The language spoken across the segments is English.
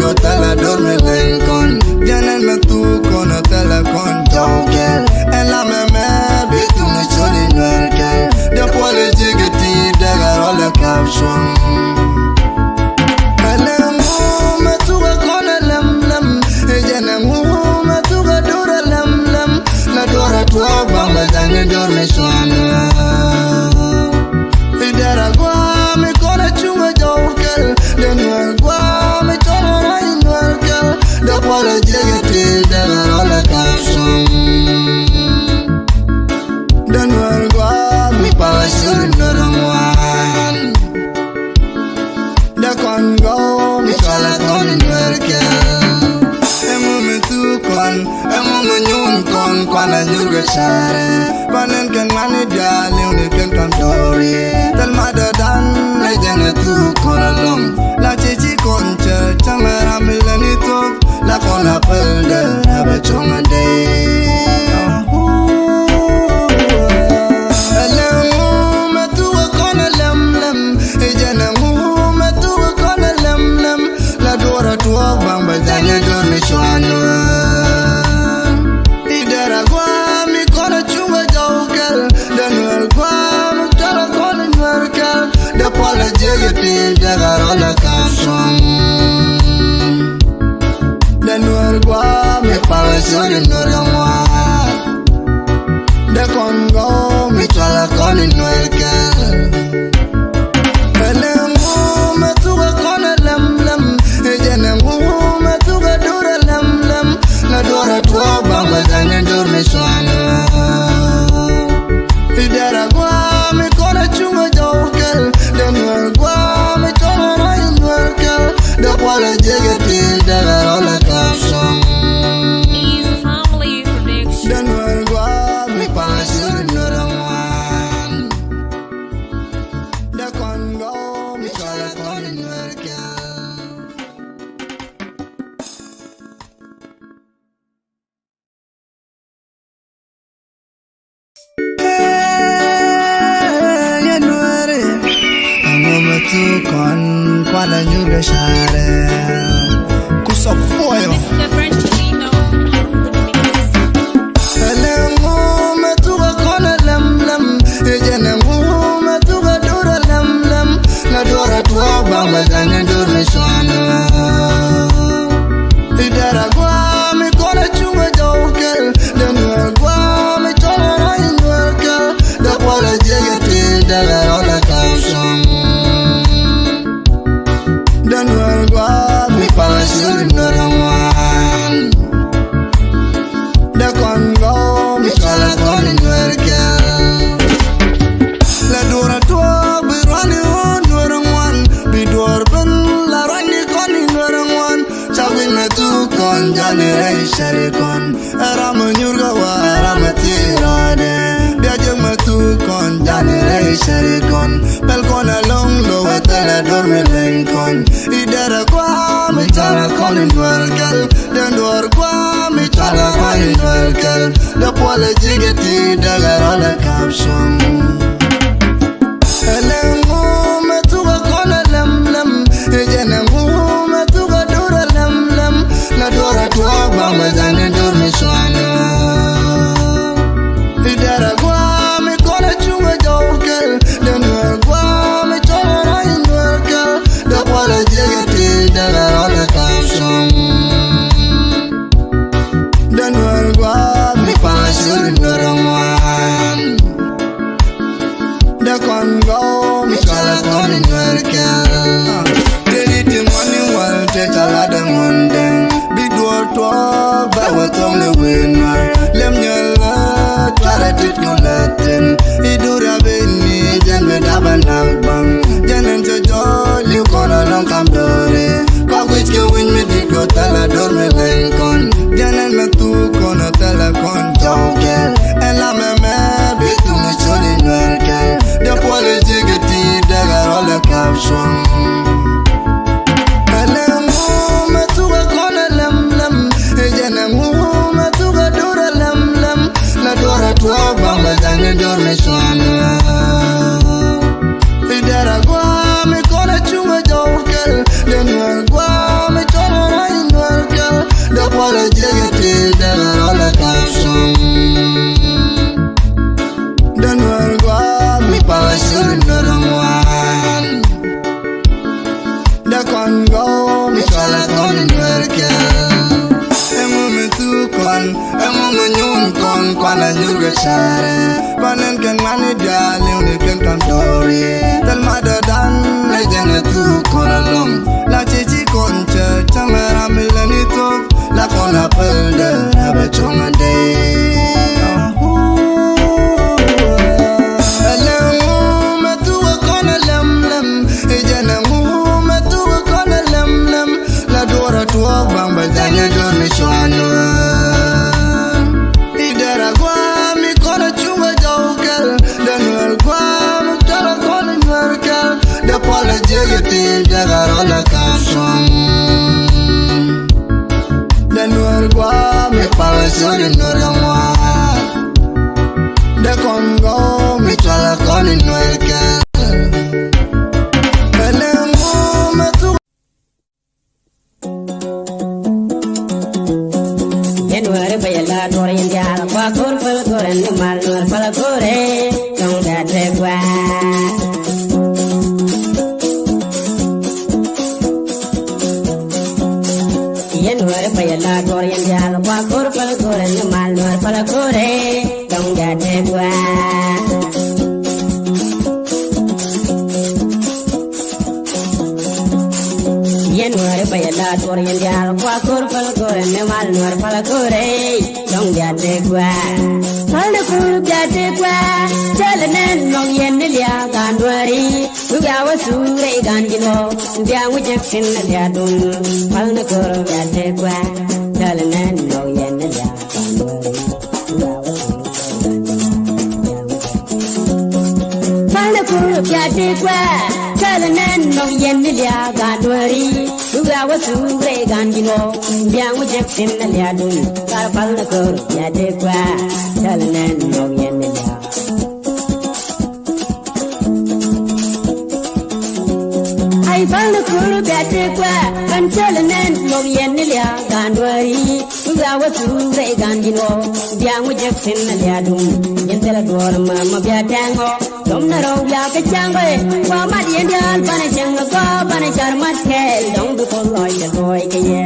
digo tala dorme lencon. Vienen me tu con tala con joker. En la meme bitu me chori nuerkel. Después le llegue ti de garola caption. Dorme suana idara gua me kona chunga jokel de nuer gua me tono rai nuerkel de pole jegete de la caption de nuer gua me pasur normal de congo me chala con nuerkel emo me tu con emo me nyun con kwana nyurga sare Panen kan mani dali uni kan kantori Tal mada dan na jana tu koralong La cici konca camera milani tok La kona pelda haba chonga day Alamu matuwa kona lem lem Ijana mu matuwa kona lem lem La dora tuwa bang bajanya dormi chwana Idara gwa mi kona chunga Pole jegete jagarola caption de nuer gua me pareció de norama de Congo me chala con nuerkel elemu me tuga con lem lem ejenemu me tuga dura lem lem la dora tua bamba janya dorme suana idara gua me kona chunga jokel Nuer gua me tono rai nuerkel de pole jegete de la caption de nuer gua me pasur normal de Congo me chala con nuerkel Tu con quale nulla share Kusa foyo Elemu me tuga con lem lem Ejenemu me tuga dura lem lem La dora tua bamba janya dorme suana Idara gua me kona chunga jokel De nuer gua me tono rai nuerkel De pole jegete de garola caption de nuer gua mi pasur normal de Congo mi chala con nuerkel la dura tua birwani o nuerangwan bidor ben la rani con nuerangwan sabi me tu con jani rei shari con ram nyurga wa ram tirade biaje me tu con jani rei shari con pel con along lo wetela dorme lencon idara gua mi chala con nuerkel de nuer gua mi chala con nuerkel de pole jigeti de garola caption elemu me tuga con lem lem ejenemu me tuga dura lem lem la dora tua bamba janya dormi suana idara gua mi kona chunga jokel de nuer gua mi tono rai nuerkel de pole jegete de garola caption de nuer gua mi pasur normal de Congo mi chala con nuerkel Delete money while te chala de monde Bidor tua bawa tong le winner Lem nyala twala tit kulatin Idura beni jan me daban nagbang Janen se jolly kona long kam dore Kwa wich ke win me diko tala dorme lencon Janen me tu kona tala con joker En la meme bitu me chori nuerkel De pole jigeti de garola caption Elemu me tuga con lem lem Ejenemu me tuga dura lem lem La dora tua bamba janya dorme sare manen kan mani dali uni kan kantori dal madadan na jana tu kolalom la chichi koncha chamera milani to la kona pelde abachongande de Congo mi chala con il nuerca belengo me tu January bayala dor india kwa kor pal koren mal nur pal kore dong da de kwa January bayala dor india kwa kor pal koren mal nur pal kore dong da de kwa January bayala dor india kwa kor pal koren mal nur pal kore dong da de kwa pal kur da de kwa chalanen nong yen lia ganwari uga wasure ganjino dia wujek sin dia dun pal kur da de kwa chalanen nong yen lia ganwari pal kur da de kwa chalanen nong yen lia ganwari uga wasure ganjino dia wujek sin dia dun pal kur da de kwa chalanen nong yen lia ai pal kur da de kwa kan chalanen nong yen lia ganwari uga wasure ganjino dia wujek sin dia dun yen tela dor ma bia tango dom na ro ya ka chango wa ma dien dan pana chang ko pana char mat ke dong du ko loi ya loi ke ye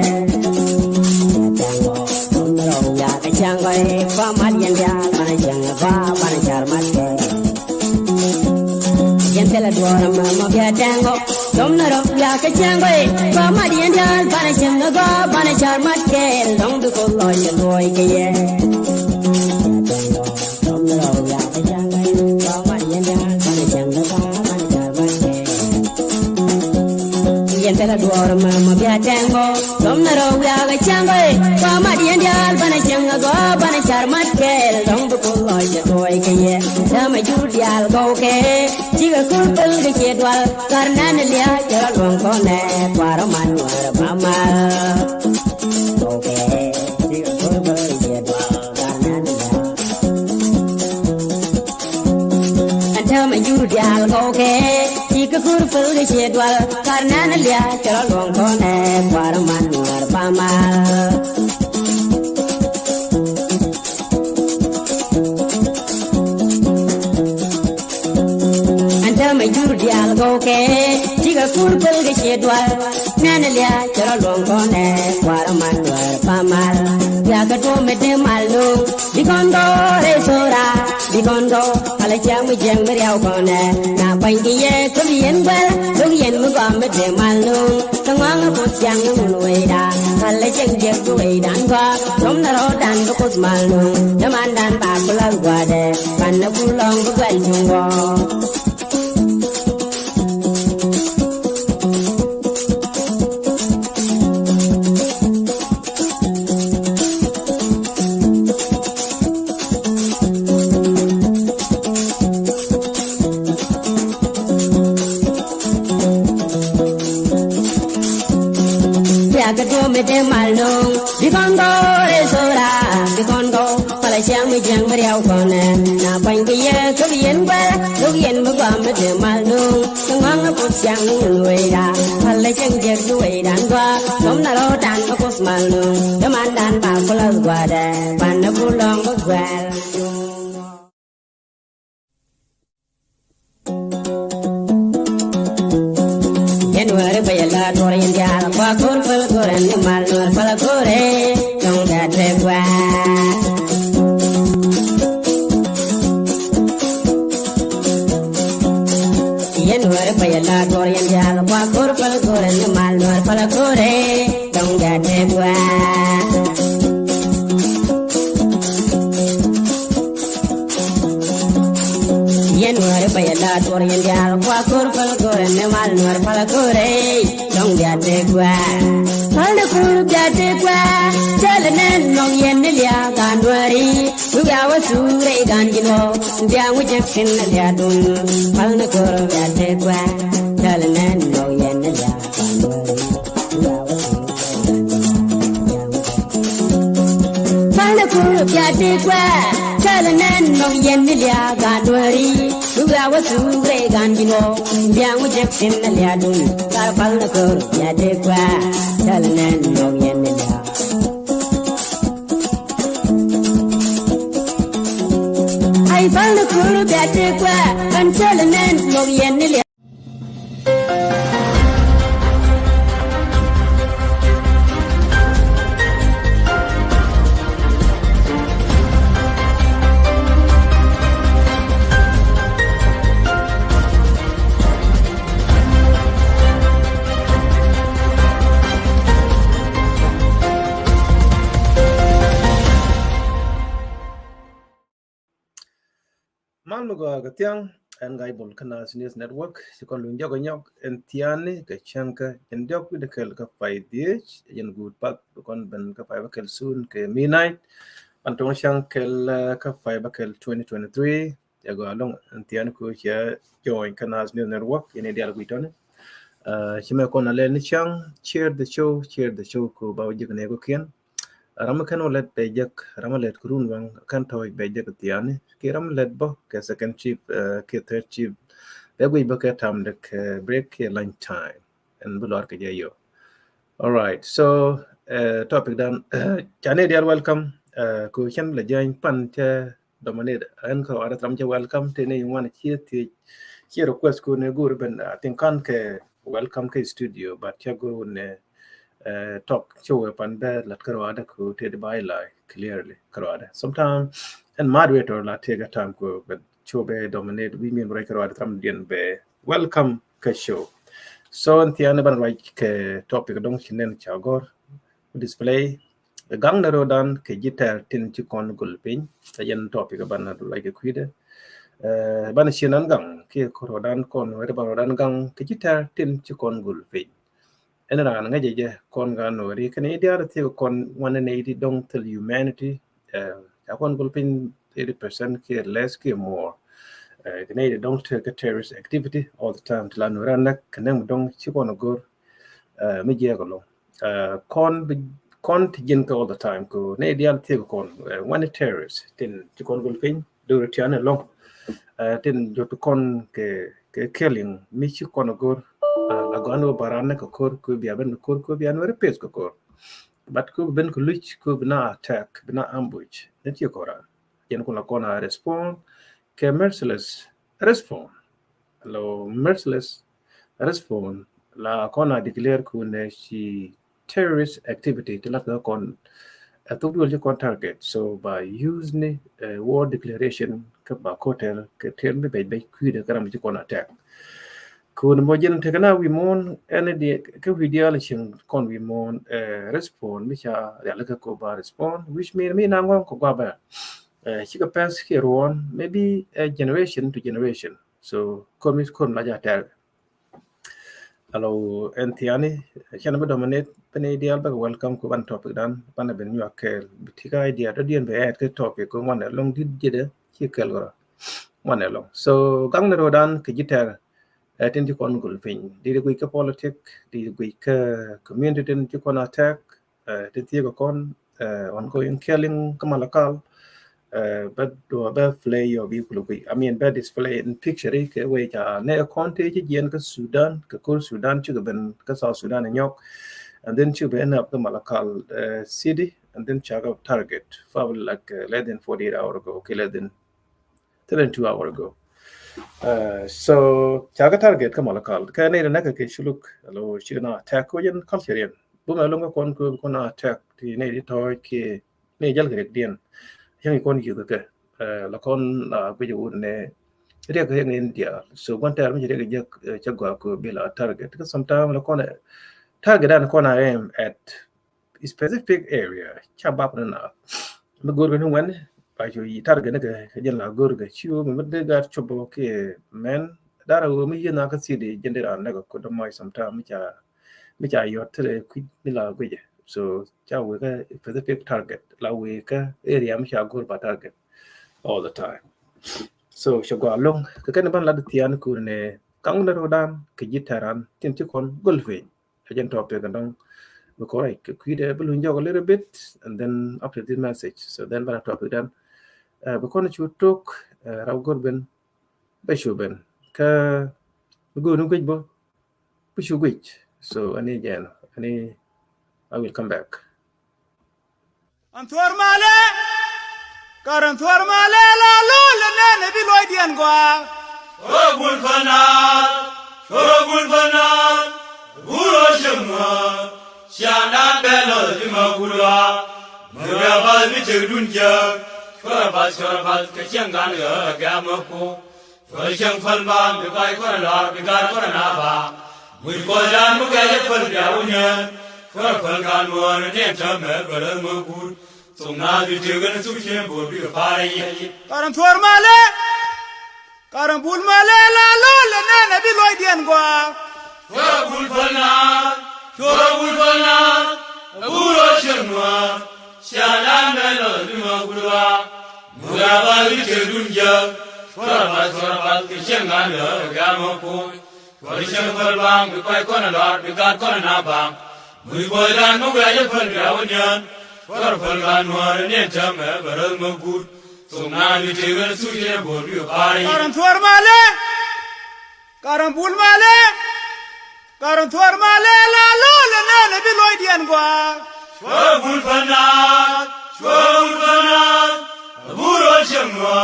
tango dom na ro ya ka chango wa ma dien dan pana chang ko pana char mat ke yen tela dor ma bia tango dom na ro ya ka chango wa ma dien dan pana chang ko pana char mat ke dong du ko loi ya loi ke ye dom na ro ya ka chango wa ma dien dan pana chang ko pana char mat ke yen tela dor ma bia tango dom na ro ya ka chango wa ma dien dan pana chang ko pana char mat ke dong du ko loi ya loi ke ye da ma ju dial go ke chi ga kul pel ke che dwal karna ne lia ja long ko ne par man war ba ma go ke chi ga kul pel ke che dwal karna ne lia anta ma ju dial go ke chi ga kul pel ke che dwal karna ne lia ja long ko ne par man war ba ma mai jur dial go ke chiga kur pel ke chedwal nan lia chara long ko ne war man war pamal ya ka to me te malu di kondo re sora di kondo ala chang mi jeng me riau ko ne na pai ki ye ko yen bal lu yen mu ko me te malu tang ang ko chang nu we da ala chang je ko we dan ko tom na ro dan ko malu da man dan ba ko la wa de pan na ku long ko gal jung go me te malno di kondo re sora di kondo pala chang mi jang bariau kone na bang ke ye ko yen ba lu yen mu ba me te malno ngang ko chang lui da pala chang je lui dan kwa dom na ro dan ko malno de man dan ba ko la gwa da ban na bu long ba gwa January bayala dor india kwa kor pal koren mal nur pal kore dong da de kwa palakore don't get it yen ware bayala tor yen yal kwa kor palakore ne mal nuar palakore don't get it palakore get it chalenen no yen liya ganwari uga wasure ganjino dia wujeksin liya dun palakore get it chalenen no yen liya Yatigwa, Chalanan, no Yenilia, Gadwari, Uga was Ure Gandino, Young Jackson, Aliadun, Carpalco, Yatigwa, Chalanan, no Yenilia. I found a cool Yatigwa, and Chalanan, no Yenilia. Malmuga Gatiang and Gaibol Canas News Network, Sikon Joganyok and Tiani, Gachanka, and Jok with the Kelka 5DH, and good pack, Bukon Ben Kapabakel soon, K midnight, Antonshan Kel Kapabakel 2023, Yago along and Tianaku here, join Canas News Network in Ideal Witton. Chimakona Lenichang, share the show, ko Bawajanego Kian. Ramakan let Bajak, Ramalet Kurunwang, Kantoy Bajak Tiani, Kiram let Bo, second chief, third chief, the way bucket time the break lunch time, and Bulorka Jayo. All right, so topic done. Janedia, welcome. Kushan Lajan Panta Dominate and Koratramja, welcome to anyone here to hear a question. Good, but I think Kanke welcome to studio, but Chago talk show up and bed let Karwada could take the byline clearly. Karwada. Sometimes and moderator la take a time go, but Chobe dominate we mean break Karwada from be welcome ka show. So and Tiana ban like topic don't chinen chagor display the gang na rodan ke gitar tin chikon gulpin the yen topic ban like a quid ban chinan gang ke korodan kon wede ban gang ke gitar tin chikon gulpin ena nga jeje kon ga no ri kan idea te kon 180 dong till humanity kon gulpin 80% ke less ke more Canada don't take a terrorist activity all the time till an ran kan dong chi kon go mi je go kon tijin all the time ko ne idea te kon one terrorist tin chi kon gulpin do return along tin jo to kon ke killing mi chi kon go lagano barana ko kor ko biya ben kor ko biya no repes ko kor but ko ben ko lich ko bina attack bina ambush net yo kora yen ko la kona respond ke merciless respond lo merciless respond la kona declare ko ne shi terrorist activity to la kon to do kon target so by using war declaration ka ba hotel ke term be be ku de karam ji kon attack kun mojen tegana wi mon ene de ke video la chin kon wi mon respond mi cha ya la ko ba respond which mean mi na ngon ko ba she ka pass here on maybe a generation to generation so komis kon la ja ta hello entiani chana ba dominate pen ideal ba welcome ko ban topic dan ban ben ñu akel bitika idea do dien be et ke topic ko mon long di jede ci kel gora mon long so gang na rodan ke gitar tin ci kon gul fin di gui ka politic di gui ka community tin ci kon attack tin ci ko kon ongoing killing kamalakal but do ba play your vehicle gui I mean bad display in picture ke we ja ne konte ci jen ka Sudan ka kul Sudan ci ben ka South Sudan nyok and then ci ben up kamalakal city and then check out target probably like less than 48 hours ago okay less than 2 hours ago so chaga target ka malakal ka ne na ka ke shuluk lo shigna attack ko yen culture yen bu ma longa kon ko na attack ti ne di to ke ne jal grek dien yang kon yu ka la kon la ko ju ne re ka India so one time je re ja chagwa ko bila target ka sometime la kon target and corner aim at a specific area chabap na me go no when ba jo yi target ga jen la go ga chiwo me de ga chobo ke men dara wo mi na ka si de jen de an ga ko do mai sometime mi cha yo tre ku mi la go je so cha we ga specific target la we ka area mi cha go ba target all the time so cho go long ka kan ban la de tian ku ne kang na rodan ke jitaran tin ti kon golfe jen top te dong correct we will jog a little bit and then after this message so then when I talk then because you talk raw gorben be shuben ka go no gwij bo be shu gwij so ani jen ani I will come back antuar male karan tuar male la lo le ne bi loy dien gwa Shorogul fanal Guro shemwa Shanan belo dimagulwa Mura bal bichudun ja Shora bal kachangan ga gamako Shora shang falban bikai korala bikai korana ba Mui kojan mugaya fal biawunyan Shora falgan mo ne tamme balamagul Songna bichugan sukshen bo bi pare karan tuar male karan bul male la lo le ne bi loy dien gwa Shorogul fanal Guro shemwa Shanan belo dimagulwa Mura bal bichudun ja Shora bal kachangan ga gamako Shora shang falban bikai korala bikai korana ba Mui kojan mugaya fal biawunyan Shora falgan mo ne tamme balamagul Songna bichugan sukshen bo bi pare karan tuar male karan bul male karan tuar male la lo le ne bi loy dien gwa Shorogul fanal Guro shemwa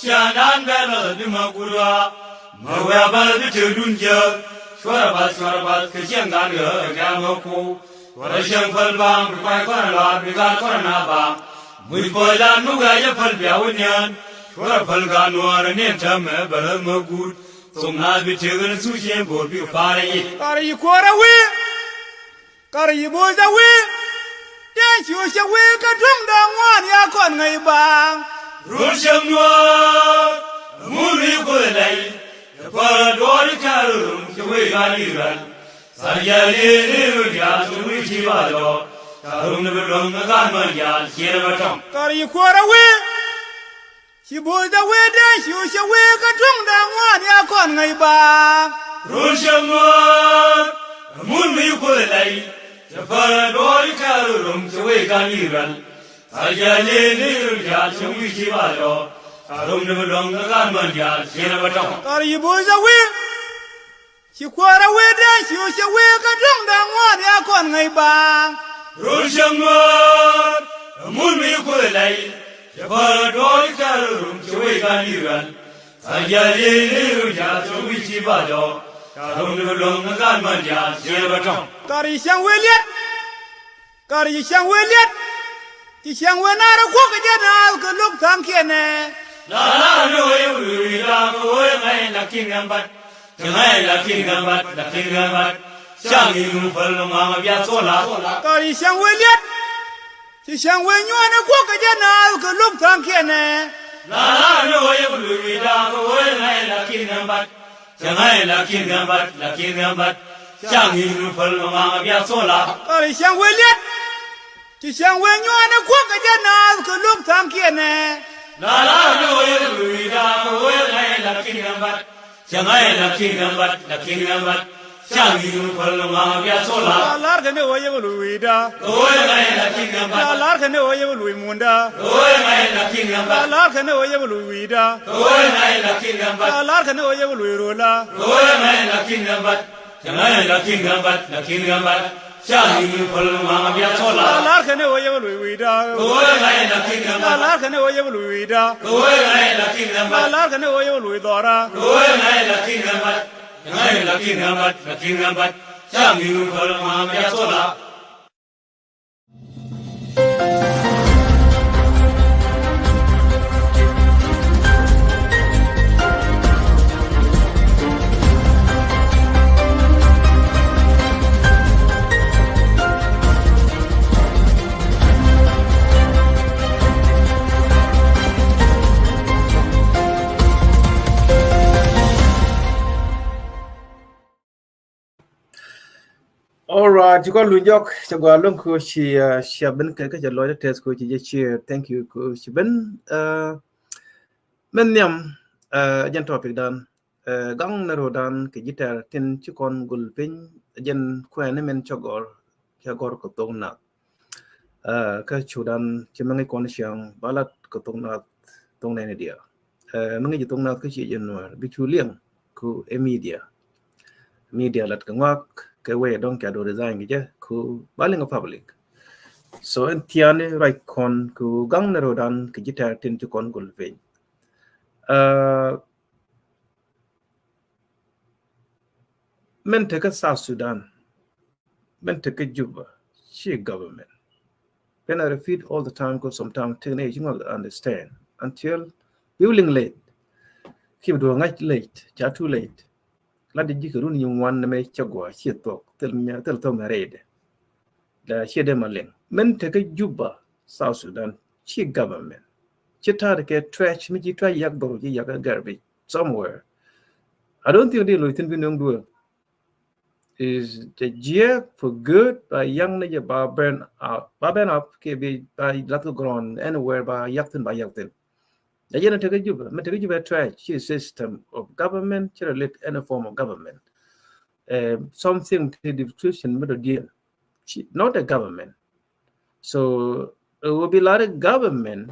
Shanan belo dimagulwa Mura bal bichudun ja Shora bal kachangan ga gamako Shora shang falban bikai korala bikai korana ba Mui kojan mugaya fal biawunyan Shora falgan mo ne tamme balamagul Songna bichugan sukshen bo bi pare kar yi kora wi kar yi mo da wi den shu sha wi ka tung da ngwan ya kon ngai bang Rul shemwa Muri kolai Para dori karum Chwe ganiran Saryali nirudya Chwe chivado Karum nabirung Naganman yal Chirabatam kar yi kora wi shi bo da wi den shu sha wi ka tung da ngwan ya kon ngai bang Rul shemwa Muri kolai Para dori karum Chwe ganiran Saryali nirudya Chwe chivado Karum nabirung Naganman yal Chirabatam kar yi bo da wi shi kora wi den shu sha wi ka tung da ngwan ya kon ngai bang Rul shemwa Muri kolai Para dori karum Chwe ganiran Saryali nirudya Chwe chivado Karum nabirung Naganman yal Chirabatam kar yi shang wi liet kar yi shang wi liet ti shang wi na ra ko ka je na ka luk tham kien ne La la no yu la ko ngai la king gambat ngai la king gambat Shang yu fal ma bia so la kar yi shang wi liet ti shang wi nyo na ko ka je na ka luk tham kien ne La la no yu la ko ngai la king gambat ngai la king gambat Shang yu fal ma bia so la kar yi shang wi liet ti shang wi nyo na ko ka je na ka luk tham kien ne La la no yu la ko ngai la king gambat ngai la king gambat Shang yu fal ma bia so la la lar ka ne wo ye lu wi da ngai la king la gambat lar ka ne wo ye lu mun da ngai la king la gambat lar ka ne wo ye lu wi da ngai la king gambat la lar ka ne wo ye lu ro la ngai la king gambat Shang yu fal ma bia so la la lar ka ne wo ye lu wi da ngai la king la gambat lar ka ne wo ye lu wi da ngai la king la gambat lar ka ne wo ye lu do ra ngai la king gambat Shang yu fal ma bia so la chỉ có lùi dọc cho qua luôn cô chị bên cái giờ lối test cô chị chia thank you cô chị bên bên nhầm dân topic dan gang nero dan cái guitar tin chỉ còn gul pin dân quen men cho gor ko tong na cái chủ dan chỉ mang cái con xiang balat ko tong này dia mang cái tong na cái chị dân nó bị chu liang ku media lat ka ngak cái way don ka do design cái chứ ku baling public so en tiane right con ku gang nero dan cái guitar tin chỉ còn gul pin men take South Sudan, men take Juba, she government. When I repeat all the time, because sometimes teenage you not understand until willing late. Keep doing late, too late. Let the jickerun you one make chagua, she talk, tell Tom read. The she demaling. Men take Juba, South Sudan, she government. She tried to trash me, you try yakbo, yaga garbage somewhere. I don't think they will do is the year for good by young nigga by burn up ke be by lato ground anywhere by yakten by yakten. The year take a juba trash system of government relate any form of government. Something to the description middle deal. Not a government. So it will be a lot of government.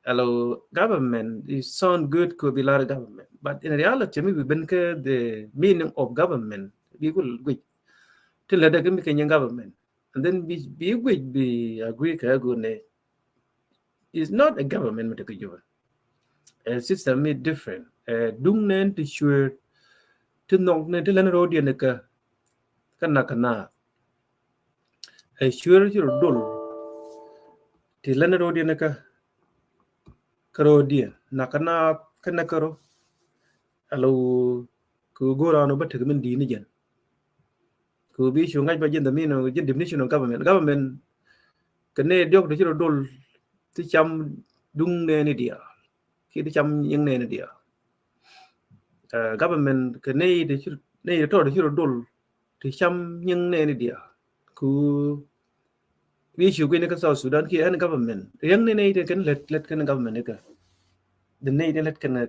Hello, government is sound good could be a lot of government. But in reality, we've been the meaning of government. We will wait till the Kenyan government, and then be agree is not a government. A system is different. Dung nen to sure to knock nen to learn road yanaka kana a sure your dull to learn road yanaka karodian nakana kanakaro allow ku go around but to mean dinijan. Could be showing by the meaning of definition of government. Government can diok the chiro dol to cham dung ne dia. Ki the cham yang ne dia. Government can the chiro dol to cham yang ne dia. Ku we should go in South Sudan ki and government. Yang ne can let can government the ne let can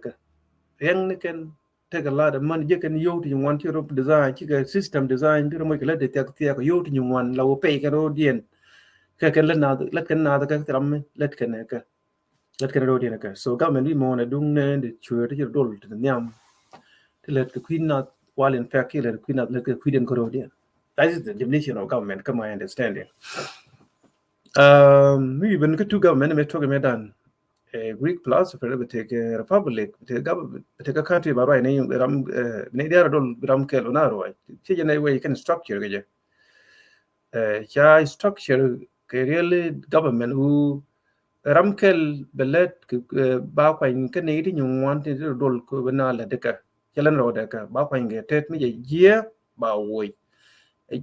yang can take a lot of money. You can use in one Europe design, system design, you make let the take you in one low pay can audience. Can let can audience. So government we more doing the church to roll to the yam to let the queen not while in fact let the queen not let the queen corrodian. That is the definition of government, come my understanding. We been two government may talk about a Greek philosopher would take a republic, take a government, take a country by right name, Nadia don't Ram Kelonaro. See, way you can structure structure really government who Ramkel Belet Baquang Canadian you wanted to roll Kubanala Deca, Helen Rodeca, Baquang get me a year by way.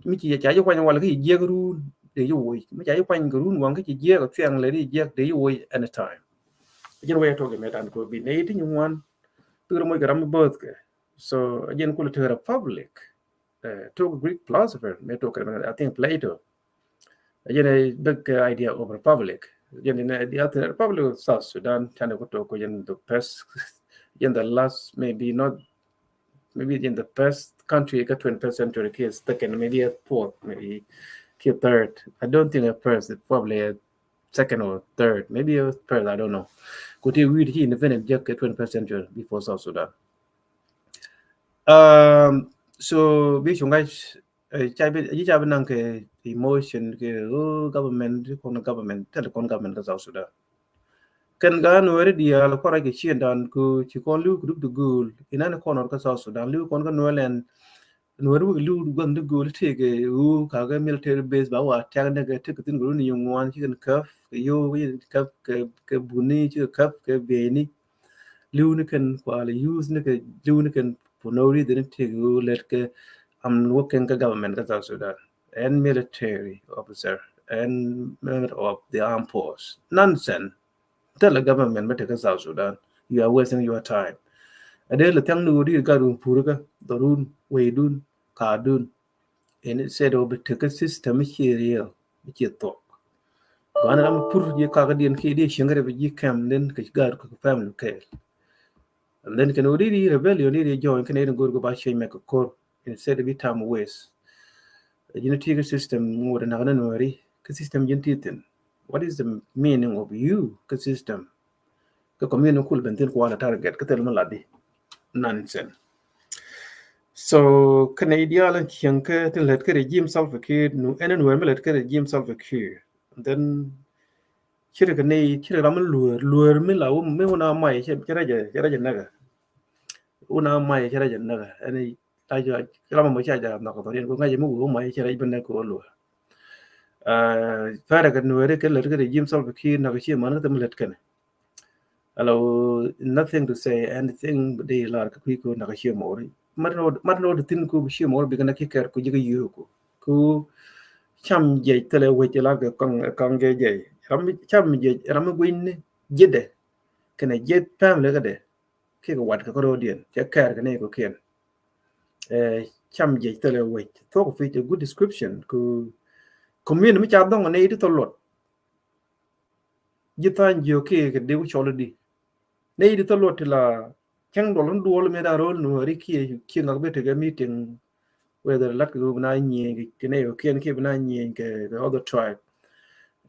Mickey Jayaquan while he year the you Jayaquan Garoon one year of young lady jack the way any time. Again, we are talking about and could be 18 to the birthday. So again, call it a republic. Talk Greek philosopher, may talk about I think Plato. Again, a big idea of republic. Again, the other republic of South Sudan, Tanakotoko in the best in the last maybe not maybe in the best country 21st century case, second, maybe a fourth, maybe a third. I don't think a first, probably a second or third, maybe a third, I don't know. Could you read here independent just 21st century before South Sudan? So we should guys emotion government telecom government of South Sudan. Can go no dia la kora ke chien dan ku chi kon lu group the goal in an corner of South Sudan lu kon no len no lu gon the goal take u ka ga military base ba wa ta ne ga take tin guru ni yung wan chi kan kaf yo wi kaf ke buni chi kaf ke be ni lu ni kan kwa la use ni ke lu ni kan for no reason take u let ke am working ka government of South Sudan and military officer and member of the armed force nonsense. Tell the government but take South Sudan. You are wasting your time. And then the thing do you got purga, the run, way dun, cardun, and it said over to the system here which you talk gana am pur ye kaga dien ki di shingare bi kam den ke gar ko family ke and then can already rebellion ni join can even go ba shay make a call instead of time waste you know the system more than na nori ke system yin titin what is the meaning of you ke system ke community kul benten ko ala target ke tel maladi nonsense. So can ideal and chanke to let ke regime self acute no and when let ke regime self acute then chire ke nei chire ram luer mi la me una mai chira je naga una mai chira je naga ani ta jo ram mo cha ja na ko rin ko ngai mu mai chira ibn ko lu fara ke nuere ke let ke regime self acute na ke chi man ke let ken hello nothing to say anything they lar ke ko na ke chi mo ri mar no de tin ko chi mo bi ke na ke ker ko jiga yu ko cham je tele we je la ke kong je ram cham je ram gwin jede kene je family ga de ke ko wat ko rodien je ker ke ne ko ken cham je tele we to ko fit a good description ko community mi cha dong ne itu to lot je tan je ke de ko cholo di ne itu to lot la chang do lon duol me da rol no ri ki ngak be te ga meeting whether lat ko na nyi ke ne ko ken ke na nyi ke the other tribe.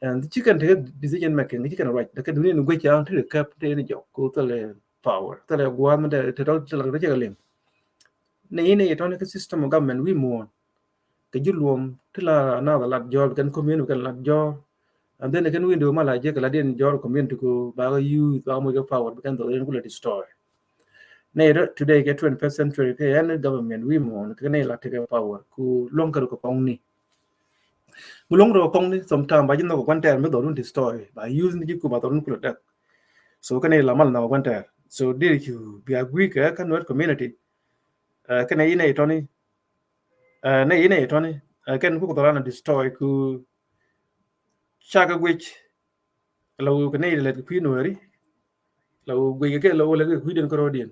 And the chicken take decision making, the chicken right. The can do in which out to the cap any job, go to the power. Tell a woman that to the regular. Nay, a tonic system of government, we mourn. The Julum, till another lot job can come in, we can lot job. And then again, we do my like a Ladin job community to go by you, the power, become the regular destroy. Nay, today get 20th century, and government, we mourn, can they like take a power, who longer go only. Mulong ro kong ni sometime ba jin no kwan ter me do run destroy by using the kuba run kula dak so kan la mal na kwan ter so did you be agree ka kan what community kan ina itoni na ina itoni kan ku ko run destroy ku chaka which lo kan ina let ku no ri lo gwe ke lo le ku den ko rodien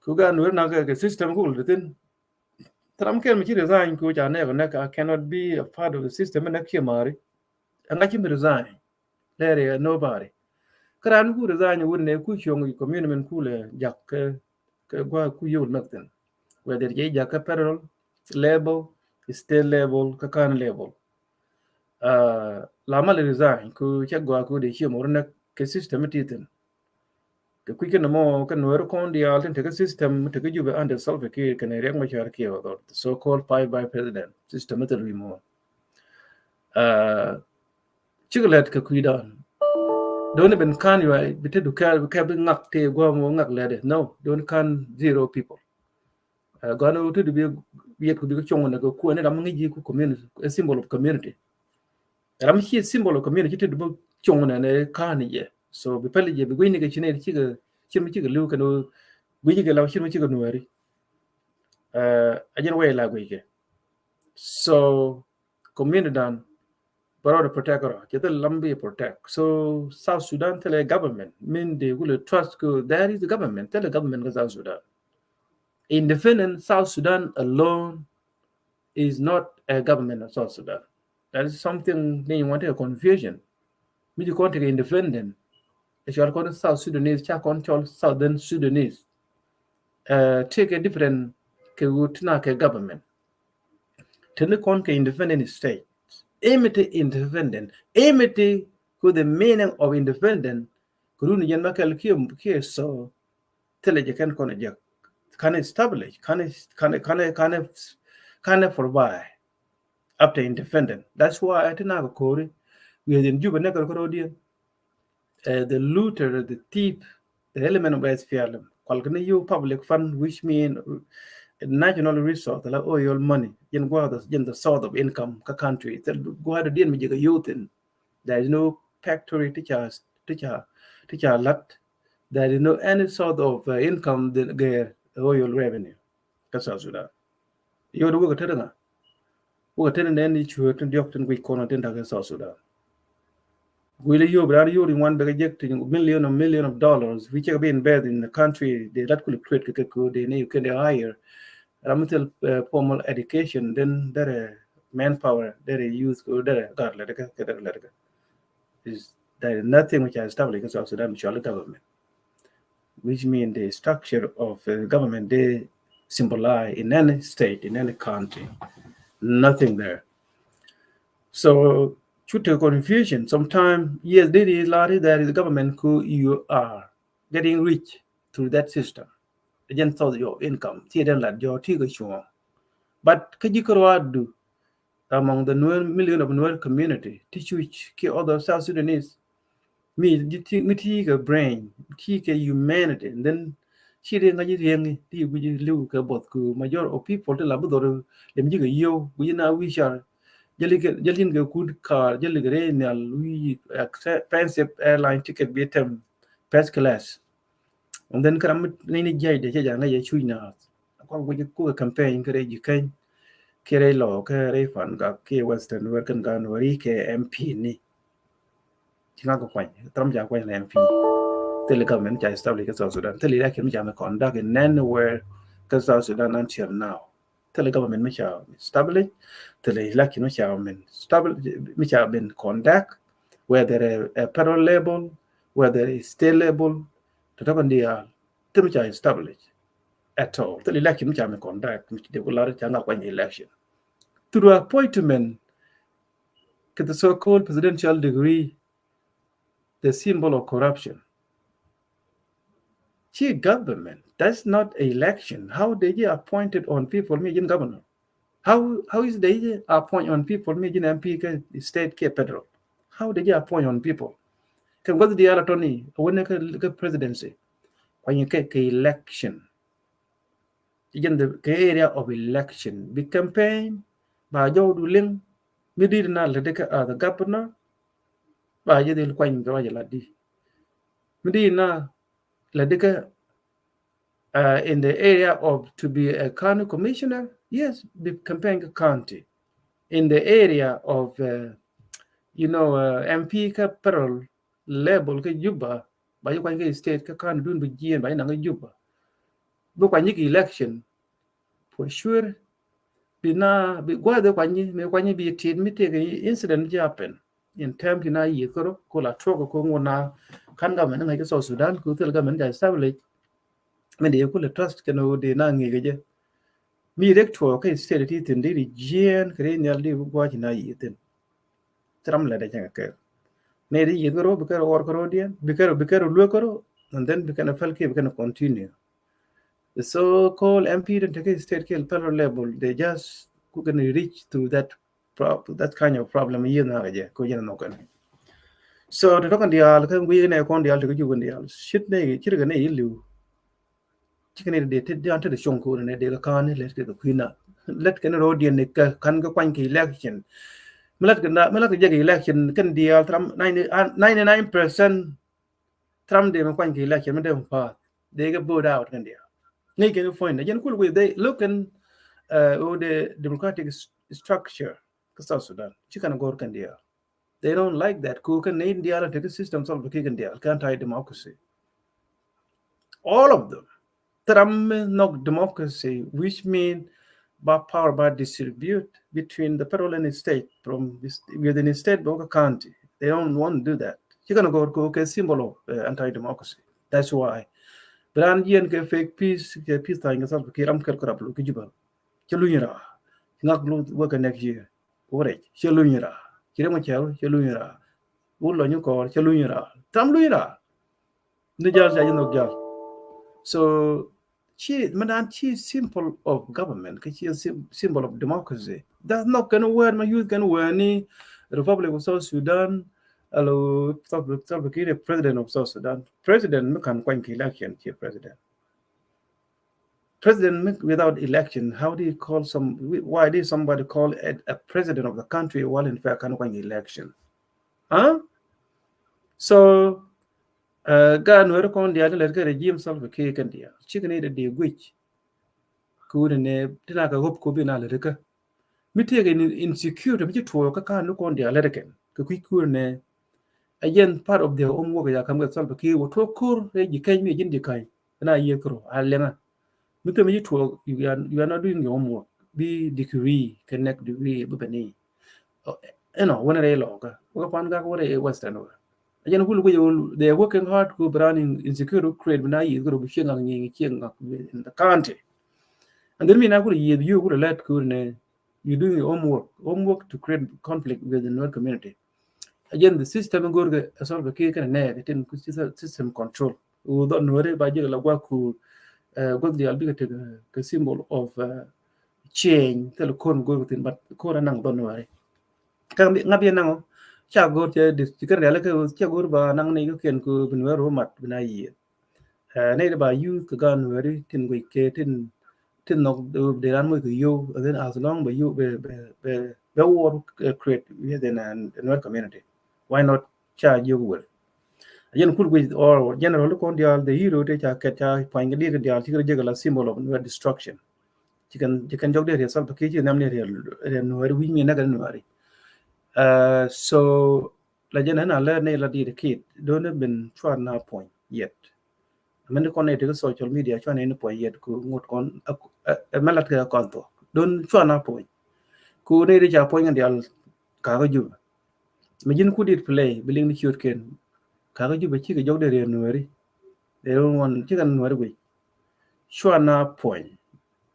ku ga no na ka system ku le tin tram ken mi resign ku ja ne na ka cannot be a part of the system na ki mari anga ki resign there nobody karan ku resign won ne ku chong community men ku le jak ke gwa ku yul nakten whether ye jak federal level state level ka kan level la mal resign ku che gwa ku de chi mo na ke system titen ke ku ken mo kan no kon dia alten te system te ke jube under self ke ken rek ma char ke o so called five by president system te ri mo chiglet ke ku dan don't even can you bit to care ngak te go mo ngak lede no don't can zero people gano to be yet could be chong na ko ko ne ram ngi ku community a symbol of community ram chi symbol of community to be chong na ne kan ye so be pele je be ni ga chine chi mi lu ka no gwi ga law chi mi ga no ri ajen way la gwi ke so community dan Barada protect or get the Lambi protect. So South Sudan tell a government mean they will trust go there is the government. Tell the government of South Sudan. Independent South Sudan alone is not a government of South Sudan. That is something they want a confusion. Me you want to independent. If you are calling South Sudanese, check control Southern Sudanese. Take a different government. Tell the independent state. Emity independent. Emity who the meaning of independent. Kuruni yen makal kia so teleje can establish can provide after independent. That's why I think I Kori we are in Juba Necker Corodian the looter, the thief, the element of SPLM. Qualcani you public fund which mean national resource like oil money in the source of income ka country go ahead and make youth in there is no factory teacher lot there is no any sort of income the oil revenue ka South Sudan you do go tell wo tell then you should to doctor we corner in the South Sudan will you brother you in one project million of dollars which have been embedded in the country they that could create they you can hire Ramitel formal education, then there manpower, there youth, there God, is there is nothing which has established in South Sudan, which government, which means the structure of government, they symbolize in any state, in any country, nothing there. So, due to confusion, sometimes, yes, there is the government who you are getting rich through that system. Again, source your income, your but could you do among the million of Nuer community, teach which other South Sudanese, me take a brain, take a humanity, and then she didn't get young, you look about major of people to Labrador, them you yo, we now we shall. Jelin go good car, jelly we expensive airline ticket be them first class. And then come any jay the jay na ya chui na. Ko ku campaign kare you can kere law kere fan ga ke western working gan wari ke MP ni. Tinga ko kwany, tram ja kwany MP. Tele government ja establish ka South Sudan. Tele like me ja me conduct in anywhere ka South Sudan until now. Tele government me ja establish. Tele like me ja men establish me ja been conduct whether a federal level, whether it's state level, to talk on the tele me ja establish at all. Tele like me ja me conduct me de ko ja na kwany election. Through appointment to the so-called presidential degree, the symbol of corruption. Government, that's not election. How they get appointed on people making governor? How is they appoint on people making MP state federal? How they get appoint on people? Can go to the other Tony when they presidency when you get election. Again, the area of election, the campaign by Joe Duling, we did not let the governor by you the Quine Royaladi. We did not let in the area of to be a county commissioner, yes, the campaign county. In the area of, MP federal level, Juba, by you state, can't do the by Juba. Look, when you election, for sure, be whether when you be a teen meeting incident happen in terms in a year, call a truck or now, can government like South Sudan, could tell government established. Men de kula trust kano de na ngeje mi rector kai state ti tin de gen kre nyal de gwa na yitin tram la de janga ke ne de yidoro bikar or koro dia bikar lu koro and then bikana falke bikana continue the so called MP and take state ke federal level they just who can reach to that kind of problem yin na je ko yin no kan so the talk on the al kan we ne kon the al to you on the al shit ne kirga ne yilu chicken de te de ante de shonko ne de ka ne let ke kuina let ke no de ne kan ga kwan ki election melat ke election kan dia tram 99% tram de kwan ki election me de pa de ga board out kan dia ne ke no point jen kul we they look and the democratic structure ka South Sudan chicken go kan dia they don't like that ku kan ne india la take system solve ke kan dia kan tie democracy all of them not democracy, which means by power by distribute between the federal and the state from within the state or county. They don't want to do that. You're gonna go okay symbol of anti-democracy. That's why. But I'm here to fake peace thing yourself. Kiram kerkurap lu kijiba. Chalunyara. Ngak lu work next year. Ore. Chalunyara. Kiram chel. Chalunyara. Ulo nyukor. Chalunyara. Tam lunyara. Nijal sa yino. So she symbol of government, she is symbol of democracy. That's not gonna wear my youth can wear any Republic of South Sudan, hello president of South Sudan. President can quite election here, president. President without election, how do you call why did somebody call it a president of the country while in fact can quite election? Huh? So gan wero kon dia le ke regime salve ke kan dia chicken ide de gwich ku ne tina ka hop ko bi na le ka mi te ke insecure mi to ka kan kon dia le ken ku ne again part of their own work ya kam ga salve ke wo to kur re ji kai mi jin di kai na ye kro alenga Mr. Me to you are not doing your homework. Be degree connect degree bubani. When they log, what upon got what a Western over. Again, they're working hard to running insecure create when I is going to be sharing in the country. And then mean I could you would let you doing your homework to create conflict within your community. Again, the system go to solve a cake and it in system control. We don't worry about you like what could go the albeit a symbol of change, telecom go within, but core nang don't worry. Can be ngabi nang cha go to this chicken relaka cha go ba nang ne you can go bin wero mat bin ayi. Ne ba you ka gan worry tin go ke tin no de ran mo yo then as long by you be work create within an community. Why not charge you well? Yen could with or general condial the hero te cha keta point the dial tigre jagala symbol of destruction. You can jog there yourself to kitchen namely no we mean nagan no. So la jen na learn la di the kid don't have been try na point yet. I mean connect to social media try na point yet ku ngot kon a malat ka konto. Don't try na point. Ku ne ja point and dial ka ga ju. Imagine could it play billing the shoot ken ka ga ju be chi ga jog there no ri. They don't want chicken no ri. Sure na point.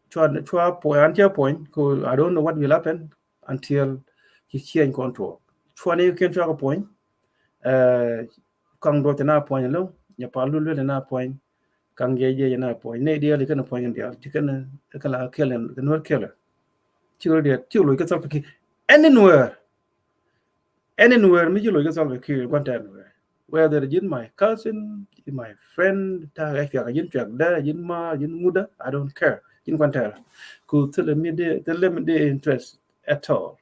Chua point until point because I don't know what will happen until he change control. Chua you can try a point. Kang do na point lo. Ya palu lo na point. Kang ye na point. Ne dia li kana point dia. Chicken kala killer the no killer. Chico dia chico lo ka solve anywhere me lo ka solve ki anywhere. Whether in my cousin, in my friend, ta ga fi ga yin fiak da yin ma yin muda, I don't care. In quantera could tell me the interest at all.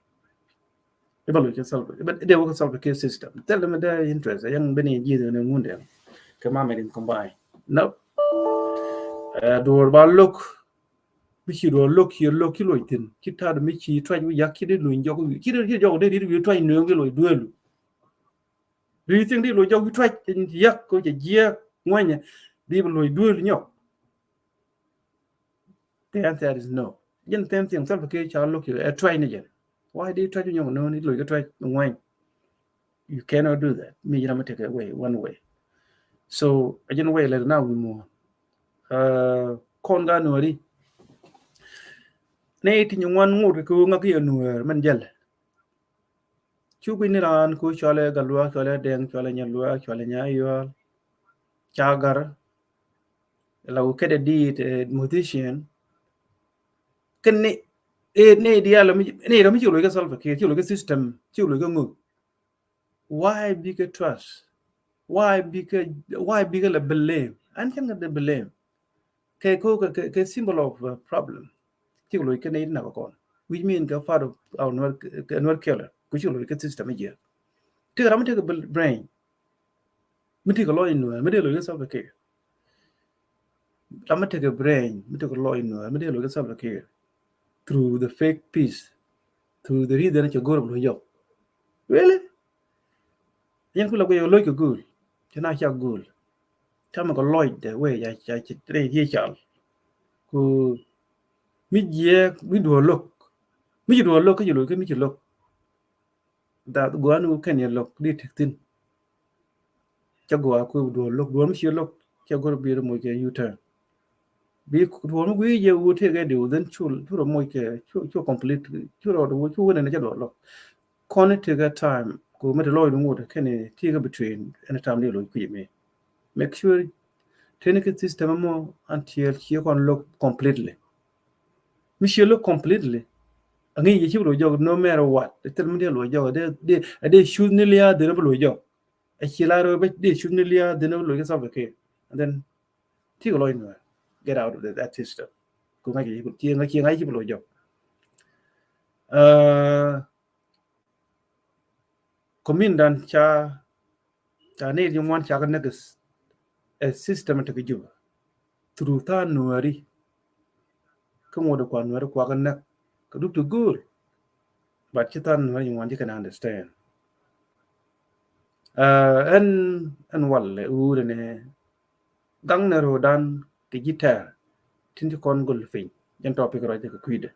Evaluate yourself, but they work solve the case system. Tell them their interest. A young Benny Gideon and Mundel. Come on, in combine. No. Door by look. Michi do look here, look you loitin. Kita the Michi try to yakid in Jogo. Kid here, Jogo, did you try no duel? Do you think they will Jogo try in yak go to year when they will duel? No. The answer is no. Yen same thing, self okay, child look you try again. Why do you try to no need to try wine? You cannot do that. Me, you take it away one way. So again, way like now we move. Konga nori. Nay tin one more ko ngaki nuer man jel. Chubi ni ran ko chole galwa chole deng chole nyalwa chole nyayo. Chagar. La ukede di musician. Kan ne ne dia la mi ne ra mi chulo ga solve ke chulo ga system chulo ga ngu. Why bigger trust? Why bigger la blame? And can the blame? Ke symbol of problem. Chulo ke ne na ko. Which mean ka far of our work killer. Ku chulo ke system here. Te ra mi te brain. Mi te ko lo inu mi te lo ga solve ke. Ra mi te brain mi te ko lo inu mi te lo ga solve ke. Through the fake peace. Through the reason that you go to yo. Really? Yan kula ko yo lo ko gul. Chana cha gul. Chama ko lo the way ya cha tre ye chal. Ku mi je mi do look. Mi do look ko yo lo ke mi look. Da go anu ken ye look di tin. Cha go ko do look do mi look cha go bi mo ke u-turn. Bi do mo wi ye u te ga do then chul to mo ke chu complete chu ro do chu ne cha do look. Kon te ga time ko me lo do mo de ken ti ga between anytime ni lo ku me. Make sure technical system mo until you can look completely. Michelle look completely. Angi ye chibu jo no matter what. The term de lo jo de shoot nilia de no lo jo. A chilaro be de shoot nilia de no lo get okay. And then tigo lo in get out of that system. Ko ma ki ti nga ki ngai chibu lo jo. Commandant cha ne yung wan cha ga a system to give through ta nuari ko do kwa nuari kwa ga nak ka do to good but chitan nuari yung wan you can understand and wal u ne gang na rodan ki gitar tin kon gol fin yan topic ra de kuide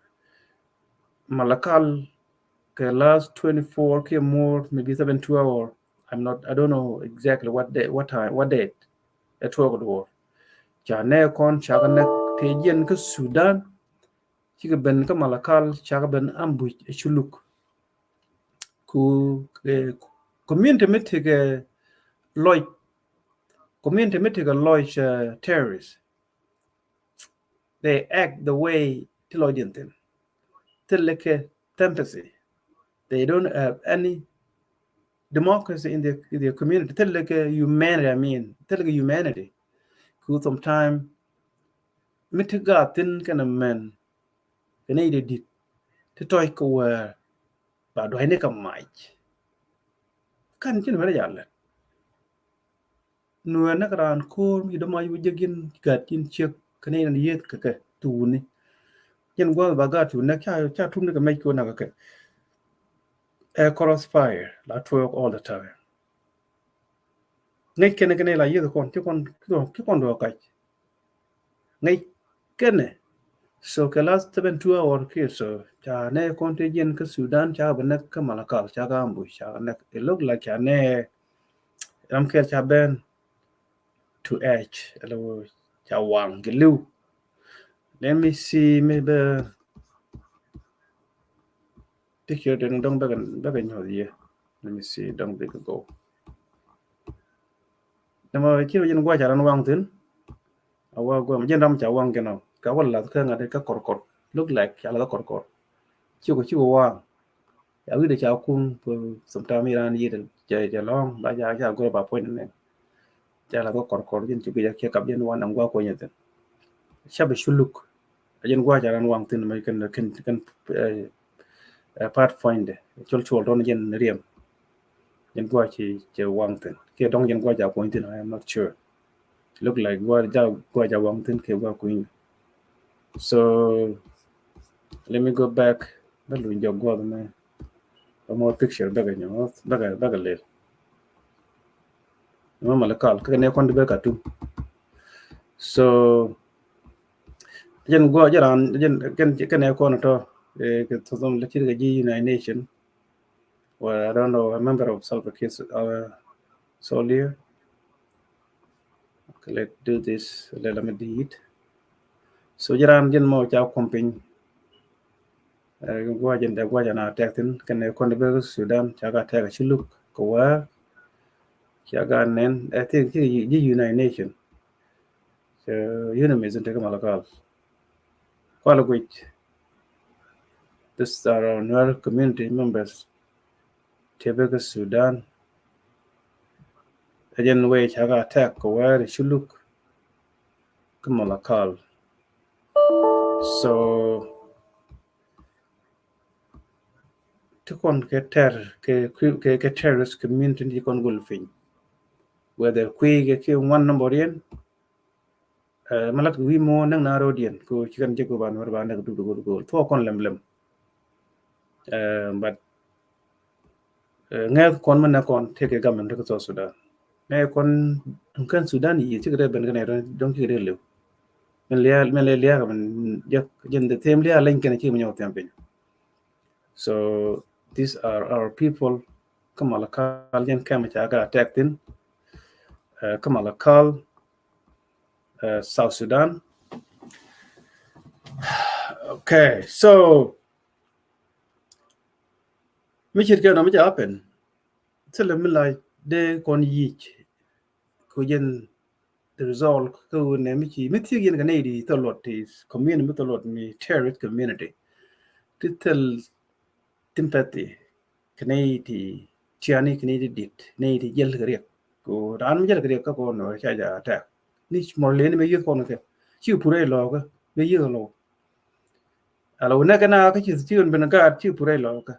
malakal the last 24 k more maybe 72 hour I don't know exactly what day what time what date at 12 war cha ne kon cha ne tejen ka Sudan ci ben ka malakal cha ben ambu chuluk ku community metige loy community metige loy terrorists they act the way tilodinten tileke empathy they don't have any democracy in the community tileke humanity I mean tileke humanity ku sometimes mitigatin kana men kene dit to toy ko ba do ne kam mai kan kin wala yalla nuwa na karan ko mi do mai wujegin gatin chek kene na yet ka tu ni yen go ba ga tu na cha tum ne ka mai ko na ka a crossfire la talk all the time ngay kene la yet kon ti kon do ka ngay kene so ke last 72 hour ke so cha ne contagion ka Sudan cha bana ka malakal cha ga ambu cha ne it look like cha ne am ke cha ben to edge hello cha wang gelu let me see maybe picture den dong bagan nyo ye let me see dong big go namo chi yin gwa cha ran wang tin awa go jen ram cha wang ke no ka wala ka ngade ka kor look like cha la kor chi ko wang ya wi de cha kun sometimes iran yi de long ba ja go ba point ne cha la kor jen chi ya ke kap jen wan am gwa ko nyete cha be shuluk jen gwa cha ran wang tin mai kan pathfinder chol don jen riem jen gwa chi wang tin ke dong jen gwa ja point tin I am not sure look like gwa ja wang tin ke gwa kuin so let me go back balu jo gwa me more picture baga nyo baga le no malakal ka ne kon de ka tu so jen gwa jaran jen ken ne kon to ke to some le ga ji United Nation or I don't know a member of Salva Kiir Solia. Okay, let's do this. Let me do it. So jaran jen mo cha kompin gwa jen da gwa jana tektin ken ne kon de Sudan cha ga ta ga chiluk ko wa cha ga nen I think the United Nation so isn't take malakal quite which this are our community members Tebega Sudan again way chaga attack where it should look malakal so to kon ke terrorist community kon gulfin whether ke one number yen malat wi mo nang na rodien ko chikan je ko ban war ban du go to kon lem but ngay kon man na kon take government ko so Sudan ngay kon kan Sudan yi ci gre ben gane don ci gre lew men le man jen de tem le lañ ken ci mu ñew tempe so these are our people kamala kal jen kam ci aga attack tin kamala kal South Sudan okay so mi ci ke no mi happen tell me like de kon yi ko jen the result ko ne mi ci yen gane di to lot is community to lot mi terrorist community titel sympathy Canadian tiani Canadian dit ne di jel gre ko ran jel gre ko no cha ja ta ni mo le ni me yu ko no ke chi pure lo ko me yu lo alo na kana ka chi un ben ga chi pure lo ka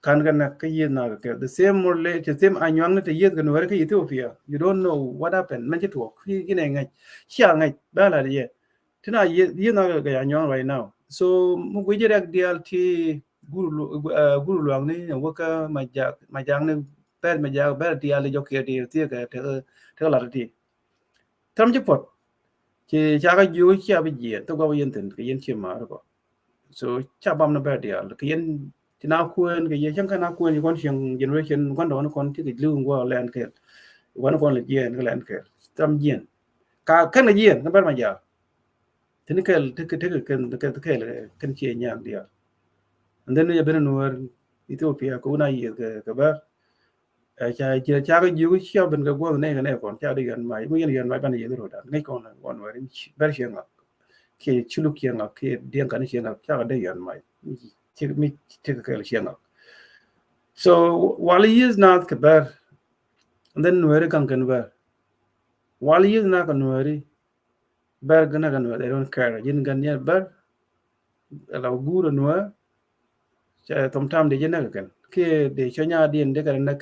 kan na ka yin na ke the same more le the same anywang te yet gan were ka Ethiopia you don't know what happened man chi to ki ne ngai chia ngai ba la ye tina ye na ga anywang right now so mu go je rak DLT guru luang ni waka majang ne per majang ber DL jo ke di ti ka te la ti tam je pot Che cha ga yu cha bi ye to go yen tin ke yen che ma ro. So cha bam na ba dia ke yen ti na kuen ke ye chang ka na kuen kon chiang generation kon do kon ti ke lu go len ke wan kon le yen ke len ke tam yen ka kan le yen na ba ma ja tin ke ke che nyang dia. And then ya ben no Ethiopia ko na ye ke ba cha ga yu cha ben ga go ne kon cha de yan mai bu yan mai ban ye ro da ngai kon kon wa rin ber chiang ke chulu chiang ke diang kan chiang cha ga de yan mai mi ke chiang. So while he is not kabar, and then nuere kan kan bar. While he is not kan nuere, bar gana kan they don't care. Jin gan ya bar, la guru nuere, tom tam de jena kan. Ke de chonya dien de kan nak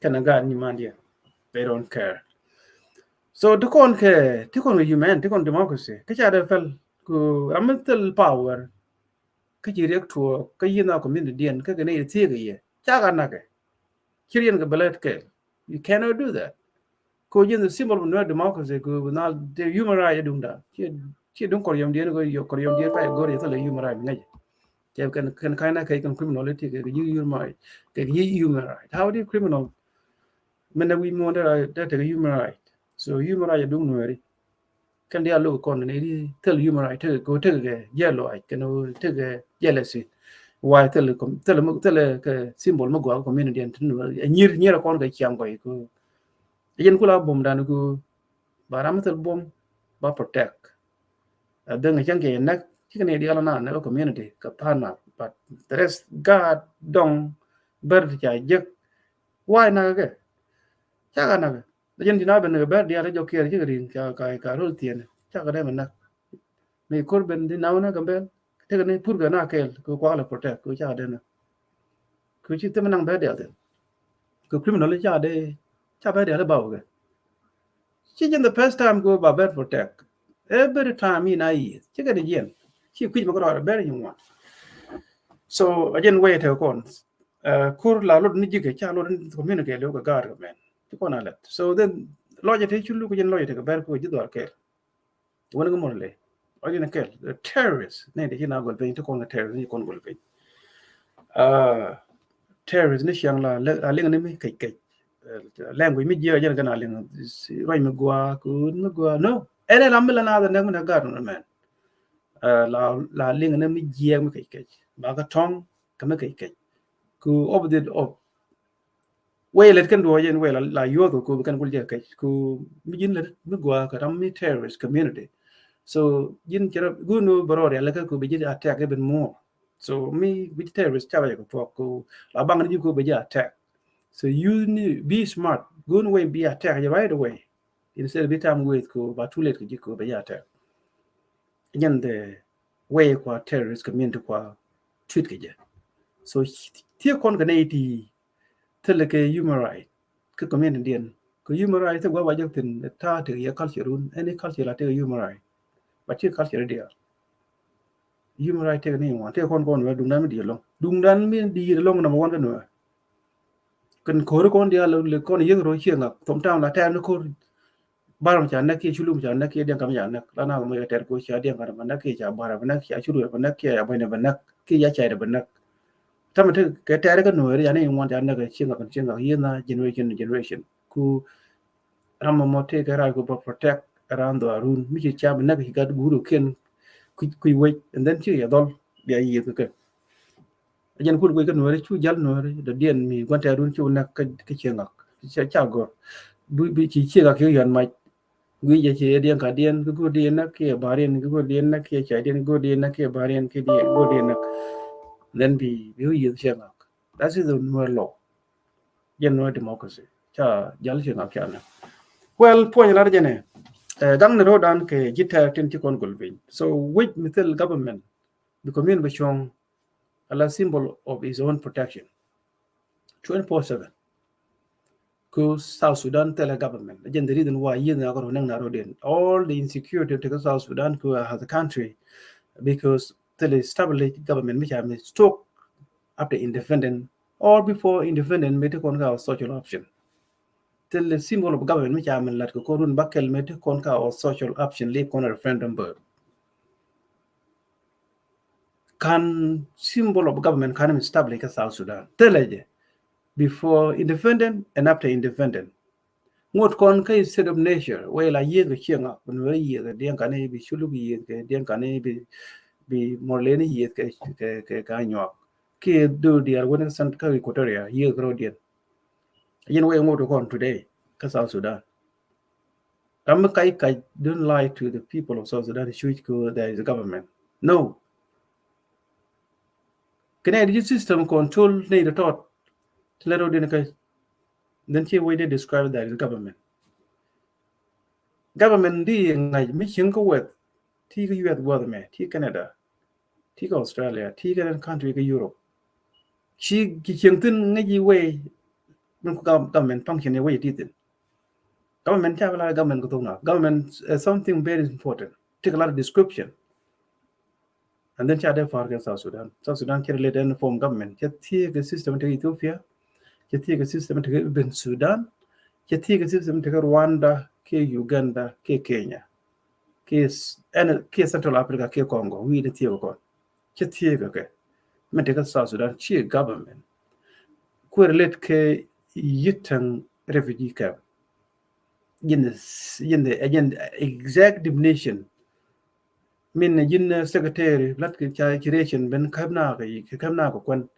kan ga ni man dia. They don't care. So to kon human, to kon democracy. Ke cha de fel ku amatel power. Ke direct to ke yina community dien ke ne ti ge ye. Cha ga na ke. Kirien ke belet ke. You cannot do that. Ko yin the symbol of no democracy ko na the human right dung da chi dung ko yom dia ko yo ko yom dia pa go re the human right ngai che kan kind kai kan criminality ke human right ke human right how do criminal men we mo da the human right so human right dung no ri kan dia lo kon ne di the human right the ko the ke yellow ai kan no the ke jealousy why the ke symbol mo go community and nyir kon ke chiam ko yen kula bom dan ko baramatal bom ba protect dengan yang ke nak cikane dia lana na community ka pana but the rest god dong ber ja jek why na ke cha na ke yen dina ben ber dia ra jo kier ji rin ka ka rol tien cha ka de men nak me kor ben dina na ka ben te ne pur ga na ke ko kwa la protect ko cha de na ko chi te menang ber dia de ko criminal cha de cha ber dia la ba ke chi the first time go ba ber protect every time in a year check it again chi quit ma ko ber you want so again way to kon kur la lot ni jige cha lot community le ko gar men to kon alet so then loje te chulu ko jen loje te ber ko jidor ke wona ko morle again ke the terrorists ne de hina gol be to kon terrorist ni kon gol be terrorist ni yang la le ngene mi kai language mi je jen kana le roi mi gwa ku mi gwa no ene lamela na da ne gar men la ling na mi je mi kai ba ka tong ka mi kai ku obdid of way let kan do yen way la yo ko kan gul je kai ku mi jin le mi gwa ka ram mi terrorist community so jin kira gunu barore la ka ku bi je attack even more so mi bi terrorist cha ba ko ko la bang ni ko bi je attack so you need be smart gunu way be attack right away instead of time wait ko ba too late ko bi je attack again the way kwa terrorist community kwa treat ke so tie kon ga nei ti tele ke human right ke community dien ko human right ta gwa ba jok tin ta te ya culture run any culture la te human right ba chi culture dia human right te ni wa te kon wa dung dan mi di long dung dan mi di long na mo wan no kan ko ro kon dia le kon yeng ro chieng ak tom tam la ta no ko baram cha na ke chulum cha na ke dia kam ya na la na mo ya ter ko cha dia ngara na ke cha bara na ke chulu na ke ya bane na ke ya cha da na ta ma te ke ta ga no ya ni wan ta na ke chieng ak na generation ku ram mo te ga ra ko protect around the arun mi cha na ke ga guru ken ku we and then chi ya dol ya yi ke jen ku we ga no chu jal no de dien mi wan ta run chu na ke chieng ak cha go bi chi chieng ak yo yan mai gui je che dien ka dien ku dien na ke barien ku dien na ke cha dien ku dien na ke barien ke dien ku dien na then bi yu chieng ak that is the no law jen no democracy cha jal chieng ak yana well point la jene gang ne rodan ke jita tin ti kon golvin so which mitel government the community bashong ala symbol of his own protection 24/7 ku South Sudan tele government again the reason why yin na ko nang na rodin all the insecurity to South Sudan ku as a country because the established government which have stock after independent or before independent made kon ga social option the symbol of government which I'm like ko run bakel met konka or social option leave kon referendum bird. Can symbol of government can establish South Sudan. Teleje before independent and after independent. Ngot kon ka state of nature way la ye ga chenga kun we ye ga den kan bi chulu bi ye ga den kan bi morleni ye ke ka nyo ke do dia wona sant ka equatoria ye gro dia yen way ngot kon today ka South Sudan. Kai don't lie to the people of South Sudan should go there is a government. No. Can system control need the thought to let out in a then she way they describe that as government. Government di ngay mission ko wet ti ko US word me ti Canada ti ko Australia ti ka country ko Europe. She king tin ngay way government function way ti tin. Government have a lot of government ko na. Government something very important. Take a lot of description. And then Chad for South Sudan. South Sudan can relate and form government. Just take a system to Ethiopia. Just take a system to Ben Sudan. Just take a system to Rwanda, ke Uganda, ke Kenya, ke Central Africa, ke Congo. We the Theo. Just take okay. Me take a South Sudan. Chi government. Correlate ke Yitan refugee camp. In the exact definition. Min yin secretary lat ke creation ben kamna ko kon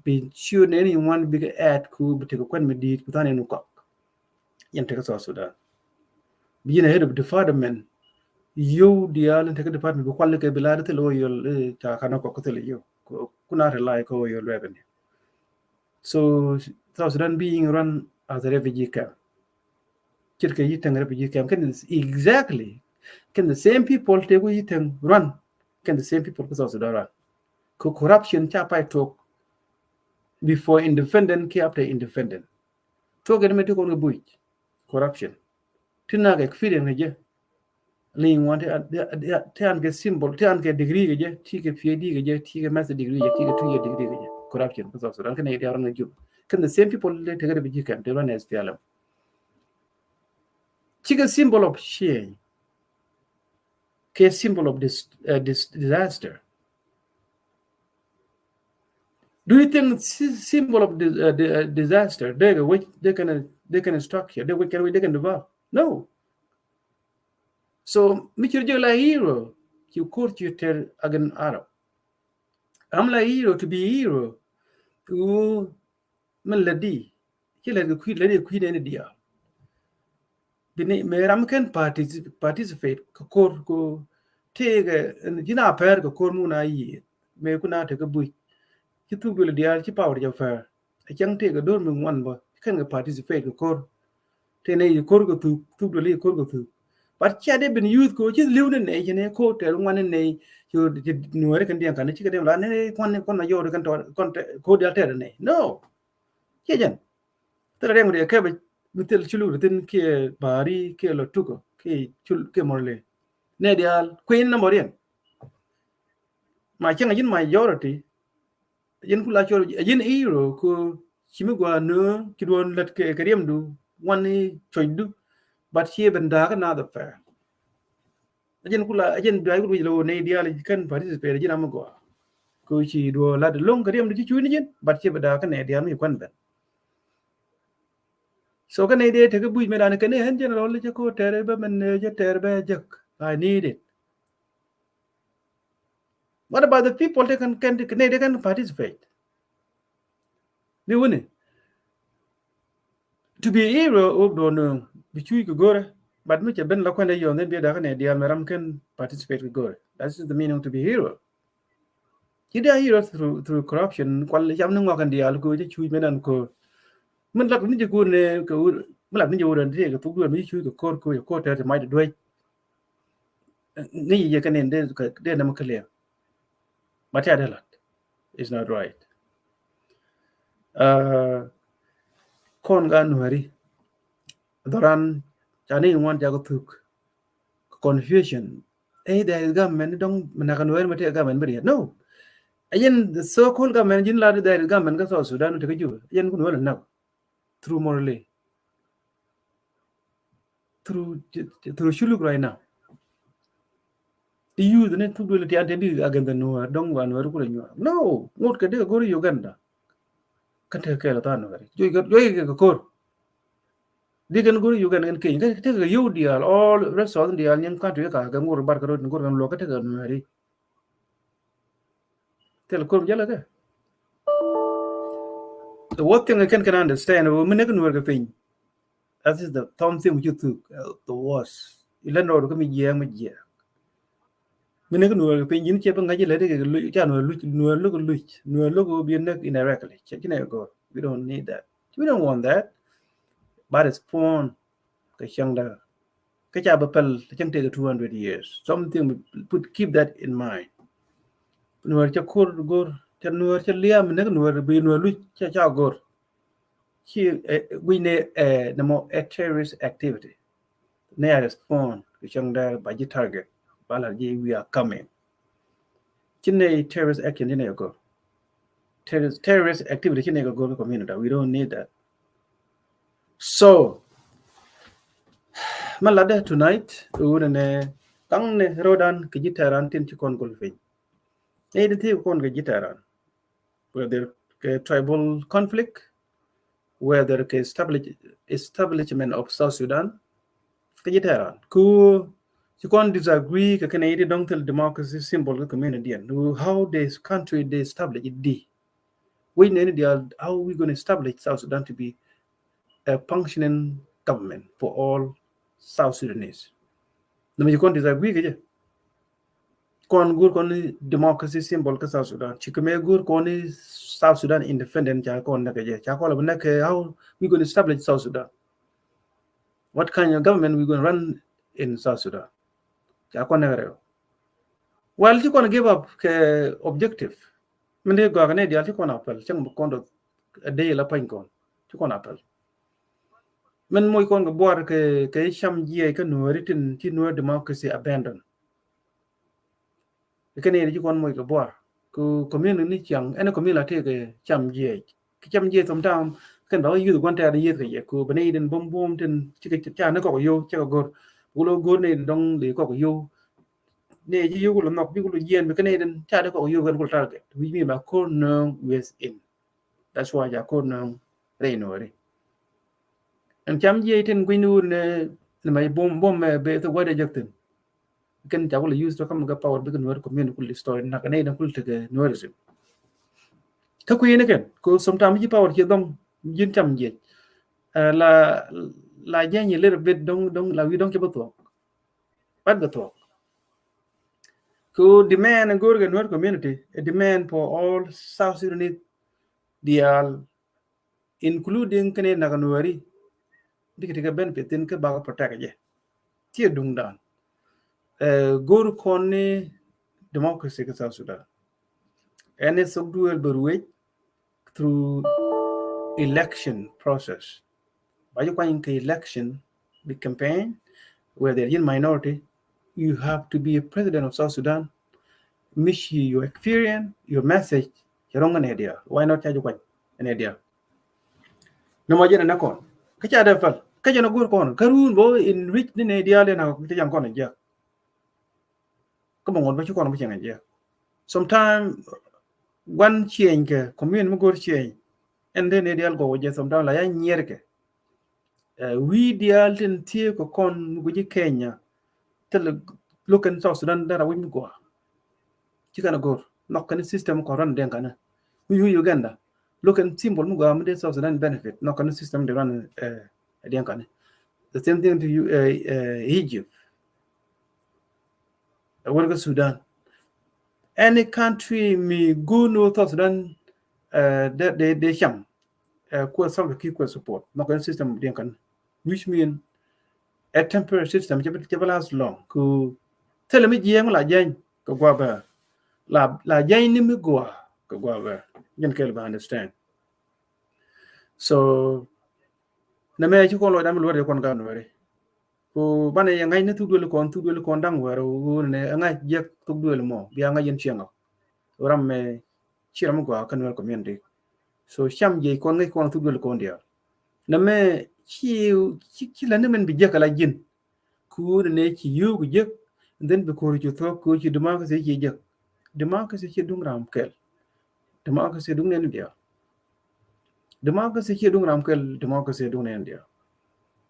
bi sure anyone big ad ku bi ko kon medit ku tane nu ko yen te South Sudan bi yin head of department you dial te department ko kwalle ke bilade te lo yol ta kana ko te yo kuna rely ko yol revenue. So South Sudan being run as a refugee camp kirke yitang refugee camp can exactly can the same people take it and run? Can the same people South Sudan run? Corruption chapai talk before independent ke after independent. Talk get me to go buit corruption. Tina get feeding again. Ling want to get symbol, get degree again, take a PhD again, take a master degree, take a 2-year degree again. Corruption South Sudan can run a job. Can the same people take a refugee camp? They run as PLM. Take a symbol of shame. A symbol of this disaster. Do you think symbol of disaster? They can structure. They can develop. No. So Michel la hero. You court you tell again Arab. I'm la hero to be hero. To melody. He let the queen any deal. Meram can participate. Ko take and Gina pair ko kormuna yi. Me kuna take a boy. He took the deal, keep out your fair. I can't take a dorming one, but you can participate. The core. Tene you corgo to the lake corgo to. But she had been used go just live in age and a coat, one in a you did New American Dian can chicken one of your code alternate. No. Yajan. The remedy a cabbage with the chulu within K. Bari, K. Lotuko, K. Morley. Nedial, Queen number. My king in my majority. Yen kula chol yen hero ko chimugwa no kidwon let ke kariam du one choidu but here benda ka na the fair yen kula yen dai ku lo ne dia le kan participate yen amugwa ko chi do la de long kariam du chu ni yen but here benda ka ne dia mi kwan ben so ka ne de te ka bui me dan ka ne hen jen lo le ko tere ba men je tere ba jak I need it. What about the people they can participate? They win it. To be a hero of don't be go, but much a ben lakwana yon then be a dear Maram can participate with go. That's the meaning to be a hero. You are hero through corruption, qual yamnung and the algo, chui men and co. Men like Ninja good name, Mulak Ninja would take a two and issue the court, your court at might do it. You can end there, number clear. But yeah, it's not right. Con worry. Doran Chani one jagotuk confusion. There is government don't Manakan material government, but no. Again, the so-called government in Lada there is government South Sudan to you. Yen could well now through morally. through shuluk right now. The youth ne tu dole ti ante di agenda no dong wan waru ko nyo. No, ngot ka de go Uganda. Kante ka la tan ngari. Joy ka kor. Digan go Uganda en ke te ga yo dial all rest of dial nyen country ka ga ngor bar ka ro ngor kan lo ka te ga ngari. Tel kor jala ka. The one thing I can understand we ne kan work thing. That is the tom thing you took the worst. Ilan ro ko mi ye ma ye. Mình cái nuôi cái những chế bằng cái gì lấy cái lưỡi cha nuôi lúc biến nước indirectly. Check it out. We don't need that. We don't want that. But it's porn. Cái chăng đó. Cái cha bapal chăng take 200 years. Something keep that in mind. Nuôi cha kur gor cha nuôi cha liam mình cái nuôi bị nuôi lưỡi cha gor. We need no more terrorist activity. Near porn. Cái chăng đó by the target. Balaji we are coming. Terrorist action in go. Terrorist activity in go to community. We don't need that. So malada tonight urene tangne rodan kijitaran tin chikon golfing. Need to kon kijitaran. Whether tribal conflict, whether establishment of South Sudan, kijitaran. Ku you can't disagree ka Canadian don't tell democracy symbol of community and how this country they establish it. We need how are we going to establish South Sudan to be a functioning government for all South Sudanese. No, you can't disagree with it. Kon gur kon democracy symbol ka South Sudan. Chikame gur kon South Sudan independent cha kon na kaje. Cha ko la how we going to establish South Sudan? What kind of government we going to run in South Sudan? Well, you can give up objective. Mende go agane dial you can appel. Chang kondo a day la pain kon. You can appel. Men moy kon go boar ke sham jiye ka no written ti no democracy abandon. Ikane you kon moy go boar. Ku community chang ene community ke cham jiye. Ke cham jiye sometimes kan ba yu kon ta ye ke ku bane den bom bom ten ti ke cha na ko yo cha go ulo go ne dong le ko yo ne you will not be able to yen Canadian cha ko yo gan ko target we mean ba ko no within. That's why ya ko no renori and cham je ten gwinu ne mai bom be to wada jakten kan ta will use to come ga power be no community story na Canadian kul te no reason ka ku yen ken ko sometimes ji power je dong yin cham je la jen a little bit dong la we don't keep to but the talk could demand and go to the community, a demand for all South Sudanese, including Canadian Naganuari, the benefit in Kabaga protect. Tear dung down. Go to Connie democracy in South Sudan. And it's a dual berway through election process. By you going to election, the campaign, where they're in minority, you have to be a president of South Sudan. Miss your experience, your message, your own idea. Why not charge an idea? No more than a con. Kacha defal. Kaja no good con. Karun bo in rich in idea then how to young con and yeah. Come on, what you con with idea. Sometimes one change, commune go change, and then ideal go just sometimes like nyerke. We deal in tear con with Kenya. Tell look in South Sudan that I wouldn't go. Chikana go knock any system ko run den kana we Uganda look and symbol mu go am South Sudan benefit knock any system they run den kana the same thing to you Egypt what Sudan any country me go no South Sudan they sham ko some key ko support knock any system den kana which mean a temporary system last long ko tell me jeng la jeng ko gwa ba la jay ni mi go ko gwa yen kel ba understand so na me ci ko lo dam lo de kon gan wari ko bane ya ngay ne tudul kon dang waro ne nga jek tudul mo bi nga yen cianga ram me ciram go kan wel community so sham je kon ngay kon tudul kon dia na me ci la ne men bi jek la jin ku ne ki yu ku jek then be ko ju to ku ci democracy ci jek democracy ci dung ram kel democracy dung nen dia democracy ci dung ram kel democracy dung nen dia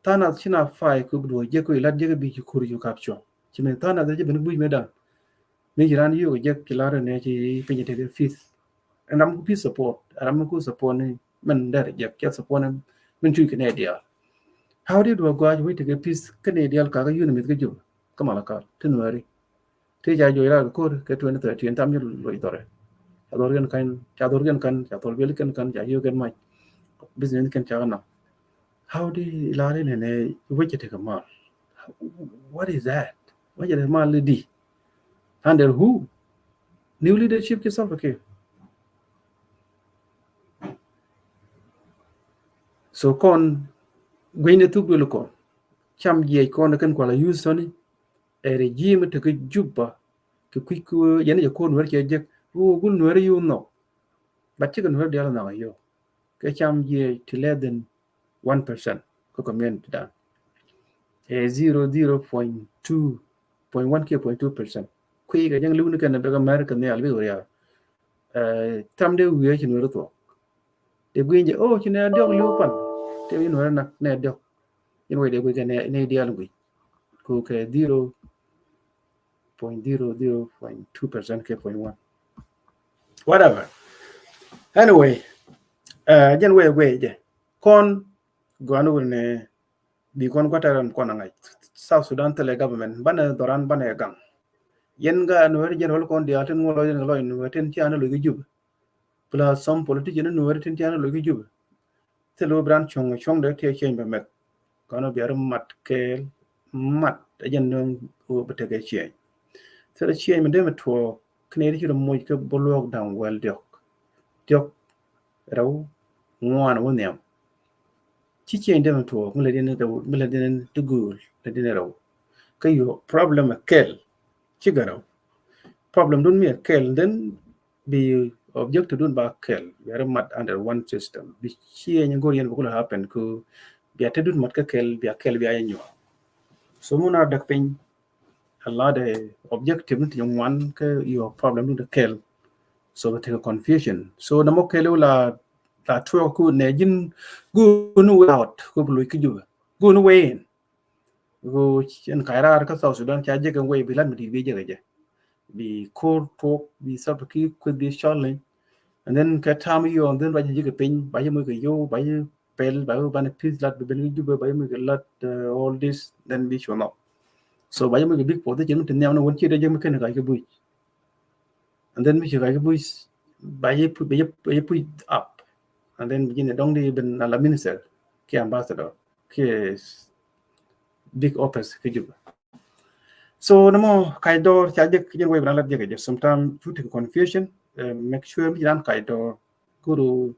tana china fai ku do je ko ila je bi ci ku ju capture ci men tana da je ben bu me da me jiran yu jek ki la ne ci pe te fis and am ku support am ku support ni men da jek ke support men tu ke ne dia how did we go we take a piece Canadian ka yu ne mit ke ju kamala ka tinwari te ja jo ira ko ke 2013 tam ju lo itore adorgan kan ja tol bel kan ja yu gen mai business kan cha na how did ilare ne we take a mal what is that what is mal di under who new leadership ke self okay so kon gwene tu belo ko cham je kon kan kwala use soni e regime te ke juba ke kwiku yene je kon wer ke je o gun wer you no but chicken wer dia na yo ke cham je to less than 1% ko community da e 0.2 ke 0.2% kwi ga jang lu ne kan be America ne albi wer ya tam de wer chin wer to de gwinje o chin ne dog lu pan te yin wer na ne dog yin we de gwi ne dia lu ko ke 0.002% ke 0.1 whatever anyway jen we je kon gonu ne bi kon kwataran kon ngai South Sudan tele government bana doran bana gang yen ga no jen hol kon dia ten ngolo jen lo no ten ti ana lo jub plus some politician no ten ti ana lo jub te lo bran chong de te chen be met kono bi ar mat ke mat jen no o bete ke chen te chen me de met to kne ri mo ke bolok down well diok raw ngwan wonem ci chen de to mele den to gul le den raw kayo problem kel ci garaw problem dun mi kel then be objective dun ba kel very much under one system bi ci en ngor yen ko happen ko bi atedun mat ka kel bi ayenyo so muna dak pen a lot of objective to yung one ka your problem dun kel so take a confusion so namo kelo la tro ku ne jin go no out ko lu ki ju go no way in go en kaira ka South Sudan cha je kan way bilan mi bi je bi core talk bi sab ki could be shortly and then ka tam yo and then ba je ke pin ba je mo ke yo ba je pel ba ban peace lat be ben ju ba mo ke lat all this then be show no so ba je mo ke big po de je no tin no won chi de je mo ke na ke bui and then mi chi ke bui ba je put up and then begin dong di ben ala minister ke ambassador ke big office ke juba so namo kaidor chaje ke we bran la je sometimes due to confusion make sure mi dan kaidor guru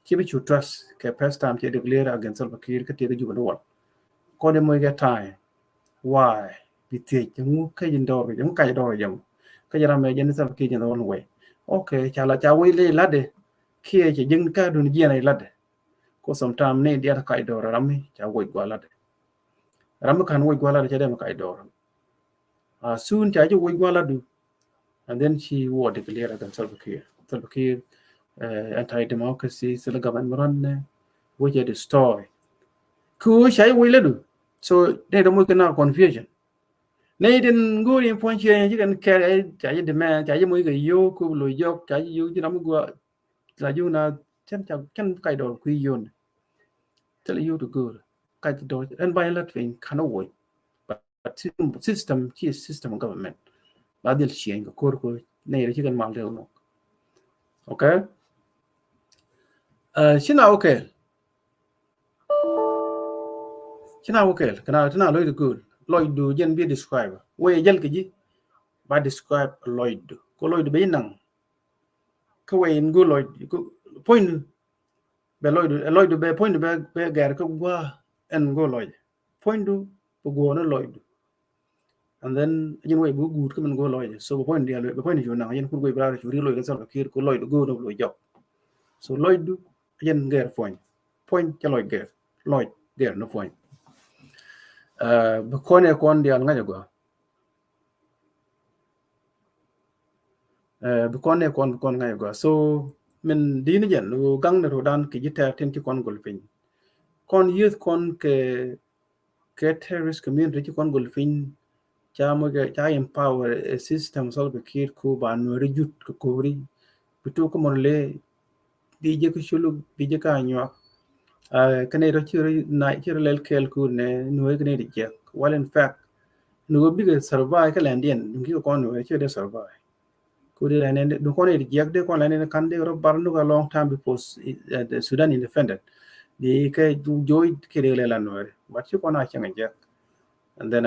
ke bi trust ke first time ke declare against Salva Kiir ke te juba do ko de mo get time why bi te mu ke jindor jam kaidor jam ke jara me jen Salva Kiir jindor we okay chala cha we le lade kia che jeng ka dun ji na lade ko sometime ne dia ka idor rami cha wo gwalade ram kan wo gwalade cha dem ka idor soon cha ju wo gwaladu and then she wo declare against Salva Kiir anti democracy sel government run wo je destroy ku shay wo ledu so they don't make na confusion ne den go in point here you can carry cha je demand cha je mo ga yo ku lo yo cha ju ji ram go la yu na chân cái đồ quy yun tell you to go cái đồ and by lot thing cannot work but system ki system government la del chien ko ko ne re kan mal de no okay china okay kana tana loy good loy do jen bi describe we jel ke ji ba describe loy do ko loy do be nang ko we in go loy point be loydu be point be gar ko gwa en go loy point du go no loydu and then yin way bu gut ko man go loy so point dia be point jo na yin ko go bra ri loy ga Salva Kiir ko loydu go no loy job so loydu yin gar point cha loy gar no point Bukone kon dial ngaja go. Bukone kon ngaja go. So min dini jen wo gang ne rodan ki jita tin ti kon golfin. Kon youth kon ke terrorist community ti kon golfin cha mo cha empower a system sol be kir ko ba no rejut ko ri bitu ko mon le dije ko chulu dije ka nyo kane ro chiri na chiri lel kel ku ne no ne ri je well in fact no bi ga survive ka landien ngi ko no chiri survive ku ri ne do ko ne ri je de ko ne kan de ro bar no long time before the Sudan independent di ke du joy kire le la no but ko na changa je and then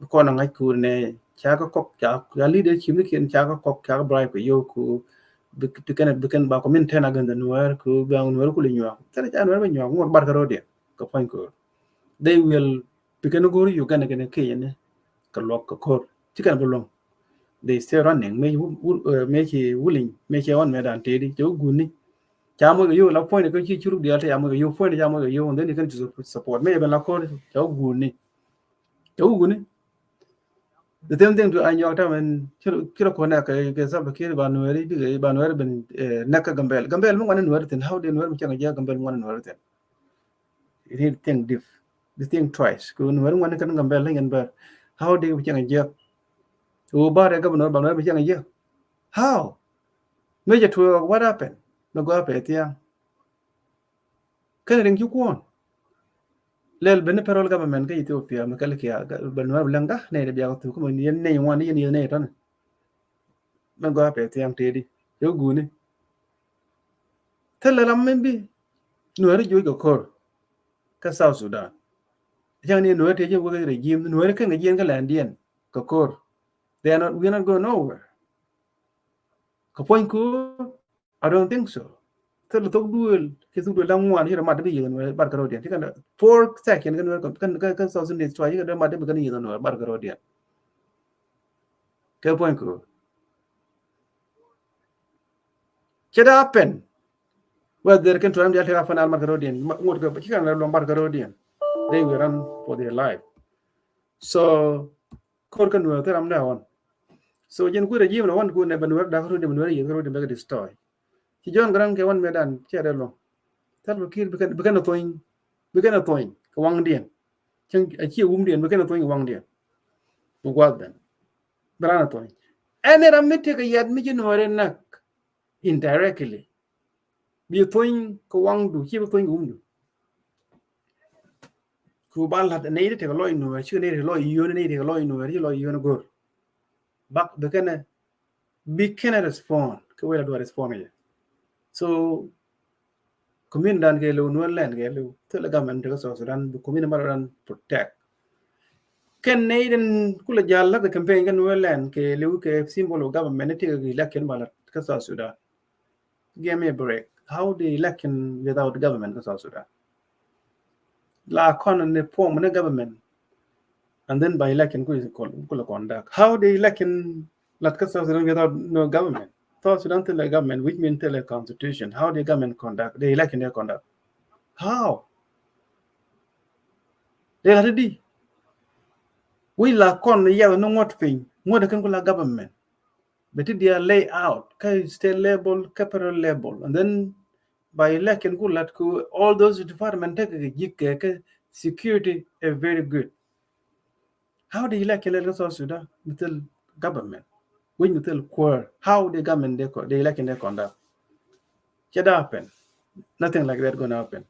ko na ngai ku ne cha ko kok cha leader chim ni ken cha ko kok cha bribe ko yo ku bikin ba ko min tena ganda nuwer ku ba nuwer ku linywa tele ja nuwer nywa ngor bar garo de ko point ko they will bikin go you gonna ke yene ka lok ko kor tikan bolong they still running me ki willing me ki on me dan tedi jo guni cha mo yo la point ko chi churu dia ta mo yo point ja mo yo and then you can support me ben la kor jo guni the same thing to an yokta men kilo kona ke sab ke ba nueri bi ba nueri ben naka gambel mo wan nueri ten how de nueri changa ja gambel wan nueri ten it think think twice ko nueri wan kan gambel ngen ba how de changa ja o ba re governor ba nueri changa ja how meje to what happened no go up etia kan ring yukwon lel ben perol government ke Ethiopia makal ke ba nueri langa ne de biya to ko ni ne wan ni ne tan man go up etia tedi yo guni tell lam membi nueri joy ko kor ka South Sudan yang ni nueri teje wo regime nueri kan ngien ka landien ko kor we're not going nowhere ko point ko I don't think so tell to duel ke su duel langwan hira mad bi yen bar ka rodien kan 4 second kan South Sudan try ka mad bi kan yen nueri bar ka rodien ke point ko should happen whether can try to have an bar ka rodien ngot ko kan long bar ka rodien they will run for their life so kor kan nueri teram da on so jen ku regime no wan ku ne banwer da ko de banwer yero de mega destroy ci jon gran ke wan medan cede lo tal kir bikan toin ko wang dien chen ci dien bikan toin wang dien bu gwaden brana toin ene ramite ke yad mi no re nak indirectly bi toin ko wang du ci toin du ku bal hat ne ite ko loy no ci ne loy yo ne ite ko loy no ri loy yo no gor bak bikan bi can respond ko wela do respond ye so community dan ke lo no land ke lo to la gamen de so Sudan bu community maran protect ken neiden kula jalla the campaign kan no land ke lo ke symbol of government te ke election malat ka South Sudan give me a break how the election without government ka South Sudan la kon ne form ne government and then by election kula conduct how the election lat ka South Sudan without no government South Sudan to the government, which means the constitution. How the government conduct the election? They conduct. How? They already. We la con yeah no what thing. What the can government. But they are lay out. State level, capital level, and then by election all those departments take security are very good. How the election South Sudan with the government? When you tell core how the government the election they conduct. Should happen. Nothing like that going to happen.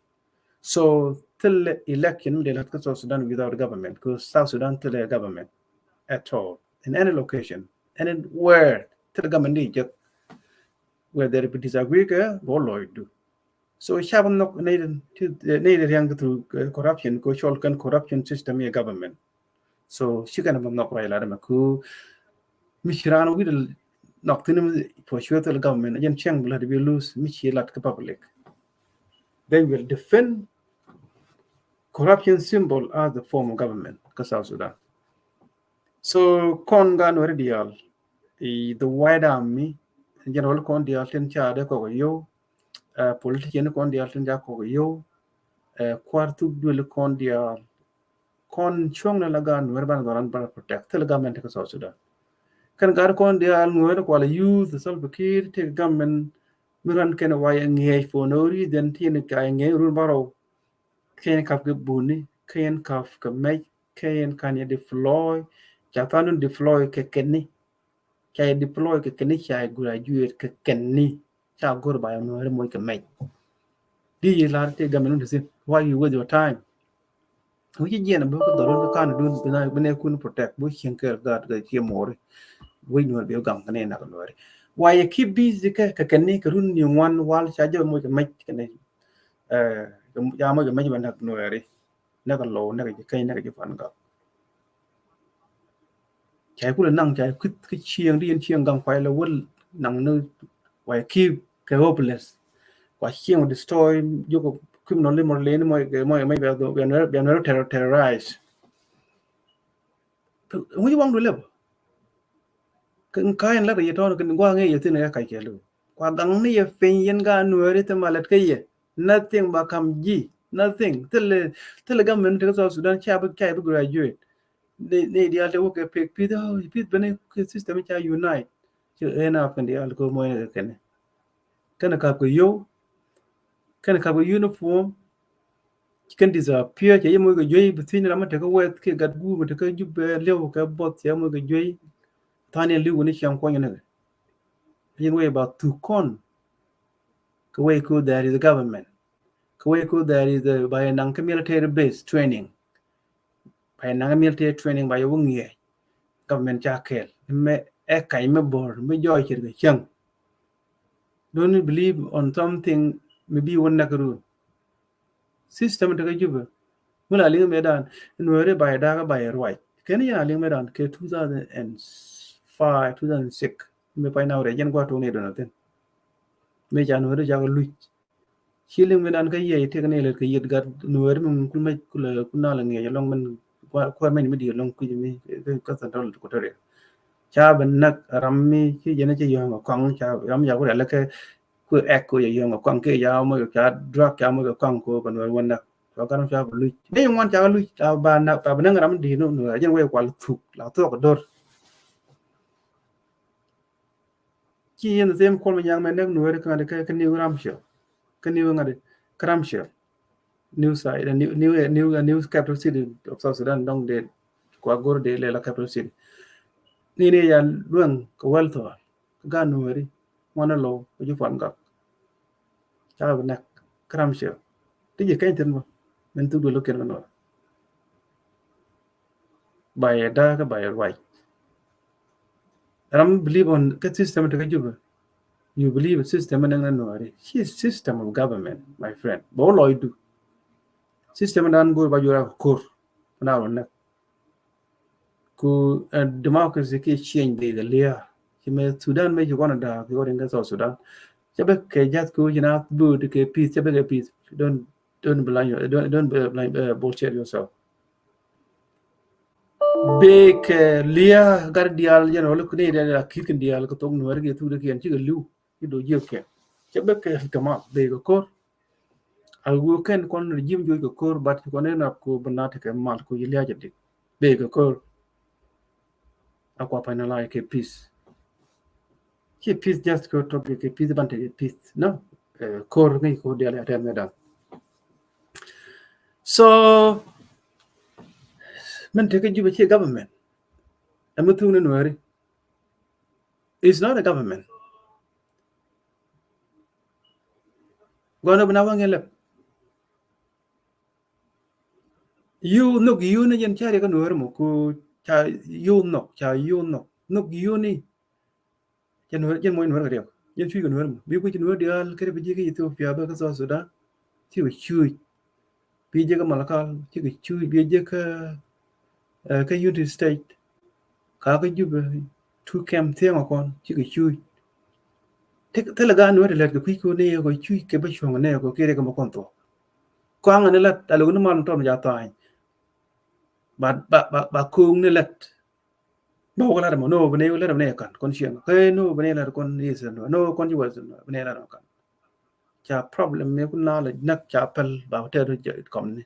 So till election, they let South Sudan without government, because South Sudan till the government at all in any location, anywhere till the government just where they disagree, what Lloyd do. So Shabam not needed young to corruption, corruption system here government. So she can have not right Ladamaku Michiran will not for sure till the government again Chang blood will lose Michilat public. They will defend corruption symbol as the form of government, South Sudan. So, Kongan Radial, the White Army, General Kondial Tencha de Koyo, politician Kondial Tenja Koyo, Quartu Dul Kondial con chuang na laga nuer ban doran para protect the government ka South Sudan kan gar kon dia al nuer ko la use the self care te government miran ken why nge for no reason tin ka nge run baro ken kap ke buni ken kaf ka mai ken kan ya deploy cha tanun deploy ke kenni cha deploy ke kenni cha graduate ke kenni cha gor ba nuer mo ke mai di la te government to say why you waste your time we ji na bu ko doron ka kan dun bina kun protect bu chen ke ga ga che more we nuer be gam ne na nuer why you keep busy ka kenni ka run ni wan wal cha je mo ke mai ke ne ya mo ke mai ban hak nuer na ka lo na ka kai na ka fan ga chai ku nang chai ku chieng rian chieng gang kwai la wol nang no why keep ka hopeless kwa chieng destroy yo ko criminal mo le mo mai ba do be no terrorize we wang do le kan kayan la ye to kan gwa nge ye tin ya kai ke lu kwa gang ni ye fen yen ga nuer te malat ke ye nothing ba kam ji nothing tele government to South Sudan cha ba graduate they dia le ke pek pi do pi bene ke system cha unite che ena kan dia ko mo ne kan ka ko yo kan ka ko uniform kan disappear che mo ko joy bitin na ma te ko wet ke gad gu te ko jubbe lew ka bot ya mo ko joy tane li woni cham ko ne yin way about to con ko way ko there is a government ko way ko there is a by an military base training by an military training by wongi government jakel me e kai me bor me joy chir ga chang don't believe on something maybe one nakaru system to juba mula linga medan nuere by daga by right ken ya linga medan ke 2005 2006 me pai na re jen kwa to ne do naten me ja nuere ja lu chiling medan ka ye te ne le ke yet gar nuere mun kulma kula kunala nge long man kwa men me di long ku mi ka san dol ko tore cha ban nak rammi chi jena chi yo ngong cha ram ya ko le ke ku ek ko ye yo ngong ke ya mo ka drug ya mo ka ko ban wan nakก็การชาบลุยไม่ยังวันชาลุยชาวบ้านนักแต่เป็นนักรำดีนู่นเหนือยังเว้ยกว่าถูกหลังตัวก็โดดที่ยันเต็มคนมันยังไม่นักหน่วยกันอะไรกันนิวรำเชียวกันนิวอะไรกรำเชียวนิวไซด์นิวแคปิตอลซิตี้ของเซาท์ซูดานต้องเดดกว่ากูเดดเลยละแคปิตอลซิตี้นี่ยันเรื่องกับเวลตัวการหน่วยมันน่ะโลก็จะฟังกับชาวบ้านนักกรำเชียวที่จะแข่งกันมั้งมันต้องดูลูกกันก่อนby dark by white and believe on the system to juba you believe a system and no she is system of government my friend all I do system and go by your core now on ku democracy ke change the layer she may Sudan may you want to go in South Sudan jabe ke just go you know do the peace jabe ke peace don't blame don't blame bullshit yourself big lia guardial you know look ne da kikin dial ko tong nuer ge tu de ken chi lu ki do je ke jabe ke kama be ko al go ken kon jim jo ko bat ko ne na ko banata ke mal ko yilia jadi be ko akwa panala ke peace ki peace just ko to ke peace bante peace no kor ngai ko dia la tem da so man take juba chi government amutu ne nuer it's not a government gona bana wangele you no you ne yen chare ka nuer mo ku cha you no you ni yen nuer yen mo nuer ga yen chui ga nuer mo bi ku chi nuer dia kare bi ji Ethiopia ba ka so Sudan chi bi chui bi je ka Malakal chi bi chui bi je ka United States ka juba tu kem thema kon chi bi chui te la ga nuer le ka ku ne ko chui ke ba chong ne ko kere ka mo kon to kwang ne la ta lu ne man to ja ta ba kung ne let no ko la mo no bne la ne kan kon chen ke no bne la kon is no kon ju was bne la kan cha problem me kun na la nak cha pel ba te do kom ne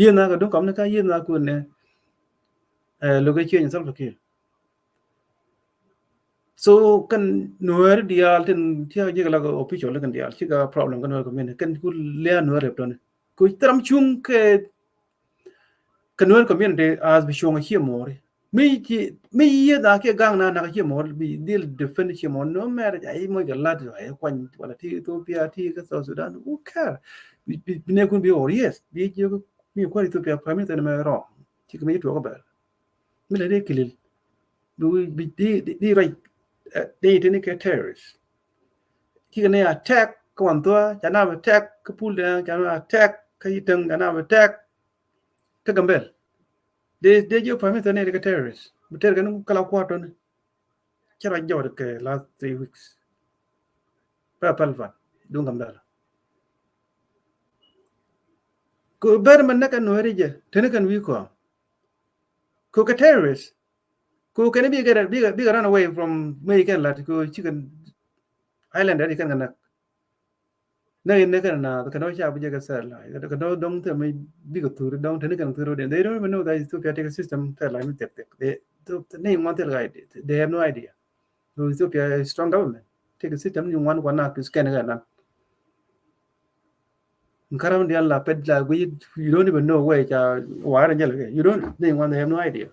yin na ga do kom ne ka yin na ku ne loge change Salva Kiir. So kan nuer dial tin tia je la official kan dial chiga problem kan ko men kan ku le nuer repton ku tram chung ke kan nuer community as bi shonga chi more mi ye da ke gang na chi more bi dil defend chi more no mer ai mo ga lat ai kwan wala ti Ethiopia ti ka South Sudan who care bi ne kun bi or yes bi je mi ko Ethiopia prime minister me ro chi ka mi to ko ba mi le de kilil do bi di right they didn't get terrorists. Khi này attack còn tua chả nào attack cái pool đây chả nào attack cái từng chả nào attack cái gambel they you permit any cái terrorists but cái nó kalau kuat thôi chả phải giàu được cái last 3 weeks apa palvan dung gambel ko ber man nak nuari je tene kan wi ko cái terrorists ko can be get run away from me kan lat ko chicken island đấy kan nak nay kan na kan no cha bija ka sar la kan no dong te mai bi ko tur dong te kan tur de they don't even know that Ethiopia take a system te la mi tek they nay want the right they have no idea so Ethiopia is strong government take a system you want na to scan ga na karam dia la ped la you don't even know where cha wa ra jel you don't they want they have no idea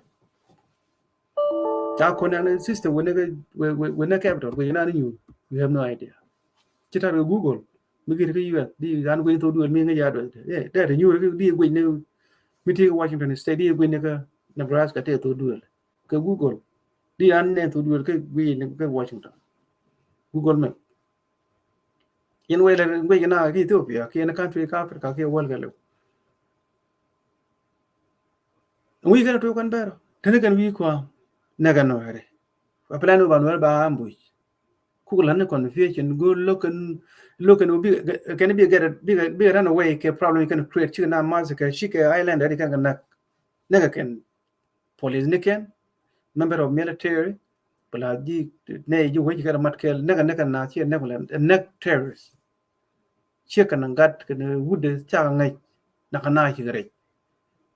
cha ko na system when na capital we na you have no idea kita Google migi ke US di gan we to do mi nga ya do de ñu di we ne mi ti Washington State di we ne ka Nebraska te to do ke Google di an ne to do ke we ne ke Washington Google map yen we le we na ki Ethiopia ke na country ka Africa ke wal galo we ga to kan bero tene kan wi ko na ga no hare pa plano ba no ba ambush kulan confusion go look and be can be run away ke problem can create chicken massacre shike island that can naga can police niken member of military balaji ne you wait ka mat kel naga na chi ne terrorist chicken gat can wood cha ngai na chi gare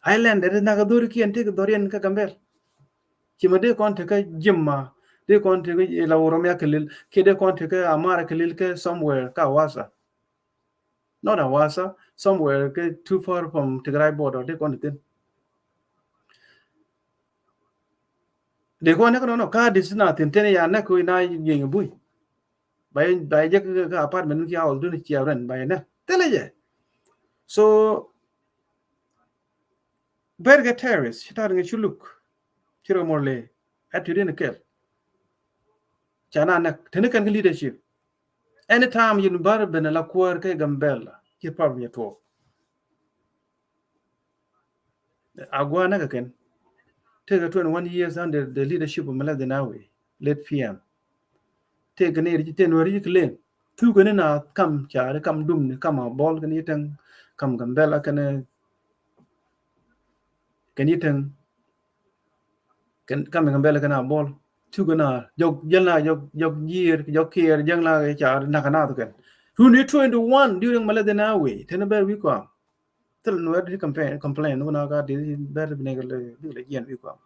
island that naga dori ki ante dorian ka gambel chimade kon te ka jimma they want to la Oromia Kalil, Kede Quantica, Amara Kalil, somewhere, Kawasa. Not Awasa, somewhere too far from Tigray border, they want it. They go no card is not in 10 years, Nako in I being a boy. By Jack apartment, I was doing it run by a tell you. So, Berger Terrace, she thought you look. Chiro Morley, at you didn't kill. Chana nak tenekan leadership anytime you bar ben la kwar ke gambella ki problem to agwa na ken take 21 years under the leadership of Maladenawi late PM take ne ri ten wari klen tu gane na kam cha kam dum ne kam bol kan yitang kam gambella kan yitang kan kam gambella kan bol tu gana jog year jog care jang la cha nakana to kan who need 21 during Maladenawi tenaber wi ko tel no wadi complain no na ga di ber binegal di le yen wi ko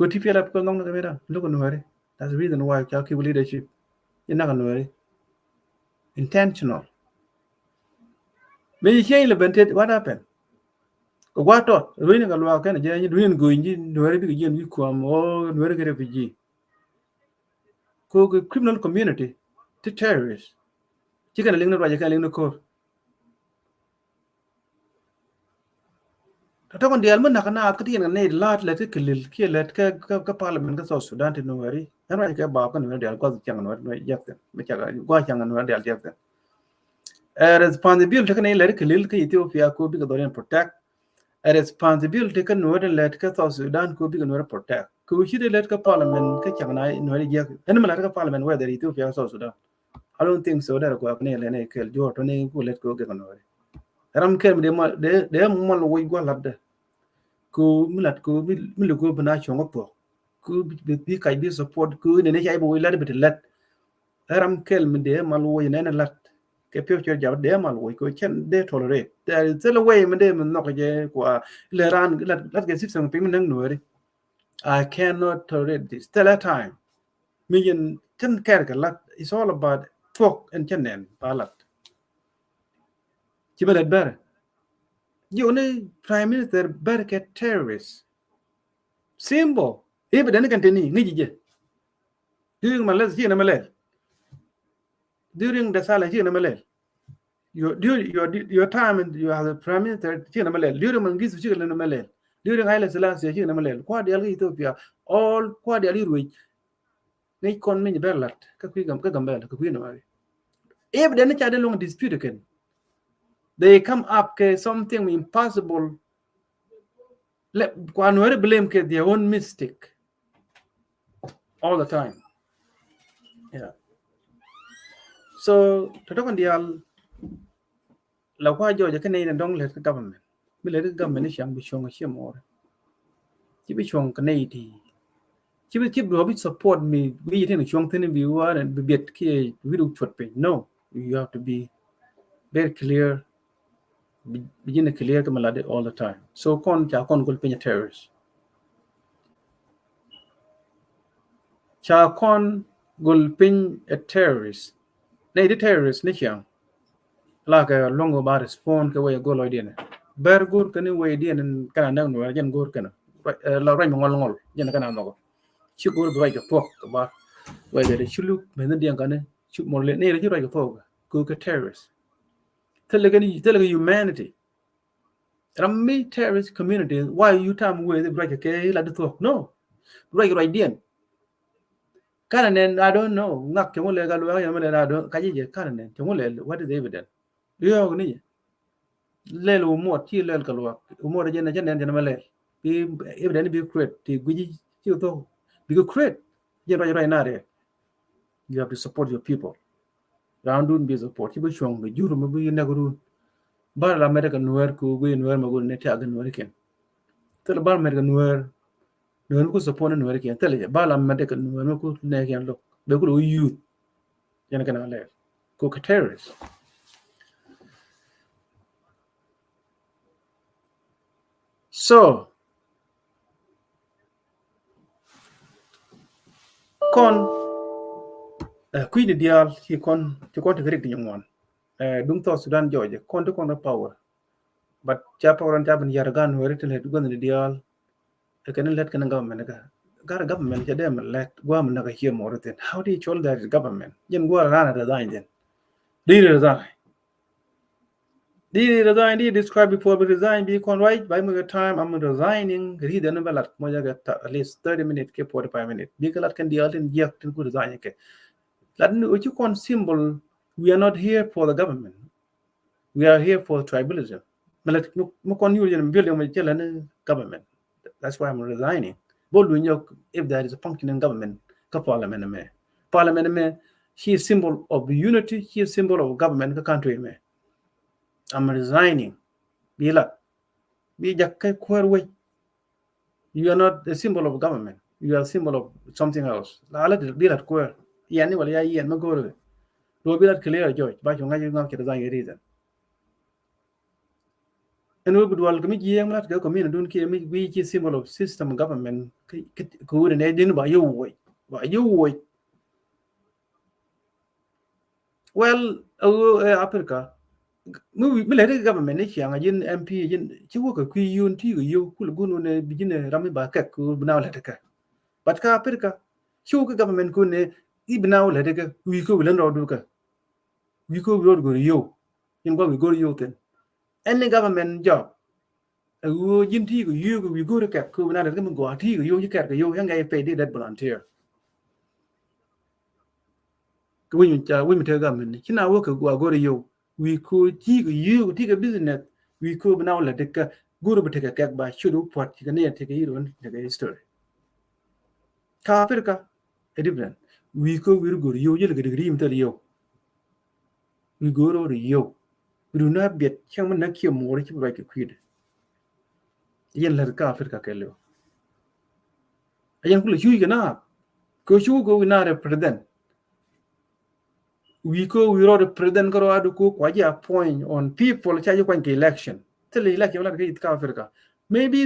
TPLF ko ngong na kamera look no wari that's the reason why cha ki leadership in na no wari intentional me change le bentet what happened ko wato ruin ga lwa kan je ni ruin go ni no wari bi yen wi ko mo no wari ga refugee ko criminal community to terrorists chicken ling no raja kan ling no ko ta kon dial mun nakana at kiti ne lat le ke lil ke let ka parliament ka South Sudan ti no wari an raja ka ba kan no dial ko chang no yakta me chaga gwa chang no dial yakta responsibility kan le ke lil ke Ethiopia ko bi ka dorian protect a responsibility kan no let ka South Sudan ko bi ka no protect ko shi de let ka parliament ka chang na no yak en mala ka parliament whether Ethiopia South Sudan I don't think so that ko ne le ne ke jo to ne ko let ko ke no wari ram kel de mal wo gwa labda ko mulat ko mi ko bana chongo po ko bi kai bi support ko ne ne jay bo la de let ram kel mi de mal wo ne lat ke pyo che ja de mal wo ko chen de tolerate there is still a way man de man no je kwa le ran let get system ping nang no ri I cannot tolerate this still a time million chen ker ka lat it's all about talk and chen nen balat chi belet ber you ne prime minister ber ke terrorist symbol ibe den kan teni ngi je during malaysia chi na malay during the sala chi na malay your time and you have the prime minister chi na malay during mangis chi na malay during Haile Selassie chi na malay kwa dia Ethiopia all kwa dia ruj ngi kon ni berlat ka kwi gam ka gambel ka kwi no mari if den cha de long dispute again they come up ke something impossible let kwa no blame ke their own mistake all the time yeah so to talk on the la kwa jo ja kene dong le government mi le government ni shang bi chong chi mo chi bi chong kene ti chi bi do bi support me bi yete ni chong tene bi wa and bi bet ki we do chot pe no you have to be very clear begin clear to malade all the time so kon gol pe terrorists cha kon gol pin a terrorist nei the terrorist ni chang la ka longo ba respond ka way go lo dine ber gur kani way dine kana nang no jen gur kana la ray ngol jen kana no chu gur way ka tok ba way de chulu men dian kana chu mo le ne ray ka tok go ka terrorist tell humanity rammi terrorist community why you tam way the break ke la de tok no ray dien kana nen I don't know ngak ke mo le ga lo ya mo le na do ka je kana nen ke mo le what is the evidence yo ni lel mo ti lel ka lo mo de jen jen ma lel bi evidence bi create ti guji ti to bi go create jen ray na re you have to support your people round dun bi support ti bi chong bi juru mo bi na guru bar la america nuer ku bi nuer ma go ne ta ga nuer ken tel bar america nuer ku support nuer ken tel bar la america nuer ku ne ken lo be ku youth jen kana le ku ka terrorists so kon queen dial ki kon te rek di ngwan dum to sudan joje kon to kon power but cha power ta ban yar gan wori tel gon di dial e ken let ken government ga government ja dem let gwam na ga hier moroten how do you control that government jen gwa rana da zain den resign they describe before resign be con right by my time I'm resigning read the number mo ja at least 30 minutes ke 45 minutes be galat kan dial den yak tin ku resign ke ladin uchi kon symbol we are not here for the government we are here for tribalism malat mo kon yu jen building mo jelan government that's why I'm resigning bold if there is a functioning government ka parliament me she is symbol of unity she is symbol of government ka country me I'm resigning bila be jakkay kwerwe you are not a symbol of government you are a symbol of something else la ala bila kwer yani wala ya yen magoro do bila clear george ba jonga ngam ke resign reason and we would welcome you lat go community dun ke mi we ki symbol of system government ko ne din ba yo wo well africa mi le government ne chianga jin mp jin chi wo ko ku yun ti yo ku gunu ne bijine rami ba ka ku binaw la ka but ka africa chu ko government ku ne ibnaw la ka wi ko bilan ro du ka wi ko ro go yo in ba wi go yo ten any government job wo jin ti ko yo ko wi go ka ku binaw la ka mo go ti ko yo ka yo yang ga pay that volunteer ko wi mi te government kina wo ko go yo we could take a business we could now let the guru take a cake by should put take a hero take a history Africa a different we could go you get a dream tell you we go to you we do not get chairman na kill more like a quid yen let Africa kello ayan kula shu gana ko shu go na represent we wrote the president ko adu ko kwaji appoint on people cha you election till election la ke Africa maybe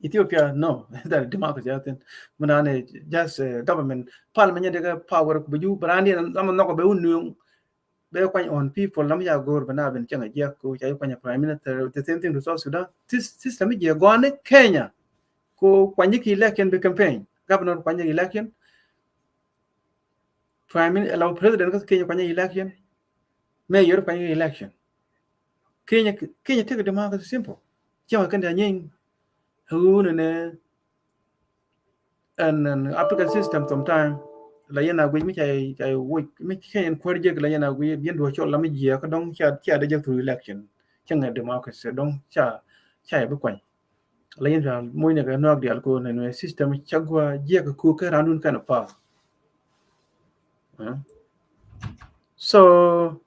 Ethiopia no that democracy atin manane just government parliament de power ko bu brandi am no ko be unu be kwan on people lam ya gor bana ben changa je ko cha kwan prime minister the same thing to South Sudan this system je gone Kenya ko kwan ki election be campaign governor kwan election prime minister law president ko Kenya kwan election mayor kwan election Kenya take democracy simple cha kan da nyin hu ne and African system sometimes la yana gwi mi chai wo mi chen kwarje la yana gwi bien do chol la mi je ko dong cha de je through election changa democracy dong cha be kwan la yana mo ne ga nok dial ko ne system chagwa je ko ka ranun kana pa so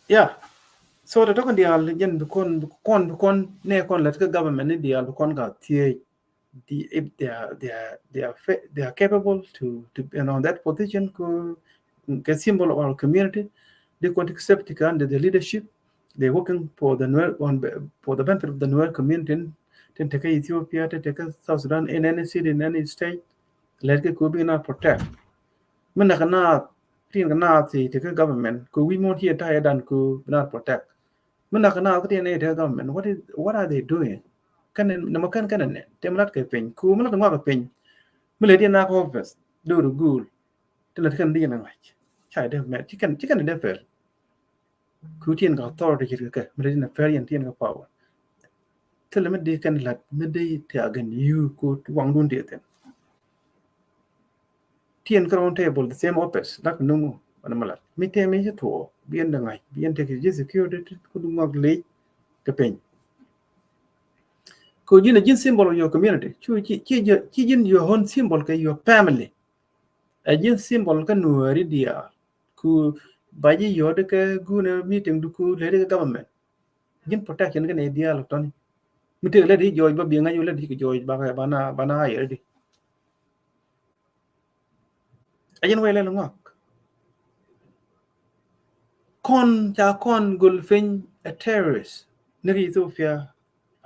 yeah so the dokon dial jen kon ne kon let government ne dial kon ga tie if they are capable to that position ko a symbol of our community they could accept it under the leadership they're working for the for the benefit of the Nuer community to take Ethiopia to take South Sudan in any city in any state let it could be not protect mình kana tin kana thì cái government ko we want here tired and ko not protect mình kana cái này the government what are they doing kan nama kan ne temlat ke pen ku mala ngwa ke pen mele dia na ko office do the good tela kan dia na like chai de me chicken de fel ku tien ga authority ke mele na fer yen tien ga power tela me de kan lat me de ta gan you ko wang dun de ten tien crown table the same office lak nungu ana mala mi te me to bien da ngai bien te ke security ku du ngak le ke pen ko jin symbol of your community chi jin your own symbol ke your family a jin symbol ka nuari dia ku baji yode ke guna meeting du ku le government jin protection ke ne dia lo ton mite le di joy ba bi nga yo le di joy ba bana ay di ajin way le ngak kon gulfin a terrorist ne Ethiopia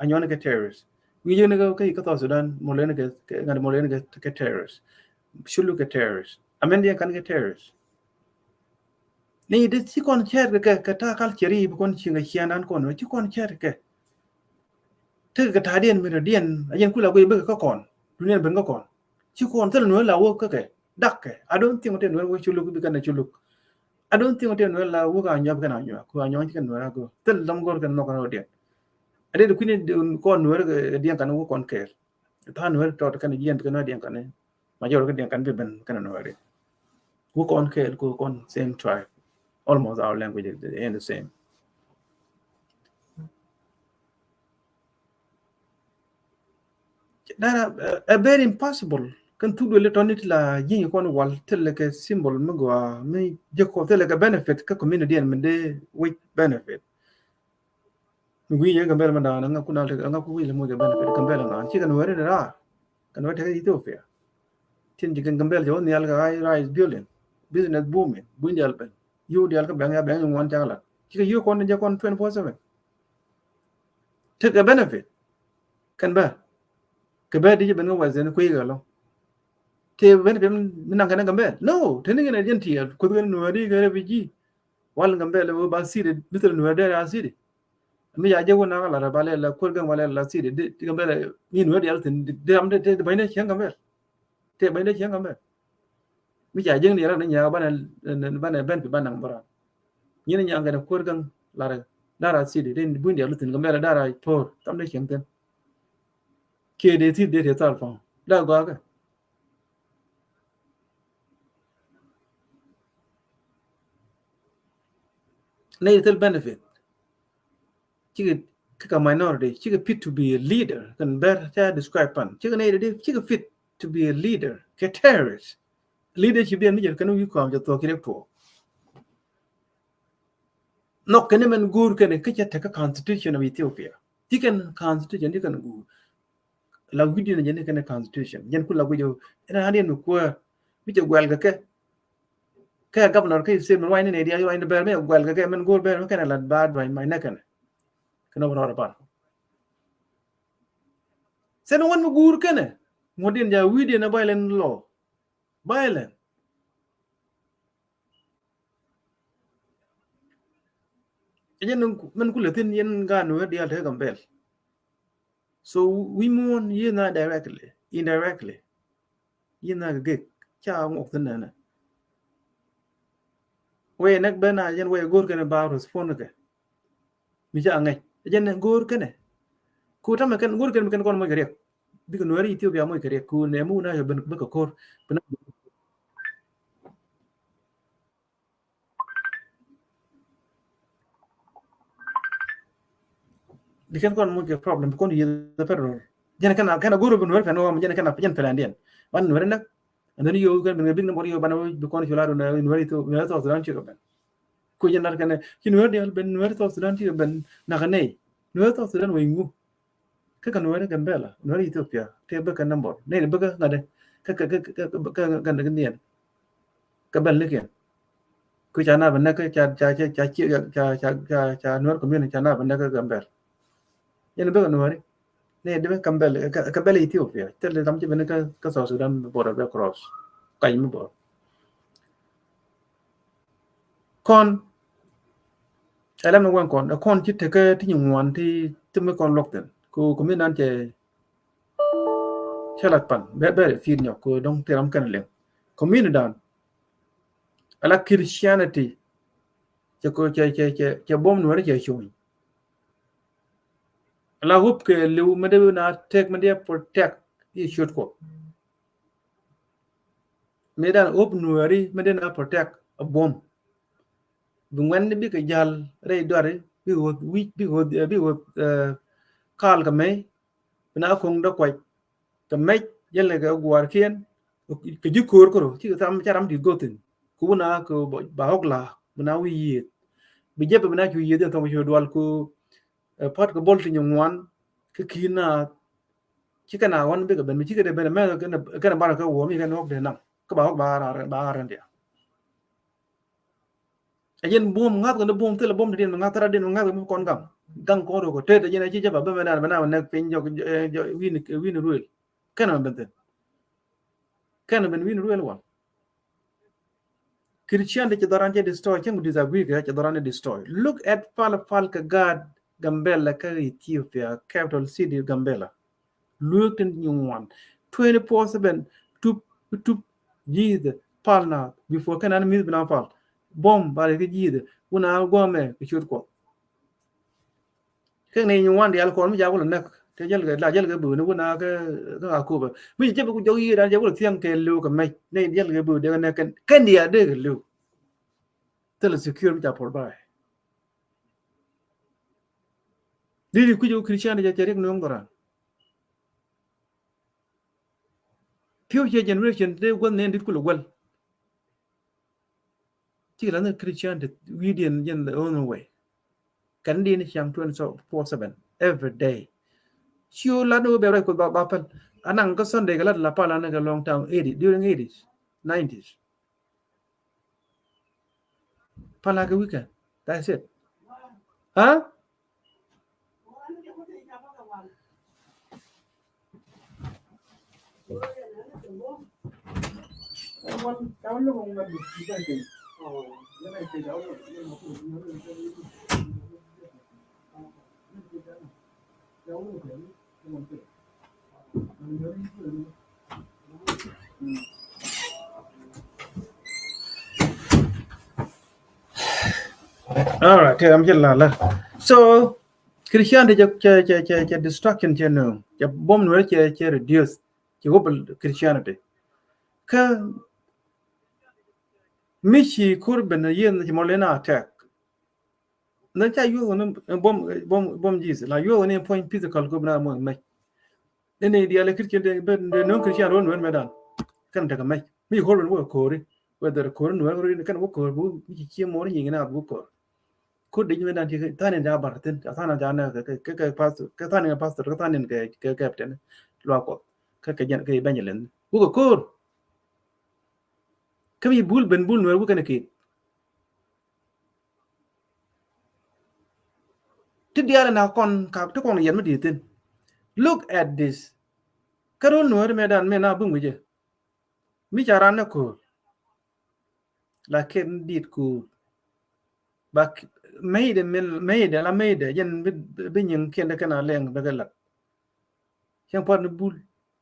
anyon ke terrorist wi je ne ka to Sudan mo le ne ke terrorist should look at terrorists. Amendia kan get terrorists. Ni de si kon cher ke ta kal cheri bu kon chinga chianan kon chi kon cher ke. Te ke ta dien mi dien ayen kula go be ko kon. Dunien ben ko kon. Chi kon tel no la wo ke dak ke. I don't think hotel no wo chulu bi kan chulu. I don't think hotel no la wo ga nyab kan anyo ko anyo chi kan no go. Tel dam gor kan no kan dien. Ade de kuni kon no dien kan wo kon ke. Ta no to kan dien kan dien kan major kan dien kan be ben kan no re. Work on Kel, work on same tribe. Almost our language is the same. That a very impossible. Kan tu dole tonit la yin kon wal tel like symbol mgwa me jeko tel like benefit ka community and mende with benefit. Mgwi ye gambel manda nga kuna nga ku wi le mo benefit gambel nga chi kan were ra. Kan were ta Ethiopia. Tin jigen gambel jo ni al ga rise building. Business booming. Bundi alben. You the alka bang one jala. You con 24/7. Take a benefit. Can bear. Kabe di ben was in Quigalo. Te benefit Minangana Gambel. No, turning an agent here, could win Nuadi Garavi. While Gambel was seated, little Nuada city. Me, I don't know la Bala, Kurgan Walla city. Gambel, mean where else in the damn day by the young Gambel. Take by the young Gambel. Which I generally run in Yaban and Banna Bent Banambara. Yin young and Kurgan Lara city, then Bundia Lutin Gambella Dara poor, some day young. Kid did it all from Daga. Little benefit. She a minority. She fit to be a leader. Can better describe pan. She fit to be a leader. Get terrorist. Leadership and media can you come to talk it to. No can even go can take a constitution of Ethiopia. You can constitution you can go. la video na jene kana constitution jen kula gujo ina hadi no ko mi je gwal ga ka governor ka sim no wine ne dia wine ber me gwal ga men gor ber kana la bad wine mai na kana wona pa sen won mo gur kana modin ja video na bailen law bailen jen men kula tin yen ga no dia te gambel so we mourn you not directly indirectly you not get cha ngok tin na we nak bena jen we gor kana ba respond ke mi ja ngai jen gor kana ku ta me kan gor kana kan kon mo gere bi ko nori Ethiopia mo gere ku ne mu na yo ben be ko kor ben di kan kon mo ge problem kon yi da perro jen kana gor ben wer kana mo jen kana jen pelandian wan wer nak andani yo kan ben bin mo yo bana bi kon jula do na nori to na to dan ci ben ku jen nar kana ci wer di ben wer to dan ci ben na kana wer to dan we ngu ka wer gambela wer Ethiopia te be kan number ne be ka ngade ka kan da nien ka ben le ku chana ben na ka cha wer ko min chana ben na ka gambel yen be kan wer ne de gambel ka bel Ethiopia te le tam ci ben ka so Sudan border be cross kay mu bo kon alam no wan kon ci te ka ti nywan ti te me kon lokten ku min nan je chalat pan be fir nyo ko dong te ram kan le ko min dan ala Christianity che bom no che shoy ala hope ke lu mede na take mede protect i shoot ko medan hope no ri mede na protect a bomb bungwen bi ke jal re dore bi ho kal ka me na kong da kwai ka me yele ga gwar kien ke ju kor ko ti tam charam di gotin ku na ko ba hokla na wi yi bi je be na ju yi den to jo dwal ku pot ko bol ti nywan ke kina ci kana wan be ga ben ci ga de ben me kana bara ka wo mi ga nok de nam ka ba hok ba ran dia ayen bom ngat ko bom tele bom de ngat ra de ngat ko kon gang ko ro ko te de ci jaba be na nek pin jo win ruel kana win ruel wa Christian de dorante destroy chen disagree ga che dorante destroy look at fal ka god Gambela ka Ethiopia capital city Gambela look in one 24/7 to yid palna before kana mi bina fal bom bare ke yid una gome ke chut ko ke ne nywan de alcohol mi jago nak te jel ga bu ne una ka ko ba mi je bu jogi da je bu tiang ke lu ka mai ne jel ga bu de ne kan dia de lu tele secure mi ja por ba di ku jo Christian ja cherek no ngora future generation de gon ne dit ku wel ti la ne Christian de widian yen the own way kan di ni chang 24/7 every day chiu la no be ko ba pan anang ko Sunday ga la pa la ne ga long time 80 during 80s 90s pala ga weekend that's it huh all right I'm just la so Christian de che destruction che no che bom no che reduce che go Christianity ka mishi kurben yen che molena attack na cha yu no bom jis la yu ne point physical ko na mo mai ne dia le Christian de no Christian ron wen medan kan daga mai mi ko ron wo ko ri whether ko ron wo ri kan wo ko bu mi chi mo ri ngina bu ko ko de medan ti ta ne ja barten ta na ja na ke pastor ka ta ne ke captain lo ko ka jan ka ban jalen bu ko kor ka bi bul ben bul no bu kana ke ti diala na kon ka to kon yen ma di tin look at this karol no medan me na bu nguje mi charan na ko la ken dit ko bak meide la meide yen bi nyin ken kana leng be gala chen pot ni bul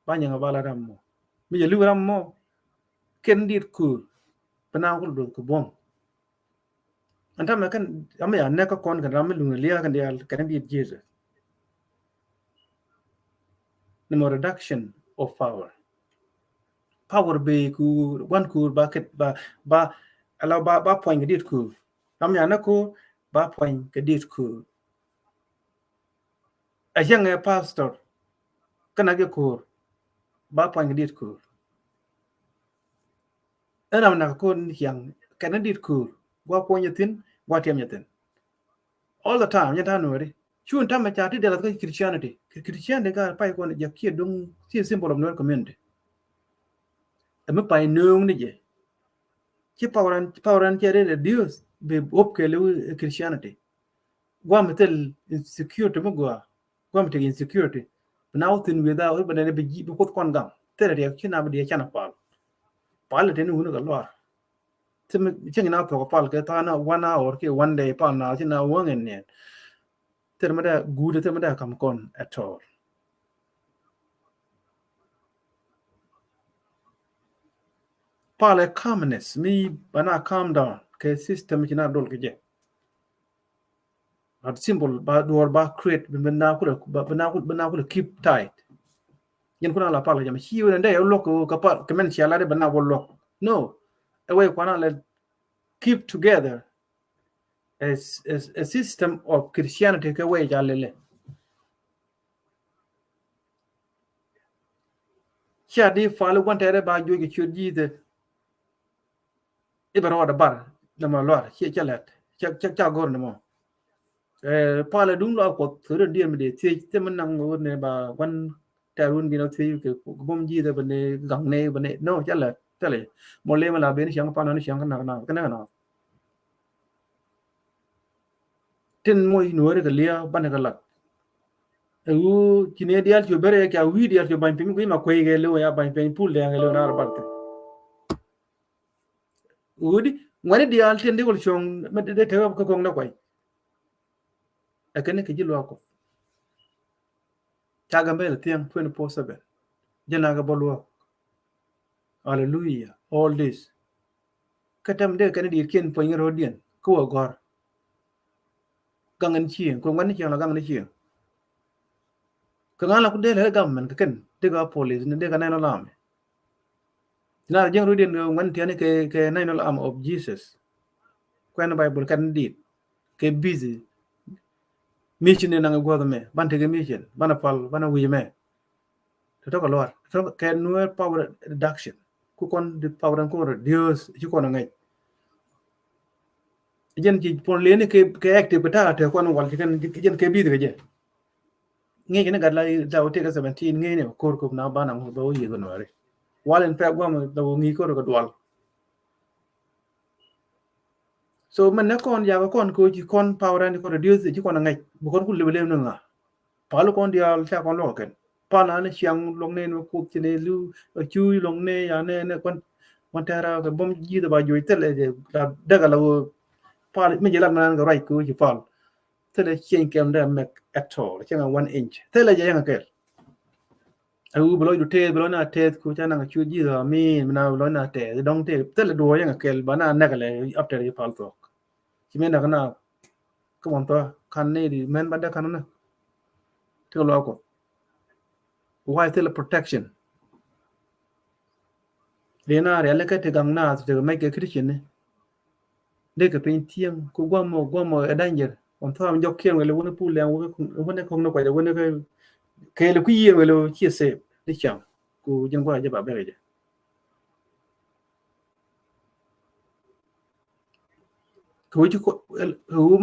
ba nyin ba la ram mo mi je lu ram mo ken dit ko bana ko do ko bom anta me kan ame ya ne ka kon kan ram lu lia kan dia kan dit jesus no reduction of power be ku one ku ba ket ba ala ba point dit ku ram ya na ko ba point ke dit ku a yang e pastor kana ge ko ba point ke dit ku era na ko yang kana dit ku gwa point yatin gwa tiam yatin all the time yata no ri chun tam cha ti de la christianity ga pai ko ne ja ki dong si symbol of no community me pai nung ni je ki poweran che re dios be op ke lu christianity gwa metel insecurity mo gwa metel insecurity now tin without but ne be ji ko kon gam tere ya kina be ya chana pal te nu ga lor tim ching na to pal ke ta na 1 hour ke 1 day pal na china wangen ne tere ma da gude tere ma da kam kon at all pal e calmness mi bana calm down ke system china dol ke je at simple ba door ba create bana ko keep tight yen kuna la pala jam hiu ne de lo ko ka pa ke men chia la de bana lo no away kwana le keep together as a system of christianity ke way jalele chia di falu wan tere ba jo ge chudi de ibaro da bar na ma lo chia let cha gor ne mo pala dung lo ko thuru di me de te man nang ne ba wan tarun bi no te ke bom ji de bane gang ne bane no cha let tele mo le ma la ben siang pa na siang kana na tin moy no re ga lia ban ga lat u kine dial cho bere ka wi dial cho ban pin ko ma ko ge lo ya ban pin pul de ga lo na parte udi ngani dial tin de ko chong ma de te ko ko na kwai a kene ke jilo ko ta ga mbele tiang 24/7 jana ga bolwa hallelujah all this katam de kan di ken po ngiro dien ko gor gangan chi ko ngani chi la gangan chi ko ngala ku de le gamman ka ken de ga police ne de ga na lam na jeng rudin ngan tiane ke nainal arm of jesus kwen bible kan dit ke busy mission ne nga godo me bante ke mission bana pal bana wi me to ko lor to ke no power reduction ku kon di power ko reduce ci ko ngai jen ci pon lene ke active ko ta te kon wal ci kan jen ke busy ke je ngi ne gadla da o te ka 17 ngi ne ko ko na bana mo do yi ko no re walen fe gwa mo do ngi ko ko dwal so man ne kon ya kon ko ci kon power and ko reduce ci kon ngai bu kon ku le no nga palu kon dia cha kon lo ken pala ne chiang long ne no ku ci ne lu chu long ne ya ne kon mon tara ko bom ji da ba joy tele da daga la pal mi je la nan ga right ku ci pal tele chen kem da mek at all chen 1 inch tele je nga ke au blo du te blo na te ku cha na chu ji da mi na blo na te dong te tele do nga ke ba na ga le after ye pal to ci men da na ko mon to kan ne di men ba da kan na te lo ko why tele protection le na re le ka te gang na te mai ke christian ne de ka pin tiang ku gwa mo danger on to am jok kien wele wona pu le wona ko no ko de wona ke le ku ye wele chi se de cham ku jeng gwa je ba be je ku ji ko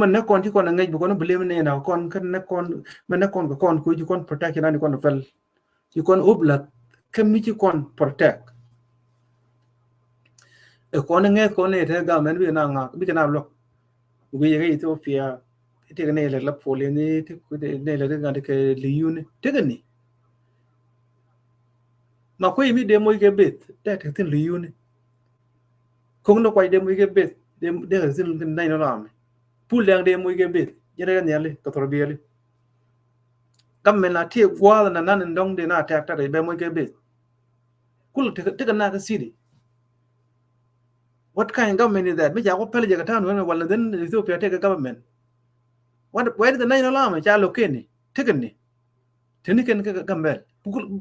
man ne kon ji kon ngai bu kon bele ne na kon kan ne kon man ne kon ko kon ku ji kon protection ani kon fel you kon ublat kemi kon protect e kon nge kon ne te government bi na nga bi kana lok bi ye Ethiopia te ne le la pole ni te ne le nga de ke liune te ni ma ko mi de mo ke bet te te tin liune ko no kwai de mo ke bet de tin nai no lam pul yang de mo ke bet ye ne ne le to tor bi le government na te kwa na nan ndong de na attack ta de be mo ke bet kul te na ka city. What kind of government is that? Me jago pele jaga town wala then Ethiopia take a government. Where the nine alarm cha lokeni take ni. Teniken ka gambel.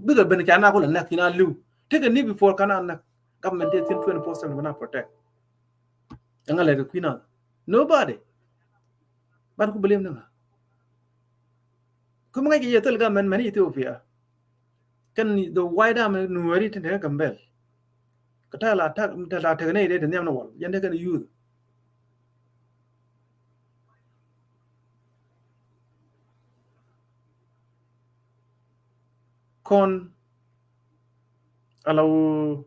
Bigger ben kana ko na kina lu. Take ni before kana na government is 20% will not protect. Angale the queen. Nobody. But who believe them? Come on, you tell government many Ethiopia. Can the white army nuari to take a gambel? Katala attack la take ne de nyam no wal. Yan de youth. Kon alaw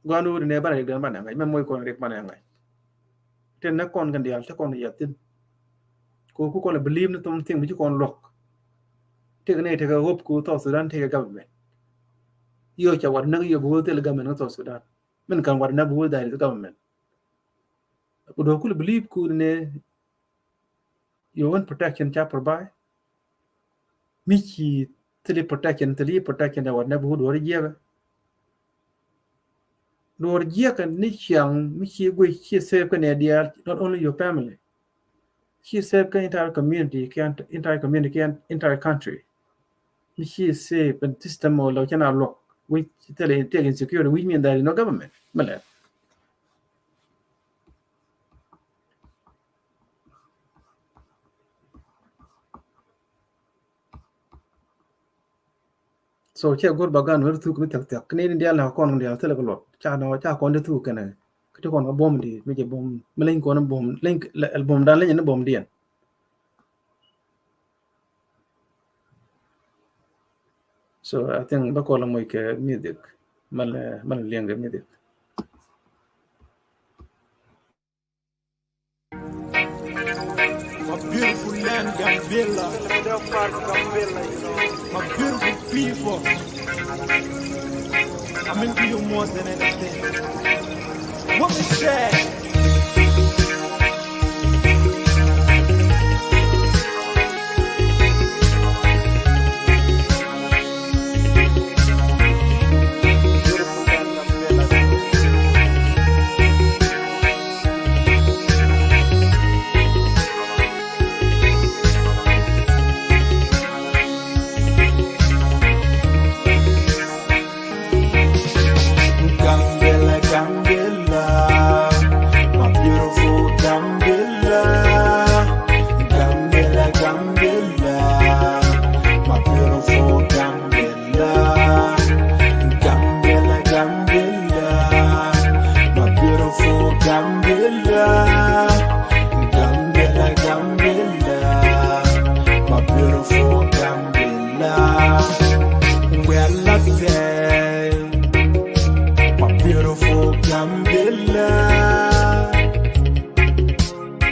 ganu ne bana de bana ngai me moy kon rek bana ngai ten na kon gandial te kon yatin ko ku kon believe na tum thing bi kon lok te ne te ga hope ku to Sudan te ga government yo cha war na yo bu te le government to Sudan men kan war na bu da le government ku do ku believe ku ne yo one protection cha provide mi chi tele protection da war na bu do ri ya Lord Jack ni chiang mi chi gwe chi save ka ne dia not only your family chi save ka entire community entire country mi chi save and system or lo chana lock we tell it take insecurity we mean there is no government mala so che gor bagan wer tu ku tak tak ne dia la kon dia tele ko lot cha no cha kon de tu kana ku kon bom di mi je bom melen ko na bom link album dan le ne bom dien so I think ba ko la moy ke music man liang music My beautiful land, Gambela. My beautiful people. I'm into you more than anything. What we say?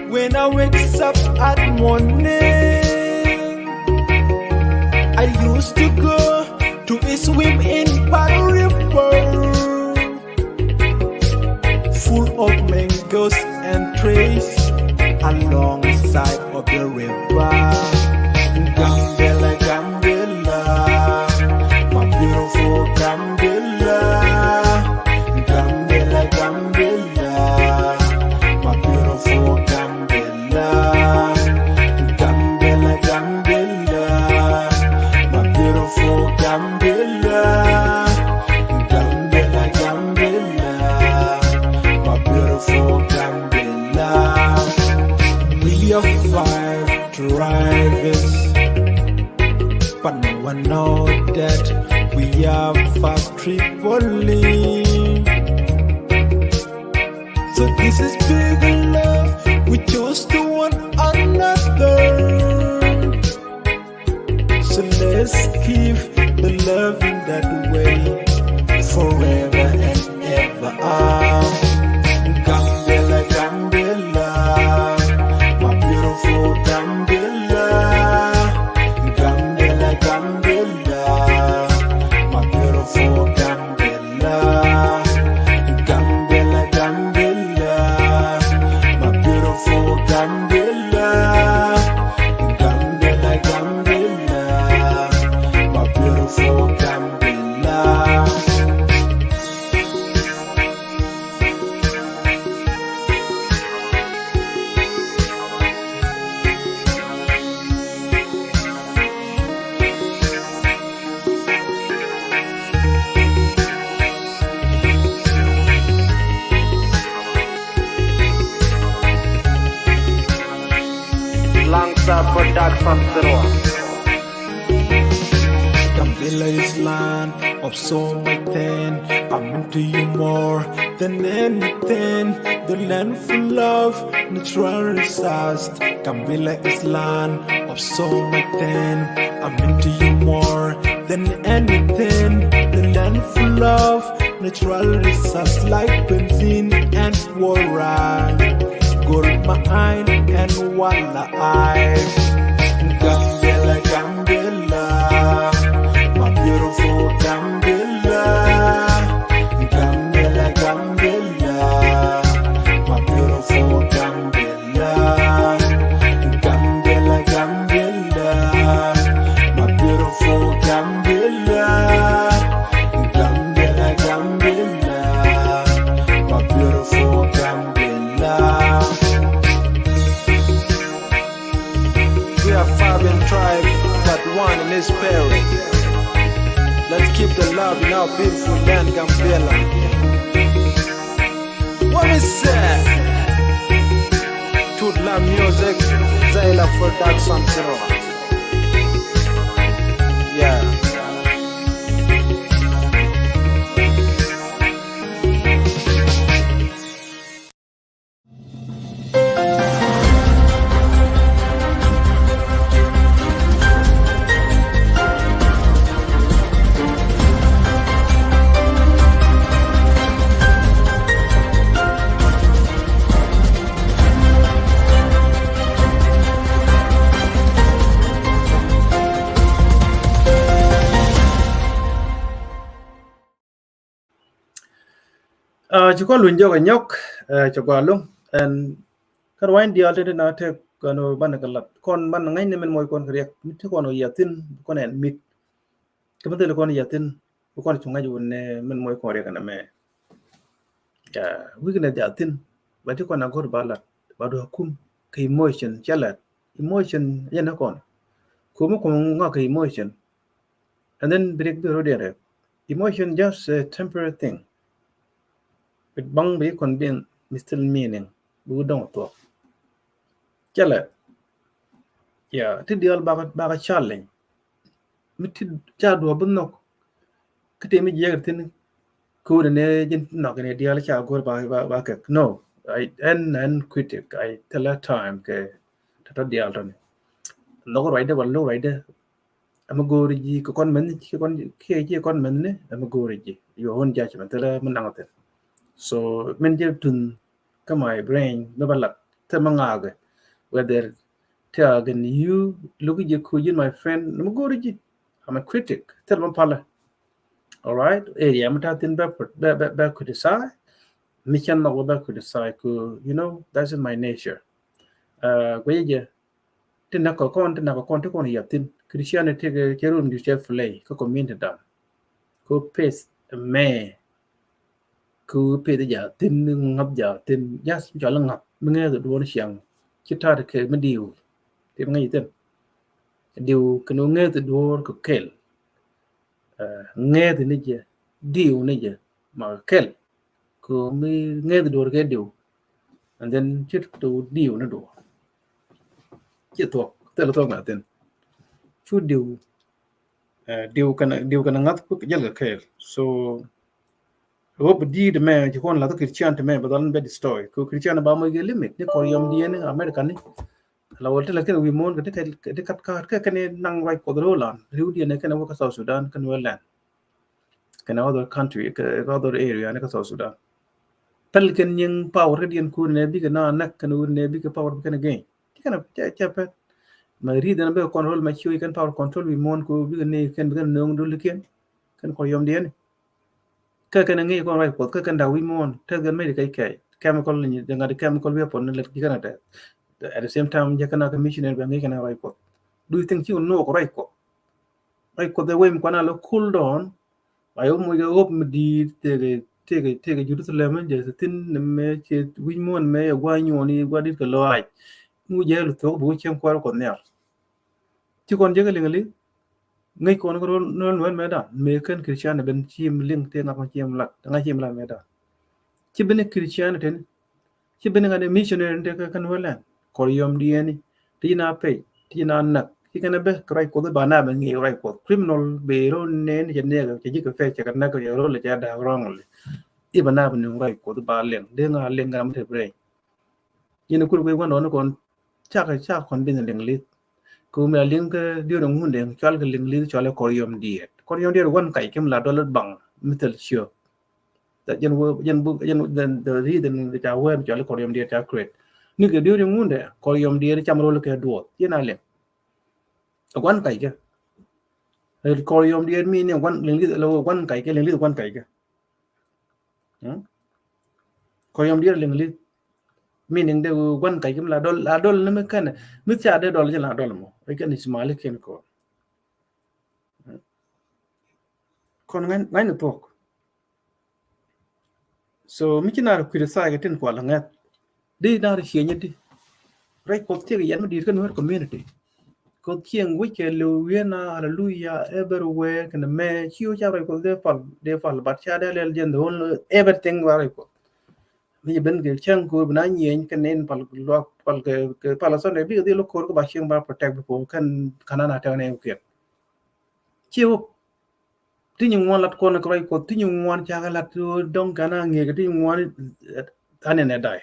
When I wake up at morning, I used to go to a swim in Bad River, full of mangoes and trees alongside of the river. Gambela, Gambela, my beautiful Gambela. Gambela, Gambela, my beautiful Gambela. Gambela, Gambela, my beautiful Gambela. Gambela, Gambela, my beautiful Gambela. We are 5 drivers, but no one knows that we are factory only. So this is big love, we chose to one another. So let's give the love in that way forever and ever. Gambela, Gambela, my beautiful Gambela. Gambela, Gambela, my beautiful Gambela. Gambela, Gambela, my beautiful Gambela. Gambela, Gambela, my beautiful Gambela. Langsa Production Zero. Gambela is land of so much pain. I'm into you more than anything. The land full of natural resources. Gambela is land of so much pain. I'm into you more than anything. The land full of natural resources like benzene and water, gold mine and walleye. Gambela, Gambela, my beautiful Gambela. Gambela, Gambela, my beautiful Gambela. Gambela, Gambela, my beautiful Gambela. Gambela, Gambela, my beautiful Gambela. We are Fabian tribe, that one in his spirit. Let's keep the love in our beautiful land, Gambela. What is that? Tudla music, Zaila Production Zero. Yeah. Chỉ có luôn cho cái nhóc cho qua luôn and cái wine dia lên na thế còn ban cái lật con ban ngay nên mình mồi con cái mít thế con ở tin con này mít cái vấn đề là con ở tin con chúng ngay dùng mình mồi con cái này mẹ we cái này tin vậy thì con nào có ba lật ba đồ kum cái emotion chả lật emotion như nó còn cũng ngó cái emotion and then break the road there emotion just a temporary thing. It bang be kon bien still meaning bu dong to chala ti dial ba challenge mit cha do bu nok kete mi je tin ko ne jin nok ne dial cha go ba ka no I and critic I tell that time ke ta dial ron no right de no right de am go ri ko kon men ki kon ke kon men ne am go ri your own judgment la man nang te so men je tun ka my brain no balat te mangage whether tell you look at you my friend no go ri I'm a critic tell man pala all right area mata tin ba criticize me can no ba criticize ko that's in my nature gwe je tin na ko kon te kon ya tin Christianity ke kerun di chef lay ko community da ko pace me ku pe de ja tin ngap ja tin jas cho la ngap nghe rồi đuôi xiang chít ta được cái điều thì ngay tên điều cái nó nghe từ đuôi của kel nghe từ này chứ điều này chứ mà kel cứ mới nghe từ đuôi cái điều and then chít từ điều nó đuôi chít thuộc tên là thuộc nào tên chút điều cái ngắt của cái giờ kel so hope did me ji kon la to Christian te me badal be destroy ko Christian ba mo ge limit ni ko yom di ne American ni la wolte la ken wi mon ke kat ka ken nang right ko do lan riu di ne ken wa ka South Sudan ken welan ken other country ke other area ne ka South Sudan tal ken yin power ke dien ku ne bi ke na nak ken ne bi ke power ken gain ken cha pet ma ri dan be control ma chiu ken power control wi mon ko bi ne ken nong do ken ko yom dien ka ken ngi ko right ko ka ken da wi mon te gan me kai kai chemical ni de ngadi chemical weapon ne le kana ta at the same time je kana commissioner be ngi kana right ko do you think you know ko right ko the way mi kwana lo cool down ayo mo ga op mi di tege Jerusalem je tin me che wi mon me gwa nyoni gwa dit ko lo ai mu je lu to bu chen kwar ko ne ti kon je ga lingali ngai kon ko no me da me kan Christian ben chim ling te ngak chim lak nga chim la me da ci bene Christian ten ci bene ga missionary te kan wala ko yom di ni ti na pe ti na nak ci kana be kray ko ba na ba ngi ray ko criminal be ro ne ni ne ga ci ko fe ci kan na ko ro le ja da wrong le i ba na ba ni ray ko ba len de nga len ga mate bre ni ko ko ko no kon cha kon bin len li ko me len ka dio no hunde chal ga len li chale ko yom di won kai kem la dollar bang mitel sure that the reason the jawe chale ko yom di ta create ni ke dio no hunde ko yom di cham ro le ke do yena le wan kai ke ko yom di mi ne wan len li lo wan kai ke len li wan kai ke ko yom di len li meaning de wan kai kim la dol ne me kan mi cha de dol la dol mo e kan ismail ken ko kon ngan no tok so mi kina ru kiri sa ga tin ko la ngat de na ru shenye di right ko te yan di kan wer community ko kien wi ke lu yena hallelujah everywhere kan me chiu cha right ko de fal bat cha de le jen don everything wa right ko mi ben ke chang ko na nyen kan nen pal ke pala son de bi de lo ko ba chiang ba protect ko kan kanana ta ne ko chiu tinyu ngwan lat ko na ko ko tinyu ngwan cha ga lat dong kana nge ga tinyu ngwan tane ne dai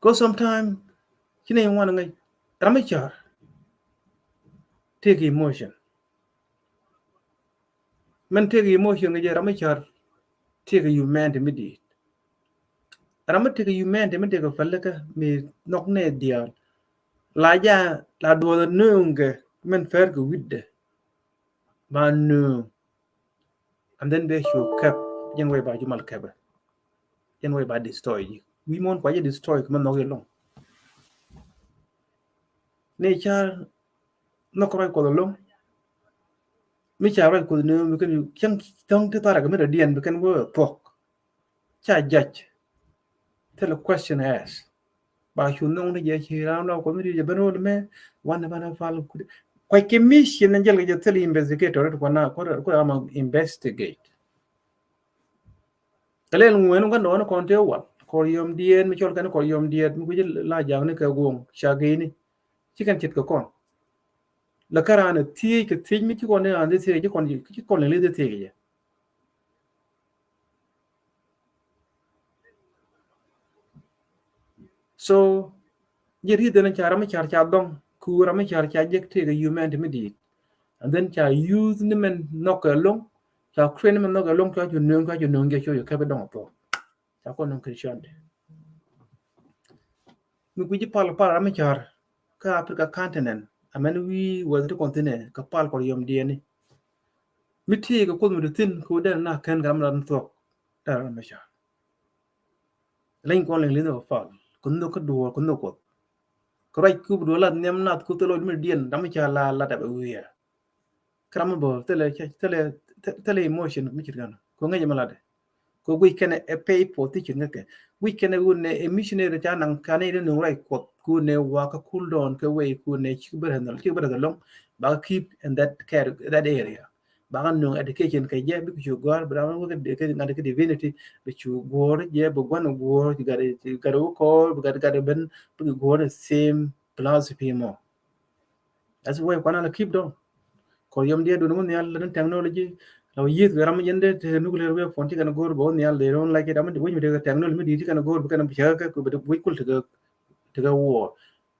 ko sometime kine ngwan ngai ramachar take emotion man take emotion ngai ramachar take humanity midi ramat take humanity midi ko falaka mi nok ne dia la ja la do nunge men fer ko widde ba nu and then they should cap yen way ba jumal kaba yen way ba destroy we mon kwa je destroy ko man no long ne cha no ko ko long mi cha ra ko no mi kan chang tong te tara ko mi dien mi kan wo pok cha judge tell a question ask ba chu no ne je chi ra no ko mi je bano me wan ba na fal ku kwa ke mission na jel je tell investigator ko na ko ama investigate kalen ngwen ko no ko te wa ko yom dien mi chol kan ko yom dien mi ku je la jang ne ka gong sha ge ni chi kan chit ko kon la karana tie ke tie mi ki ko ne ande tie je kon ki kon le de tie je so je ri de na chara mi char cha dong ku ra mi char cha je tie ke human de mi di and then cha use ni men no ka long cha train men no ka long cha ju nong ge cho yo ka be dong to cha ko non christian de mi ku ji pal mi char ka africa continent amen wi was the continent ka pal ko yom die ni mi tie ko mi de tin ko de na kan gam ran to ta mi char len ko len no fal kun no ko do kun no ko right ku do la nem nat ku to lo mi dien dam cha la da wi ya kram bo tele emotion mi chir gan ko ngai ma la de ko we can pay for teaching ke we can un a missionary ta nan kane de no right ko ku ne wa ka cool down ke we ku ne chi ber long ba keep in that area ba no education ke je bi ku gor bra ma ko de ke ngade ke divinity bi chu gor je bo gwan gor gare ko gare ben bi gor same philosophy mo that's why kana keep down ko yom dia do no ne al technology Now youth garam yende nuclear weapon ti kana gor bo nyal they don't like it am we me de technology me di ti kana gor kana biya ka ku be we kul to ga war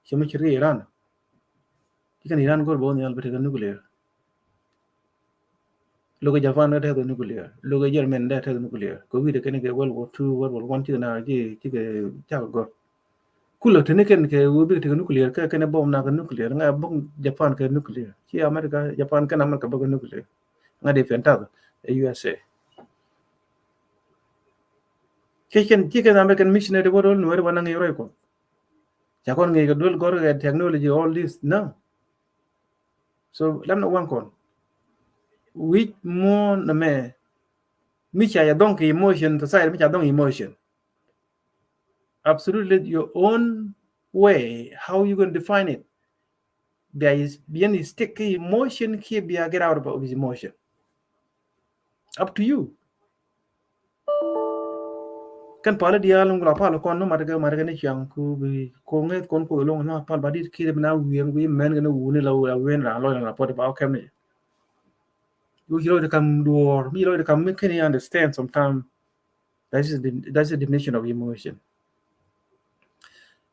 chimi chiri Iran ti kana Iran gor bo nyal be ga nuclear logo Japan da ta nuclear logo German da ta nuclear ko wi de kana ke World War 2 World War 1 ti na ji ti ke ta gor kulo tene ken ke wo bi te nuclear ka kana bom na ka nuclear nga bom Japan ka nuclear ci America Japan kana America ba nuclear nga de fenta USA chicken American missionary what all where wanang yoro ko jakon ngi ga dul gor ga technology all this no so lam no wan kon which more na me mi cha ya don emotion to side mi cha don emotion absolutely your own way how you going to define it there is being stick emotion here be get out of his emotion up to you kan pala dia long la pala kon no marga ne chang ku bi ko nge kon ko long na pal badi ki na wi men ne wu ne la wen la lo la pot ba kem ne you know to come door you know to come can you understand sometimes that's the definition of emotion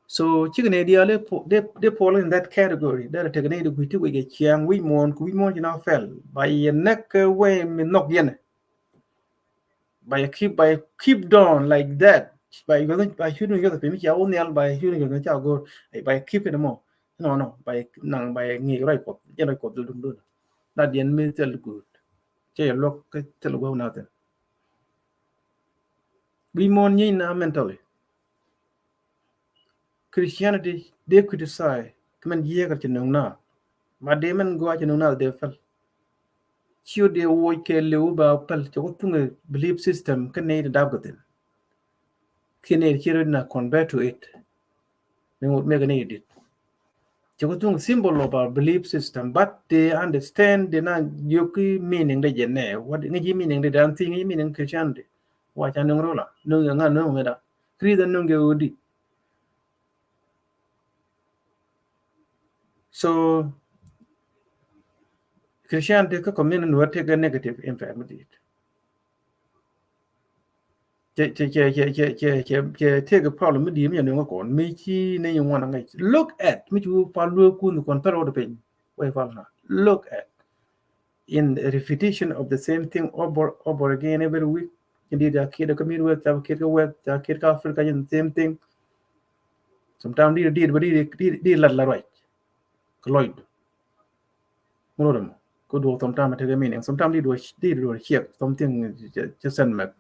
so chicken idea they fall in that category that take ne to to we get chang we mon you know fell by neck way me nok yen by keep down like that by shooting the pin ya only by shooting the cha go by keep it more no by nang by ngi right ko yen ko dum dum that yen me tell good che look tell go nothing we mon yin na mentally Christianity they criticize man ye ka chin na ma de man go chin na de fal chiu de wo ke le ba pal cho tung belief system kan ne da goten kine chiro na convert to it they would make an edit cho tung symbol of our belief system but they understand the na yoki meaning de jene what ngi meaning de dan thing meaning Christianity wa cha nung rola nung nga no me da kri dan nung ge odi so Christianity ka community what take a negative impact with it take a problem with him you kon me chi ne you want ngai look at me chu pa lu ku nu kon pero de pen we fa na look at in the repetition of the same thing over again every week indeed a kid a community work a kid work a kid Africa the same thing sometimes di la right Lloyd morodom ko do sometimes take a meaning sometimes di do check something just send back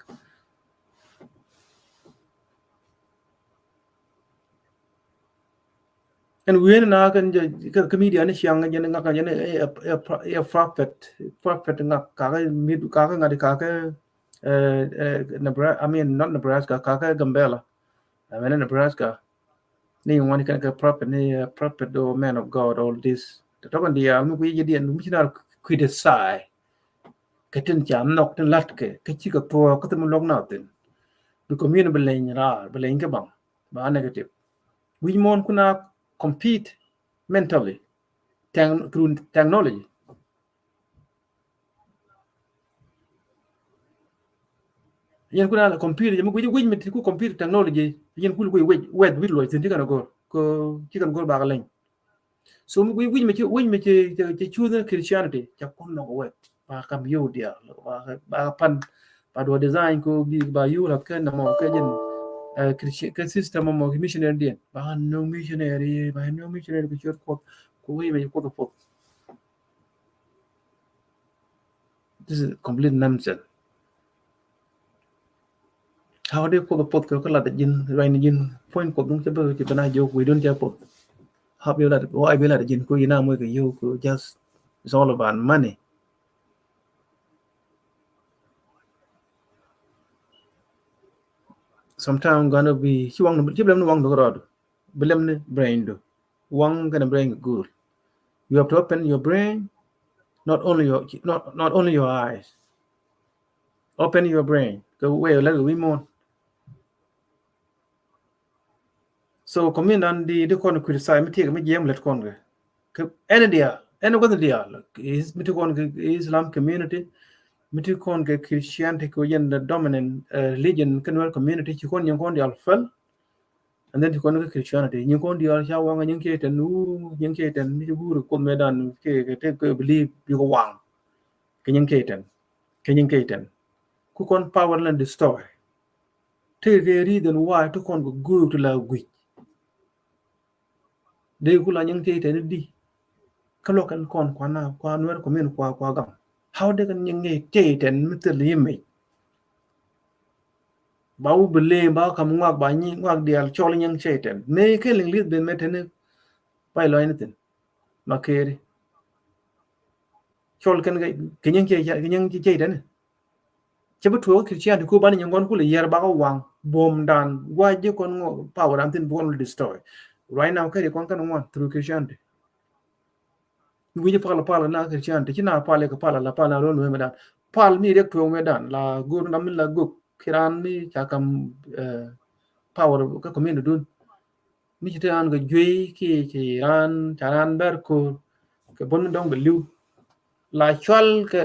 and we na kan comedian ni siang kan nga kan a prophet nga ka mid ka nga ka Nebraska I mean not Nebraska ka Gambela I mean Nebraska ni one kan ka prophet or man of God all this to kan dia mu ku ye dia mu na criticize ka tin cham nok tin lat ke chi ka to ka tin lok na tin du community belen ka bang ba negative we mon kuna compete mentally through technology yen kuna compete jamu kuji mit ku compete technology yen ku wet with lo tin tikana go ko tikan go ba galen so mu kuji mit choose Christianity ja kon no wet ba kam yo dia ba pan ba do design ko bi ba yo la kan mo ka jen Christian system mo missionary dia ba no missionary ko chot ko wi me ko to this is complete nonsense how they put the pot ko la da jin rain jin point ko dum chebe ti bana yo we don't pot how you let why be let jin ko ina mo ko yo ko just it's all about money sometimes gonna be chi wang chi blem wang do rod blem ne brain do wang gonna brain good you have to open your brain not only your eyes open your brain go way let we more so come and the con criticize me take me jam let con any dia any what dia is me to con Islam community miti kon ke Christianity ko yen the dominant religion kan community ci kon yon kon di alfal and then kon ke Christianity nyon kon di al sha wanga nyon ke ten nyon ke ten mi buru ko medan ke te ko believe bi ko wang ke nyon ke ten ku kon power land destroy te ke reason why to kon go go to la gui de ku la nyon ke ten di kalo kan kon kwa nwer ko men kwa gam how they can nyon ke ten mitel yemi bau bele ba kam ngak ba ni ngak dial chol nyang cheten me ke ling lit ben metene pai lo anything makeri chol kan ga kenyang cheten chabu to Christian ko ban nyang gon ku le yer ba ko wang bom dan wa je kon ngo power antin bon destroy right now ke kon kan one through Christian wi je pala na Christian ti na pala ka pala la pala lo no medan pal mi rek to medan la gur nam la guk kiran mi chakam power ka community dun mi ci an ga jwe ki ran taran ber ko ke bon dong belu la chwal ke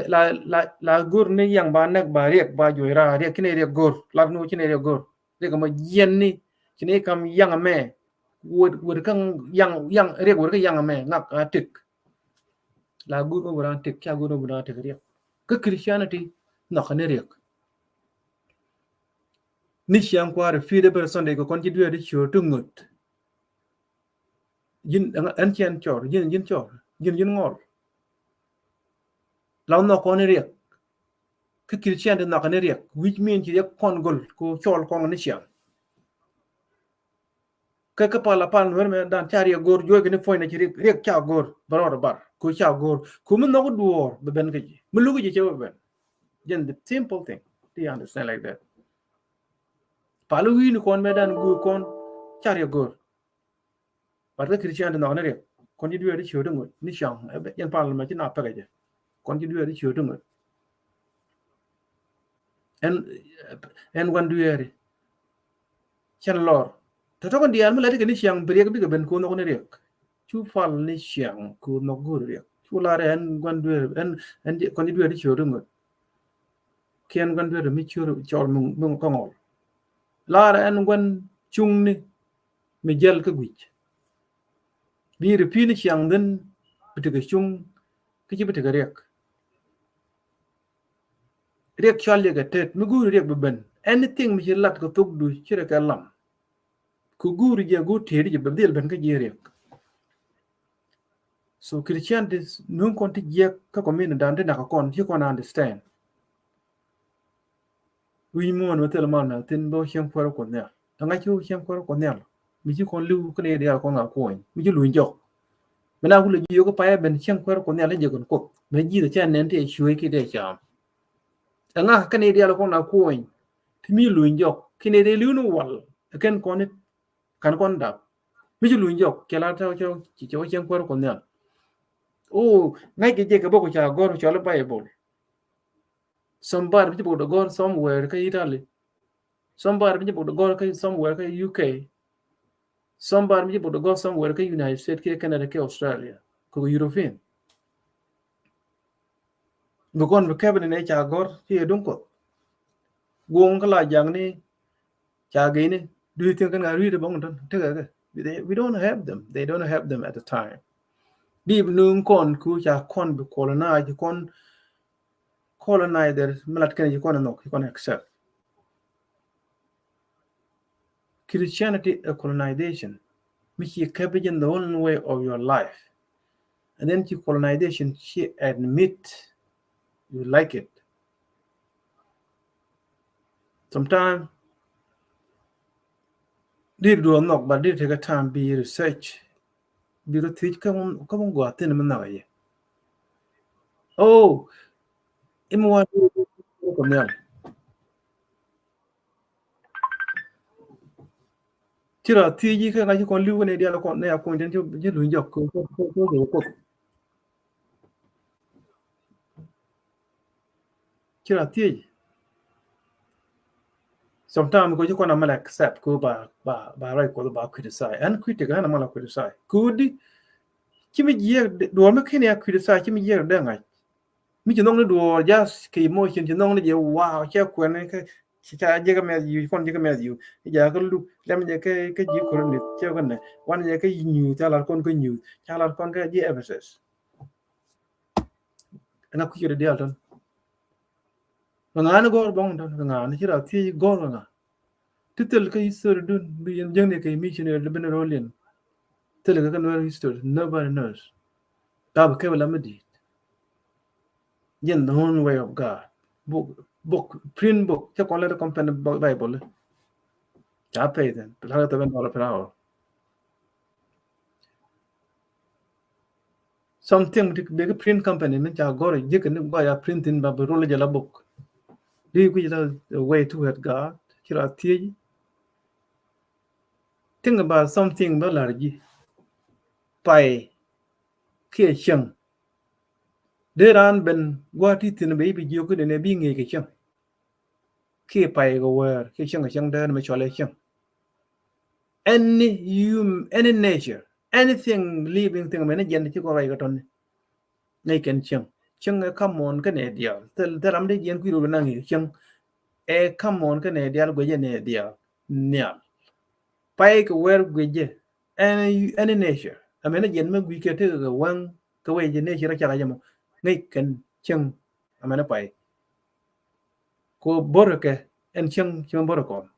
la gur ni yang ba nek ba riek ba jwe ra riek kine riek gor la nu kine riek gor de ko ma yen ni kine kam yang me wud kan yang riek wud ka yang me ngak atik la gur ko ran tik cha gur ko ran tik riek ka Christianity no khane riek ni siang kware fi de person de ko kon ci duwe de cho tungut yin an chen chor yin chor yin ngor law no ko ne riek ke Christian de no ko ne riek which mean ci riek kon gol ko chol ko ne siang ke ka pala pan wer me dan chari gor joy ke ne foi na ci riek cha gor baror bar ko cha gor ko mun no ko duor be ben ke ji mun lu ji ci ben jen the simple thing do you understand like that palu wi ni kon me dan gu kon chari gor par ke Christian de no ne riek kon ji duwe de cho dum ni siang yen pal ma ci na pa ke kon ji duwe de cho dum en wan duere chen lor to kon dial mala de ni siang briek bi ben ko no ne riek chu fal ni siang ko no gur riek chu la en wan duere en kon ji duere cho dum ken wan duere mi chor mung ko ngol la en wan chung ni mi jel ka gwich bi re pi ni siang den bitege chung ki ci bitege riek chal ye gatet mi guru riek beben anything mi lat ko tuk du chire ka lam ku guru je gu tedi je bedel ben ka je riek so Christian dis nun kon ti je ka ko min dan de na ka kon ti kon understand wi mon ma tel man na tin bo chen ko ko ne nga chu chen ko ne mi ji kon lu ko ne de ko nga ko mi ji lu njok me na ku le ji ko pa ben chen ko ne le je kon ko me ji de chen nen te chui ki de cham nga ka ne de ko na ko ti mi lu njok ki ne de lu no wal ken kon kan kon da mi ji lu njok ke la ta ci chen ko ne oh ngai ke je ka boko cha gor cho le Bible somebody bi bo gor somewhere ka Italy somebody bi bo gor ka somewhere ka UK somebody bi bo gor somewhere ka United States ka Canada ka Australia ko European bu kon bu kebe ne cha gor ti dun ko wong ka la jang ni cha ge ni do you think kan read bong don te ga we don't have them they don't have them at the time bi nung kon ku cha kon bu colonize kon colonizer malat kan ji kon no kon accept Christianity a colonization which you cabbage in the only way of your life and then to colonization she admit you like it sometimes did do not but did take a time be research be to teach come go atin man na ye oh imwa ko nyal tira tiji ka ngai kon liu ne dia ko ne ko den je lu njok ko tira tiji sometimes ko ko na mala accept ko ba right ko ba criticize and critic na mala criticize could kimi je do me kene criticize kimi je da ngai mi chỉ nông nó đùa just cái emotion chỉ nông nó giờ wow che quen cái cha je cái mẹ gì con je cái mẹ gì giờ cái lúc làm giờ cái gì của nó che cái này quan giờ cái nhiều cha là con cái nhiều cha là con cái gì emphasis nó cứ được điều đó ngã nó gor bong đó ngã nó chỉ là thi gor ngã titel cái history dun bi yang ne cái missionary le ben rolling tel cái no history nobody knows ta ba cái la medi yen the own way of God book print book cha con le company bible cha pay then la ta ben dollar per hour something big print company men cha gor je kan ba ya printing ba roll je la book đi quy ra the way to at God chỉ là thi think about something ba la ji pai kia chăng để ran ben qua thì tin bị nhiều cái này bị nghề cái chăng kia pai go where kia chăng đây mà cho lại chăng any nature anything living thing mà nó dân chứ có vậy cái ton này cần chăng come on cái này dia te ram đấy dân quy đồ năng nghề chăng come on cái này dia cái này dia nè pai go where cái any nature à mà nó dân mà quy cái thứ cái quang cái way dân nature ra chả ngay cần chăng mà nó phải ko borke en chăng bor kon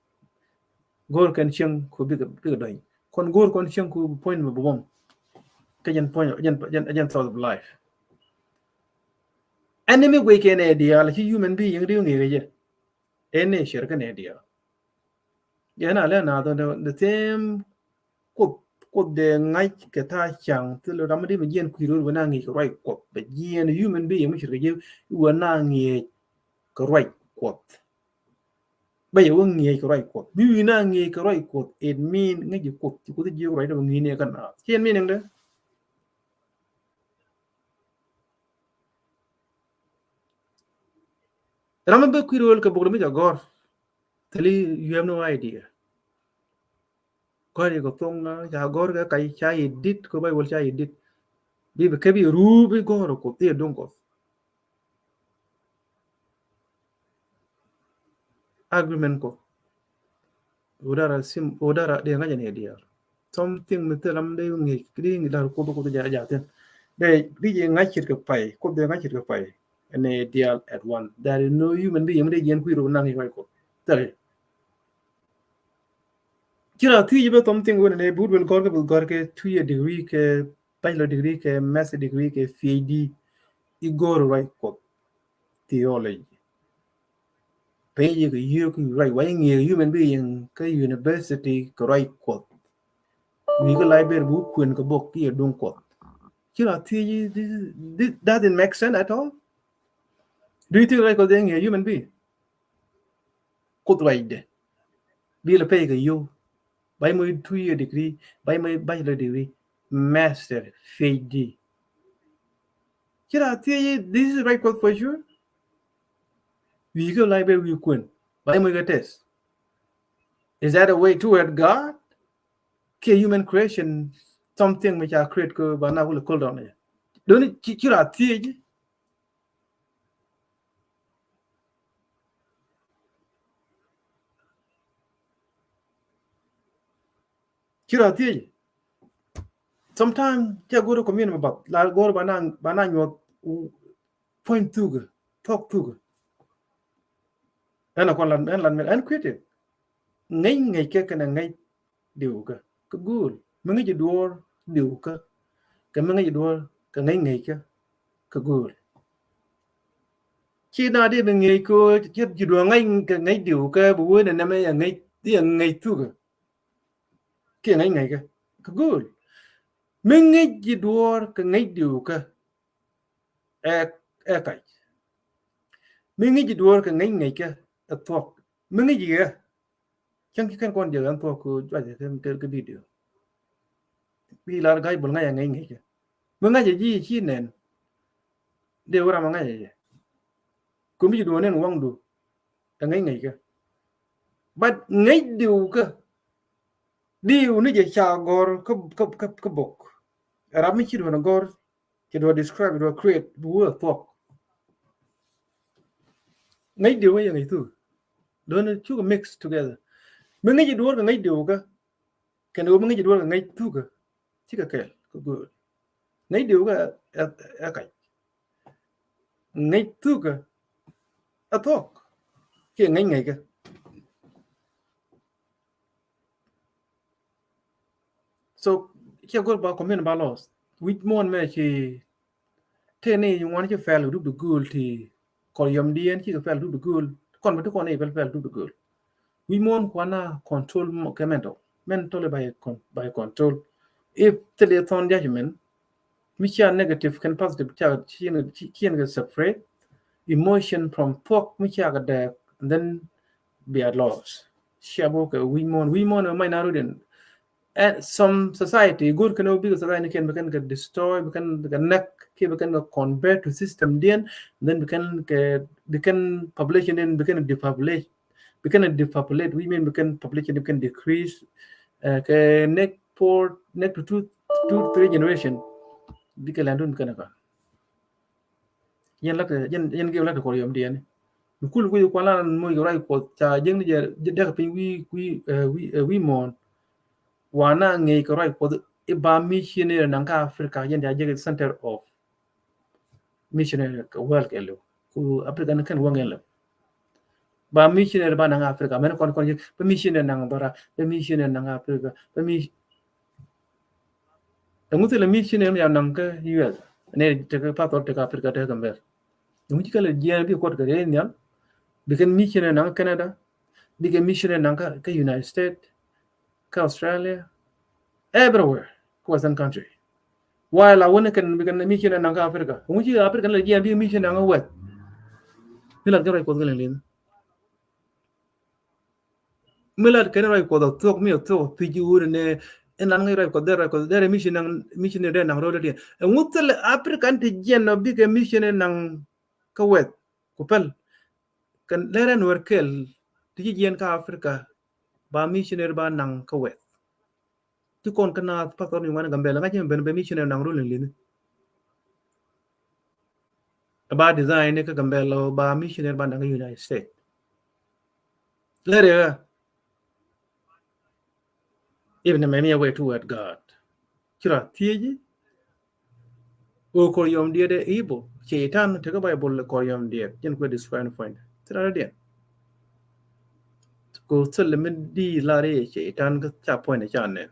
gor kan chăng ko bi dai kon gor kon chăng ko point ma bom cái dân point dân sort of life enemy we can idea là human being riêng người cái en ne share kan idea ya na le na the same ko de ngai cái ta chang từ lúc mà đi mà dân quy rồi na ngi cái right ko be dân human being mới cái gì na ngi cái right ko bây giờ ông nghe cái right quote vì na nghe cái right quote it mean ngay cái quote chỉ có thể dùng right đâu nghe này cái nào hiện meaning đó Ramon be kwirol ka bogdo mi jagor tali you have no idea ko ko tong na jagor ga kai cha edit ko bai wol cha edit bi be kabi rubi goro ko te don ko agreement ko odara de nga jane dia something mitelam de ngi kri ngi dar ko ko ja ja ten de di nga chit ka pai ko de nga chit ka pai ane dia at one there is no human being de yen kwiro na ngi ko tare kira thi be something when ne bud gor ke 2 year degree ke bachelor degree ke master degree ke PhD igor right ko theology bây giờ cái yêu cái right way nghề human being cái university cái right quote vì cái library book quyền cái book kia đúng quote chứ là thì this doesn't make sense at all do you think like cái nghề human being quote right đấy vì là bây cái yêu 2 year degree 30 bachelor degree master PhD chứ là thì this is right quote for sure vì cái library quyền 30 cái test is that a way toward God cái human creation something which I create ko bana will call down này don't chỉ là thi chứ chỉ là thi sometimes cha go to community about la go bana nyot point to go talk to go ana kon lan an create ngay cái ngay điều cái good mình cái door điều cái mình cái door cái ngay cái good chỉ là đi mình ngay cô chỉ door cái ngay điều cái bữa này năm ấy ngay tiếng ngay tu cái ngay cái good mình cái door cái ngay điều cái cái mình cái door cái ngay cái talk mình cái gì cái chẳng cái con giờ ăn talk của thêm cái video vì là cái bọn ngay ngay cái mình ngay gì chi nên đều ra mà ngay cũng bị đùa nên uống đủ ngay cái but ngay điều cái điều này chỉ chào gor cái book Rami chỉ đùa nó gor chỉ đùa describe đùa create đùa talk ngai điều cái ngai tu don't chu mix together mình ngai duor ka ngai điều ka cái nó mình ngai duor ka ngai tu ka chỉ ka kel ko go ngai điều ka a kai ngai tu ka a thok cái ngai ka so kia go ba comment ba los which mon me chi thế này you want to fail do the goal thì còn yam dien chi ka fail do the goal kon ba to kon e fail do the goal we mon kwana control cái mental by control if telephone judgment which are negative can positive cha chien ga separate emotion from thought which are there and then be at loss shabo ka we mon mai na rudin and some society good can be society can get destroy can neck can convert to system then can population then depopulate women can population can decrease next to two three generation because landun kan ka yen ge la ko yom dien kul ku ko la mo yo rai ko cha jeng je de pin we mon wana nge ko rai ko ba missionary nan ka africa yen ja je center of missionary world elo ku africa kan wangelo ba missionary ba nan africa men kon ba missionary nan dora ba missionary nan africa ba mi ngutu la missionary ya nan ka us ne te ka pa to te ka africa te ka mer ngutu ka le je bi ko ka re nyal bikin missionary nan canada bikin missionary nan ka united states ka australia everywhere western country while I want to bikin missionary nan ka africa ngutu africa le je bi missionary nan west mila ka rai ko ga le mila ka rai ko da tok mi tok piju ne enan ngai rai ko da missionary nan ro de ngutu le africa te je no bikin missionary nan ka west kupal kan leren werkel tiji jen ka africa ba missionary ba nang ka wet ti kon kana pator ni wana gambela ngaji ben be missionary nang rulin lin ba design ne ka gambela ba missionary ba nang united states lere even many way toward god kira tiji o ko yom dia de ibo chetan te ka bible ko yom dia jen ko describe point tira dia ko selemen di lare chetan ka cha point ne chan ne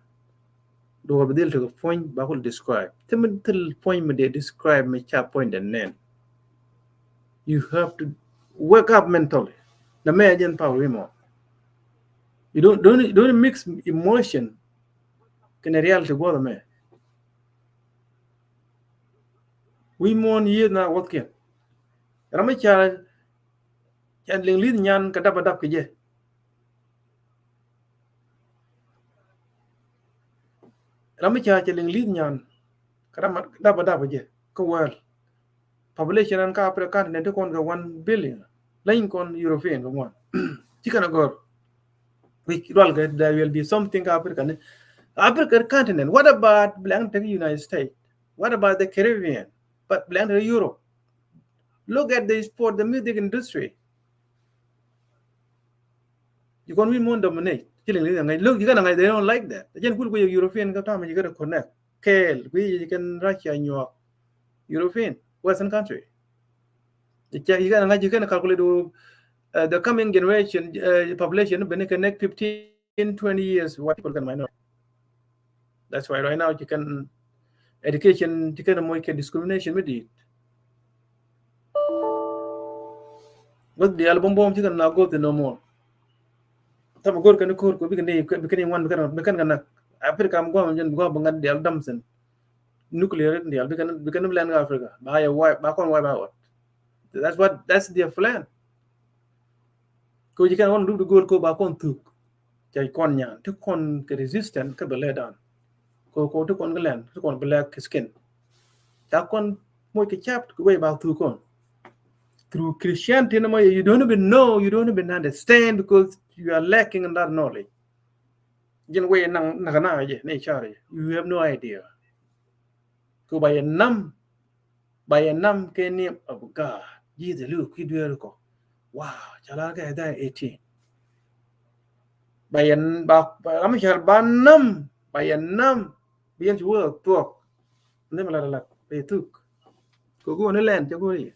do ba del to point ba ko describe temen tel point me de describe me cha point and then you have to wake up mentally the imagine power more you don't mix emotion can reality go the me we mon year na what can rama cha chan ling lin nyan ka dab ke je rama cha ling lin nyan ka dab je ko wal population an ka africa ne to kon ga 1 billion lain kon european go one chikana go which there will be something african continent what about blank the united states what about the caribbean but blank the europe look at the sport the music industry you can win more dominate look you can they don't like that again cool european go time you got to connect you can russia in your european western country you can calculate the coming generation population when connect 15-20 years what people can minority. That's why right now you can education you can make discrimination with it. But the album bomb you can now go to no more. Tama gor kan ko bikin one bikin kan Africa am go bangan the Damson nuclear the bikin land Africa by wipe back on wipe out. That's their plan. Ko you can want to do the goal ko ba kon tuk jay kon nyan to kon ke resistant ka bele dan ko to kon glen to kon black skin ta kon mo ke chap ko way ba tu kon through Christianity no you don't even know you don't even understand because you are lacking in that knowledge jen way nang na je ne chare you have no idea ko by a nam ke name of God Jesus lu ki duer ko wow chala cái da 18 bayan bak am shar banam bayan nam bien chú ở tuộc nên mà là về thực cô nó lên cho cô đi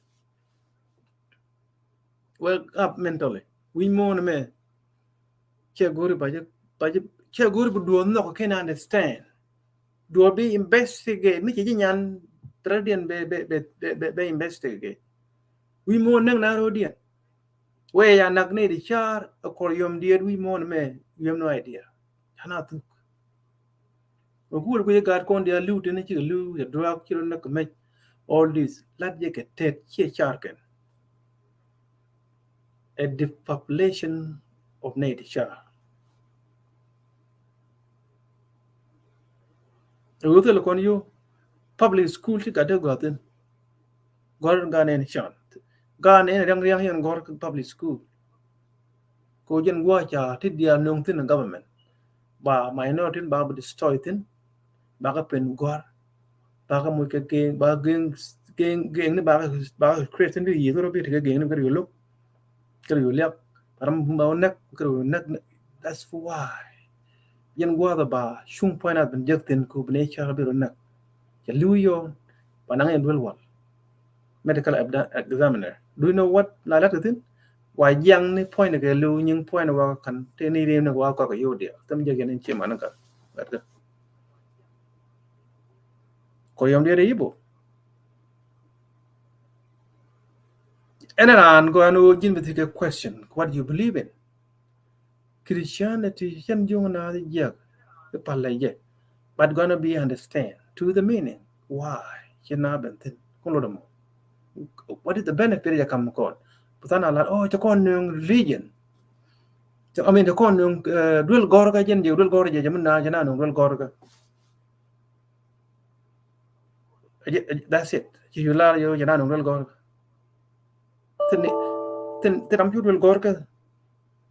wake up mentally we more me che guru ba che guru bu duon no can understand do be investigate mi chỉ nhan tradian be investigate we more nang na ro dia we ya nak ne di char akor yom dia we more me you have no idea hana tu ko gar kon dia lu te ne chi lu ya drug chi na me all this lat je ke tet che char ken a depopulation of nature. Ruto lo kon yo public school ti kada goten gor gane ni chan gane rang riang yan gor public school ko jen gwa cha ti dia nong tin government ba minority ba destroy tin ba ka pen gor ba ka mu ke ba geng ni ba create ni yi ro bi ke geng ni ko lo ko yo lek param ba nak ko nak that's why yen gwa ba shung point out ben jekten ko bne cha bi ro nak ya luyo panang en wel medical examiner do you know what la la tin wa yang ni point ke lu nhưng point wa kan te ni re na wa ka yo dia tam je gen che man ka ko yom dia ibo enaran go anu jin bi ke question what you believe in Christianity chen jung na ye ke pala ye but gonna be understand to the meaning why chena ben tin ko lo mo what is the benefit ya kam ko putana la oh cha kon religion I mean the con dual gor ka jen dual gor je jaman na jana no dual gor ka that's it you la yo jana no dual gor ten am dual gor ka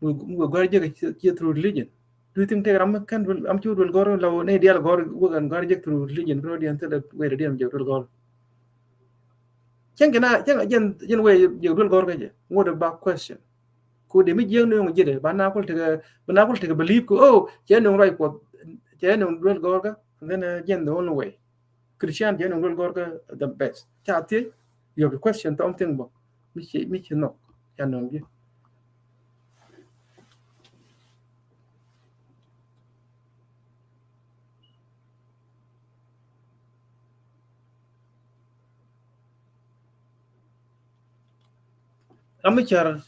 we gor je ke through religion do you think te ram kan am dual gor la ne dia gor wo gan gor je through religion bro dia te we dia je dual gor chen jen we je dual gor ka je what about question ko de mi jeng no jede bana ko te believe ko oh je no right ko je no dual gor ka then jen the only way Christian je no dual gor ka the best cha ti you have a question to thing bo mi chi no ya no bi amateur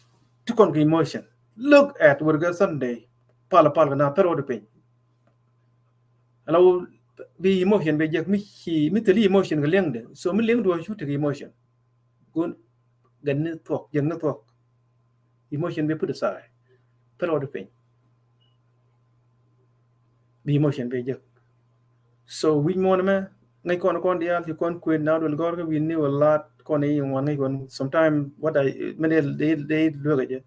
to con emotion look at Wurga Sunday pala na pero de pin alo bi emotion be je mi teli emotion ga leng de so mi leng do shoot the emotion gun gan ni tok jeng na tok emotion be put aside pero de pin bi emotion be je so we mon ma ngai kon dia ti kon queen now will go we knew a lot kon ai one ngai kon sometime what I many they look at you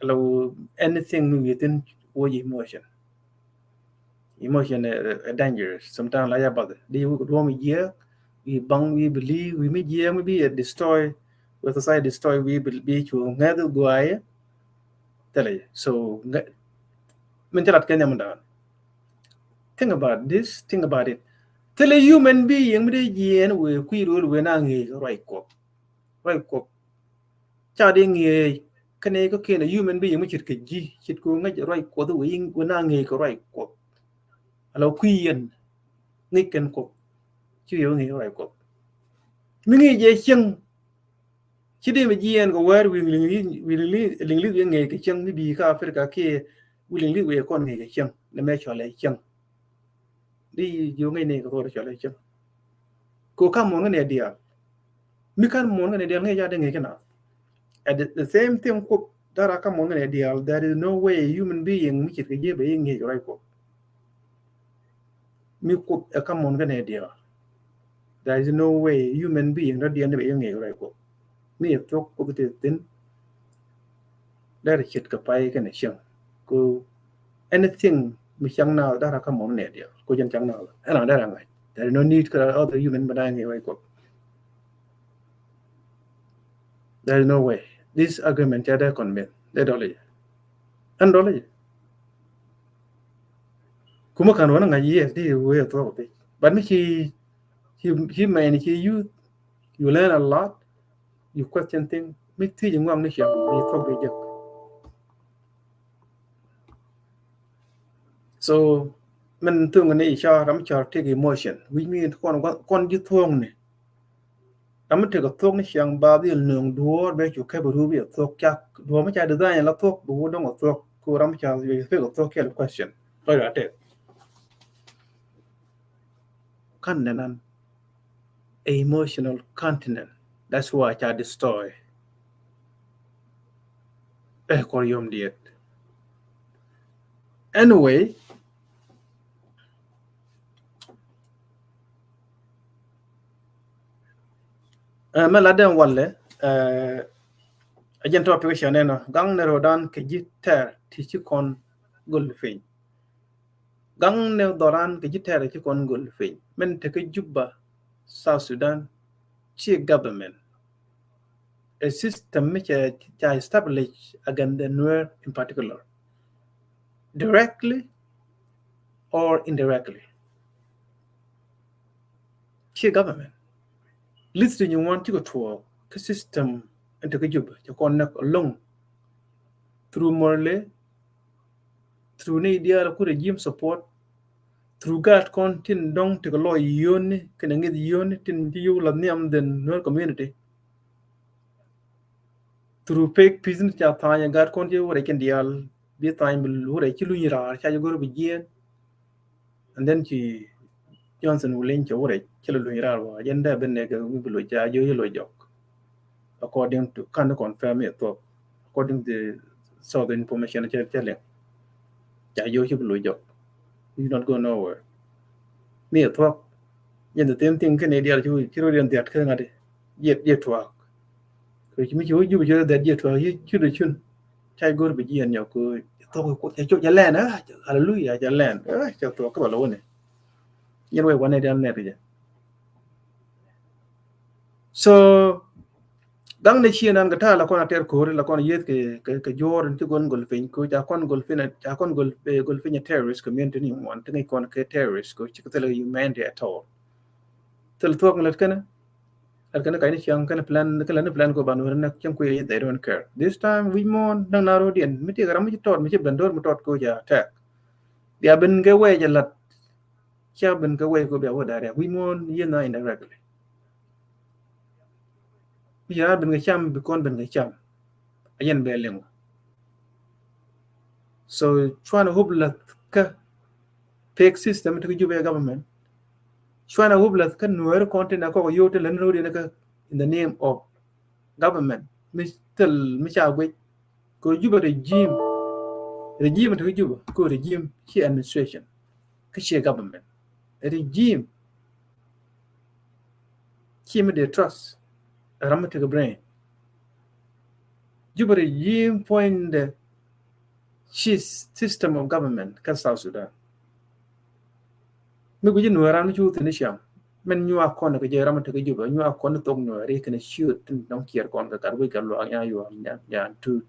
alo anything within what emotion dangerous sometimes like about they would want me here we bang we believe we may here maybe destroy with society destroy we be to ngadu guai tell you so men jalat kenya mandan think about this think about it tell a human being me yen we kuiru we na ngi right ko cha de ngi kane ko kena human being me chit ke ji chit ko ngai right ko to we na ngi ko right ko alo kuyen ngi ken ko chứ yêu người lại có mình nghĩ về chân chứ đi mà giên có where linh lý nghề cái chân mới bị cả phải cả kia linh lý về con nghề cái chân là mẹ cho lại chân đi vô ngày này có thôi cho lại chân cô cam muốn cái này đi à mình cam muốn cái này đi ngay gia đình cái nào at the same time cô đã ra cam muốn cái này đi à there is no way human being mới chỉ cái gì về nghề cái cô mình cô cam muốn cái này đi à there is no way human being that the end of the day right ko me to ko te tin that shit ka pai ka ne chang ko anything mi chang nào da ra ka mon ne dia ko jan chang nào ana da ra ngai there is no need ka other human but I right ko there is no way this agreement ada convent de dole an dole kuma kan wana ngaji yes di we to be but me he man you learn a lot you question things me ti jing wang ni xiang me talk de je so mình thường này cho lắm cho take emotion we mean con như thương này lắm thì có thuốc này xiang ba đi lường đua bé chủ cái bự bị thuốc chắc đua mới chạy được ra nhà là thuốc đua đông ở thuốc cô lắm cho về cái thuốc cái question rồi đã được kan nan emotional continent that's why I destroy aquarium diet anyway mà là đang walle agent operation này nó gang ne rodan ke jitter thì chỉ còn gulfin gang ne doran ke jitter chỉ còn gulfin men te ke juba South Sudan chi government a system which I established against the Nuer in particular directly or indirectly chi government list you want to go to the system and to juba to connect along through Morley through Nidia ku regime support through God content dong to law yoni can get yoni tin you la niam den Nuer community through fake business cha tanya God content where can deal be time where I kill you cha you go begin and then she Johnson will link your way kill you agenda benega we will ja you lo jok according to kind of confirm it according to the southern information telling ja you lo jok you not go nowhere me talk in the same thing can idea you children that can get yet talk so you that yet talk you should try go begin your go to cho ja land hallelujah ja land cho to ka ba lo ne yen we one idea net so dang ne chi nan ga ta la ko na ter ko la ko yet ke jor ti gon gol fin ko ja kon gol fin terrorist community ni won ti kon ke terrorist ko chi ko tele humanity at all tel to ngal kana al kana kai ni chiang kana plan ko ban na chiang ko they don't care this time we mon nang na ro dien mi ti garam mi tot mi chi bandor mi tot ko ja attack dia ben ke we ja lat cha ben ke we ko be wa da we mon yen na indirectly ya ben ga cham bi kon ben ga cham ayen be lengo so trying to hope la ka fake system to jube government trying to hope la ka nuer content ko yo te len ro de ka in the name of government mi cha we ko juba regime to juba ko regime ki administration ka shi government regime ki me de trust ramate ga brain juba regime point the system of government ka South Sudan mi ko jinu ran chu tin sham men ñu akon ko je ramate ga juba ñu akon to no re kan shoot don kier kon ka we ka lo nya yo ya tu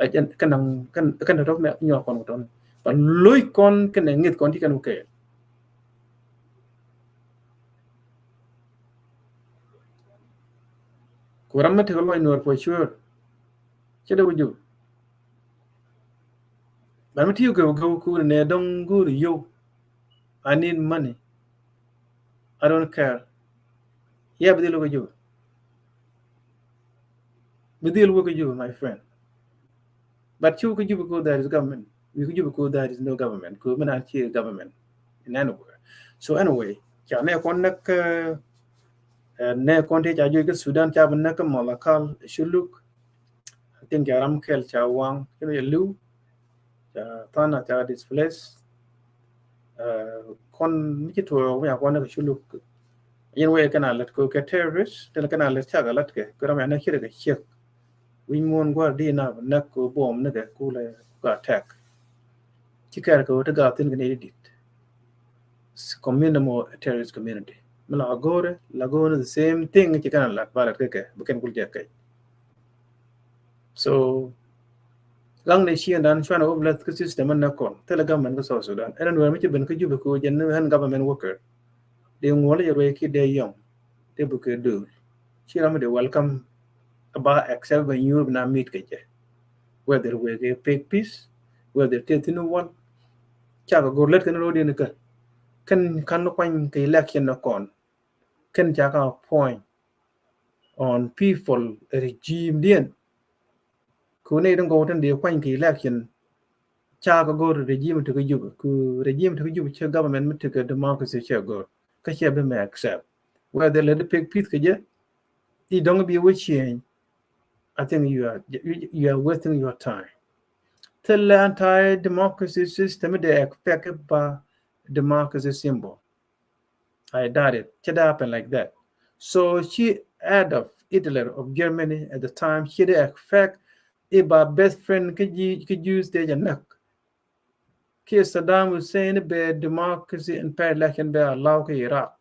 ajan kan do me ñu akon ton pa loy kon kan ngit kon ti kan ke ko ramate ko lo no for sure che do ju ban ti go ku ne don go yo I need money. I don't care. Yeah, but look at you. But look at you, my friend. But you could because there is government. You could because there is no government. Could not hear government in anywhere. So anyway, cha ne kon nak ne kon te cha ju Sudan cha ban nak malakal shuluk. I think yaram kel cha wang you lu cha tana cha displaced kon mi to ya kon nak shuluk yen we kana let ko ke terrorist tel kana let cha galat ke ko ram na khire ke chek we mon gwa di na ko bom na ke ku le ko attack ti kar ko ta ga tin ne edit community terrorist community mala gore la go the same thing ti kana lat barat ke bukan kul je kai So gang ne shi dan shwana oblet ka system na kon tele government ka South Sudan enen wer mi ci ben ka jube ko jen han government worker de ngol ye re ki de yom de bu ke do shi ram de welcome about accept when you na meet ke je whether we get big peace whether te tinu one cha ka go let kan ro de ne ka kan no kwan ke election na kon kan cha ka point on people regime dien ku ne don go tan de kwan ke election cha ka go regime to ju ku regime to ju che government to democracy che go ka che be me accept whether let the big peace ke je you don't be with change. I think you are wasting your time. The anti-democracy system they affected by democracy symbol. I doubt it. It happened like that. So she Adolf Hitler of Germany at the time, she did affect if our best friend could use the neck. Saddam Hussein be democracy and election be allow Iraq.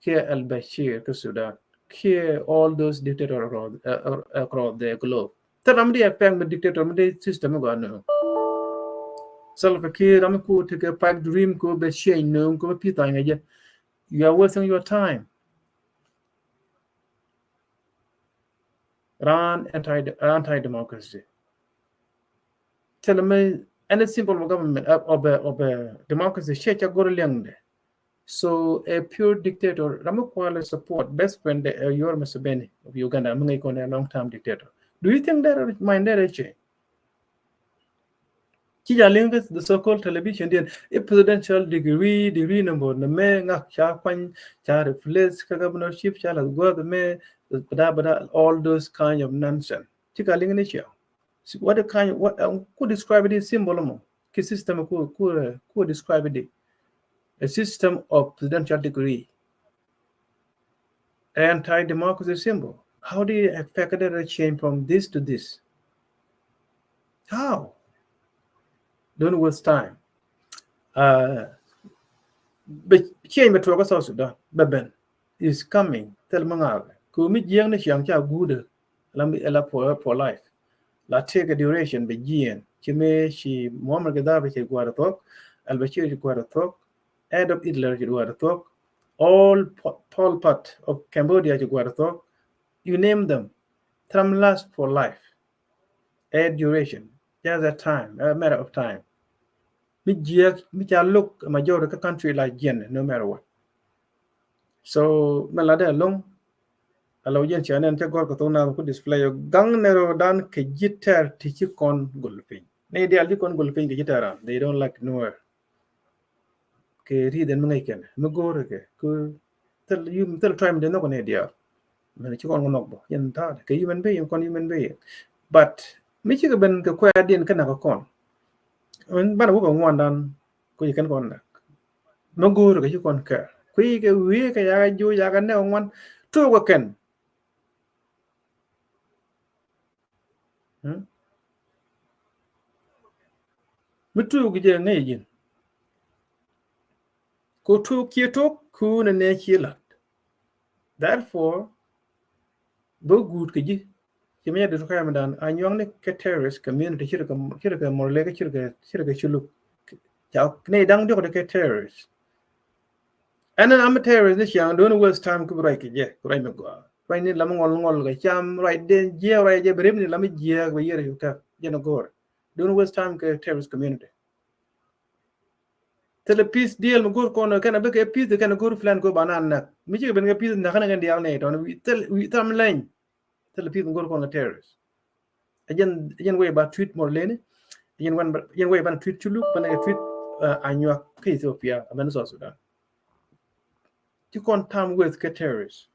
al-Bashir Sudan. All those dictators across the globe. Taramdi affect the dictator system go no. Salva Kiir amku take a pipe dream ko be share no ko pita ngaje. You are wasting your time. Run anti-democracy. Tell me any simple government of a democracy shake go liang. So a pure dictator, Ramakwala support best friend Yoweri Museveni of Uganda, a long-term dictator. Do you think that mind that change? The so-called television did a presidential degree number the me ngak cha kwan cha reflex governorship cha la go the me all those kind of nonsense. What a kind what could describe it symbol system could describe it. A system of presidential degree, anti-democracy symbol. How do you affect a change from this to this? How? Don't waste time. But change between South Sudan, Beben is coming. Tell Mangar, Kumi young young child good, Lambi for life. La take a duration begin. Chime, she Muammar Gaddafi, Guaratok, Al-Bashir, Guaratok. Adolf Hitler to all Pol Pot of Cambodia to you name them. Term lasts for life. Add duration. Just a time, a matter of time. We look a majority of the country like Yen, no matter what. So Melade long allow Yen Chan and Chagor Katona could display a gang narrow down Kajiter Tichikon Gulping. They are Likon Gulping the guitar. They don't like nowhere. Read and make it. Go tell you tell time they know an idea. Human being. But Michigan can quite in Kanaka. When Banabook one done, you can go on. No go you can care. Quick a week, I do Yagan one, 2 again. But 2 get an agent. Go to Kyoto, Kun and Nakilat. Therefore, go good Kiji. You made the requirement and young terrorist community Chirka more like Chirka Chulu. Nay, down the terrorists. And I'm a terrorist this young, don't waste time to break it yet. Right, right, need Lamong Olga, Jam, right then, yeah, right, yeah, but even Lamig, yeah, we hear you have, go. Don't waste time to terrorist community. Tell a peace deal, go corner, can I make a piece, the kind of good plan go banana. Michigan bring a piece in the Hanagan the Alnate, and we tell them line. Tell the people go on the terrorists. Again, way about tweet more lane. Again, way about tweet to look, but I tweet Anua Ethiopia, South Sudan. You can't time with terrorists.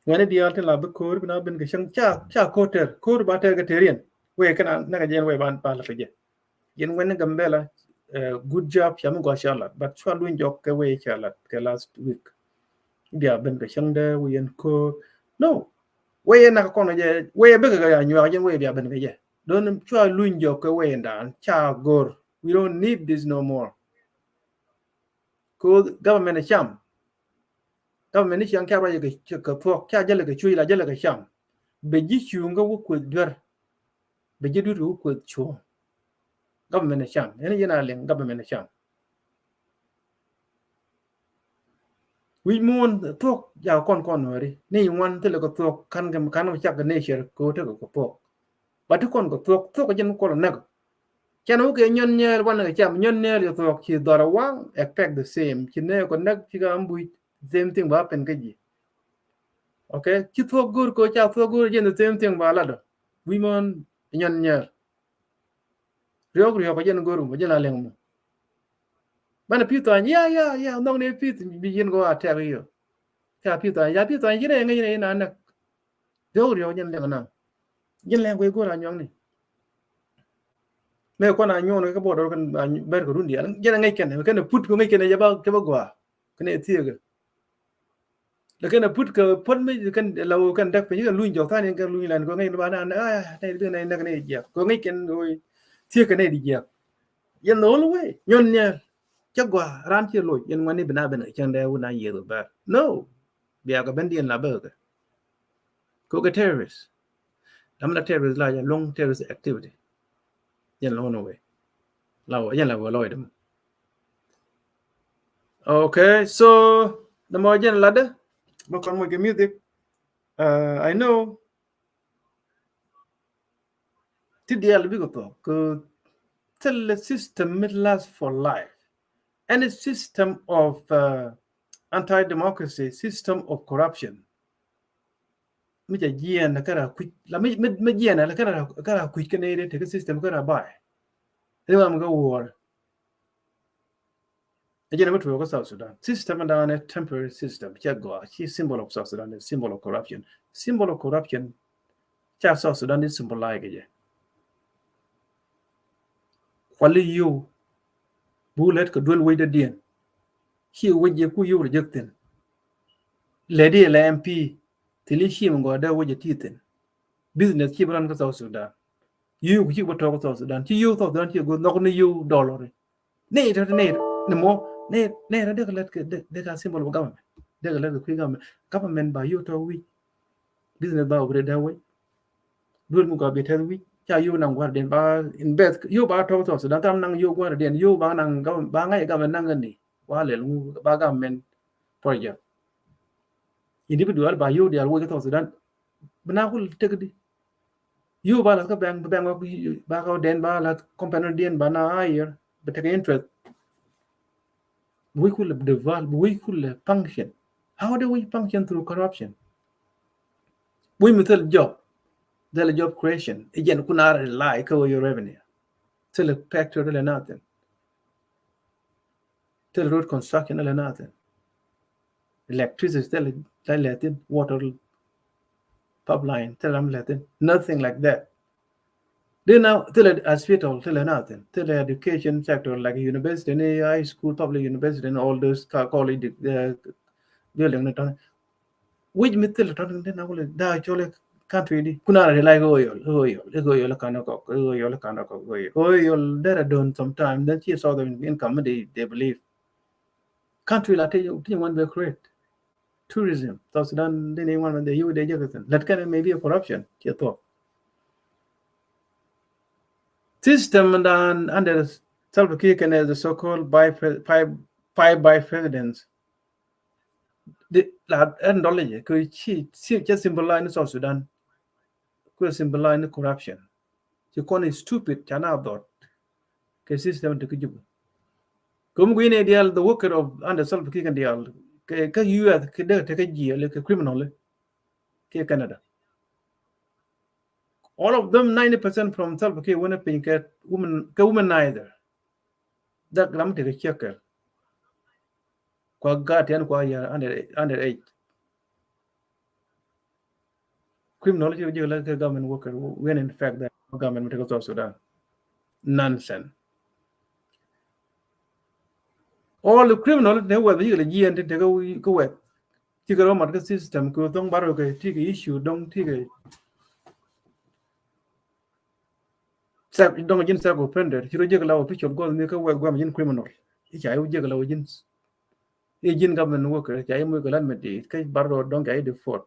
When the altar lab code, but I've been getting cha quarter, code about Targetarian. Where can I not again way about Palafaya? Yen when Gambella, good job, Yamuga Charlotte, but swallowing your away Charlotte last week. They have been getting there, we and co. No. Way na kono je way bega ga nyu ajen way bia ben je don't try luin jo ko way ndan cha gor we don't need this no more ko government sham government sham ka ba ye ka pok cha jale ka chui la jale ka sham be ji chu nga wo ko dwer be jedu ru ko cho government sham ene yana len government sham we mon tok ya kon hori ni wan te ko tok kan chak ne sher ko te ko tok ba to kon ko tok jen ko na chanu ke nyon nyer wan ga cham nyon nyer yo tok chi dora wang expect the same chi ne ko nak chi ga ambu same thing ba pen ke ji okay chi tok gur ko cha tok gur jen the same thing ba la do we mon nyon nyer ryo ko jen gur mo jen la leng mo bana pi to ya nong ne pi bi jen go a ta yo ta pi to ya pi to jen ne na na ryo jen leng na jen leng ko go la nyong ni me ko na nyon ko bo do kan ber ko rundi jen ngai ken put ko ngai ken ya ba gwa kene tiega la ken put ko pon me kan la kan dak pe kan luin jok ta ne kan luin lan ko ngai ba na ne de ne ne ya ko ngai ken go tie kan ne di ya yen no lo we nyon ne gwa ran ti lo yen ngani bina bina chen de una ye do ba no biya ga bendian la ba ko ga terrorist am na terrorist la ya long terrorist activity yen lo no we la yen la lo dem okay so the more jen la de mo kon mo ge music I know TDL big to tell the system will last for life. Any system of anti-democracy, system of corruption. Mi ja jien na kara quick la mi jien na kara quick ne te system kara buy. Ni ma go war. Again, I'm going to South Sudan. System and a temporary system. Jagwa, symbol of South Sudan, symbol of corruption. Symbol of corruption. South Sudan is symbol like it. Quali you bullet could dwell with the dean. He would you rejecting. Lady LMP, till him go there with your teeth in. Business keep on South Sudan. You keep what talk South Sudan. You thought that you go not only you dollar. Nay, no more. Nay, they can symbol of government. They let the quick government by you to we. Business by over that way. Good Muga be tell we. Ya you nang war den ba in bed you ba talk South Sudan tam nang you war den you ba nang ba ngai government nang ni. Wa le lu ba government project. Individual by you they are working South Sudan. Bana ko take di. You ba la ka bang ba ka den ba la company den ba na higher but take interest. We could develop, we could function. How do we function through corruption? We method job, the job creation. Again, couldn't rely cover your revenue. Tell a factory nothing. Tell road construction nothing. Electricity, tell Latin, water pipeline, tell them Latin. Nothing like that. They now tell it hospital, tell nothing. Tell the education sector like university, and high school, public university, and all those college building. Which method then I will die actually country kuna rely oil kind of oil there done sometime then she saw them income they believe country like you want to create tourism South Sudan then they want the you they just that kind of maybe a corruption you thought system and then under self-care and as the so-called five by presidents the knowledge could she just symbolize South Sudan could symbolize corruption. You call it stupid chana dot ke system to kujubu. Come gwin ideal the worker of under self kick and deal ka US ke de take a like criminal ke Canada. All of them 90% from self care when a pink woman neither. That gram take a checker. Kwa gat and kwa under 8. Criminology you like a government worker when in fact that government take South Sudan. Nonsense. All the criminals they were the G and take away go away. Take a market system go don't borrow take issue don't take a don't against a offender. You reject our picture go make a work women criminal. If I would juggle our agents. Agent government worker, I am with calamity, case borrow don't get the fort.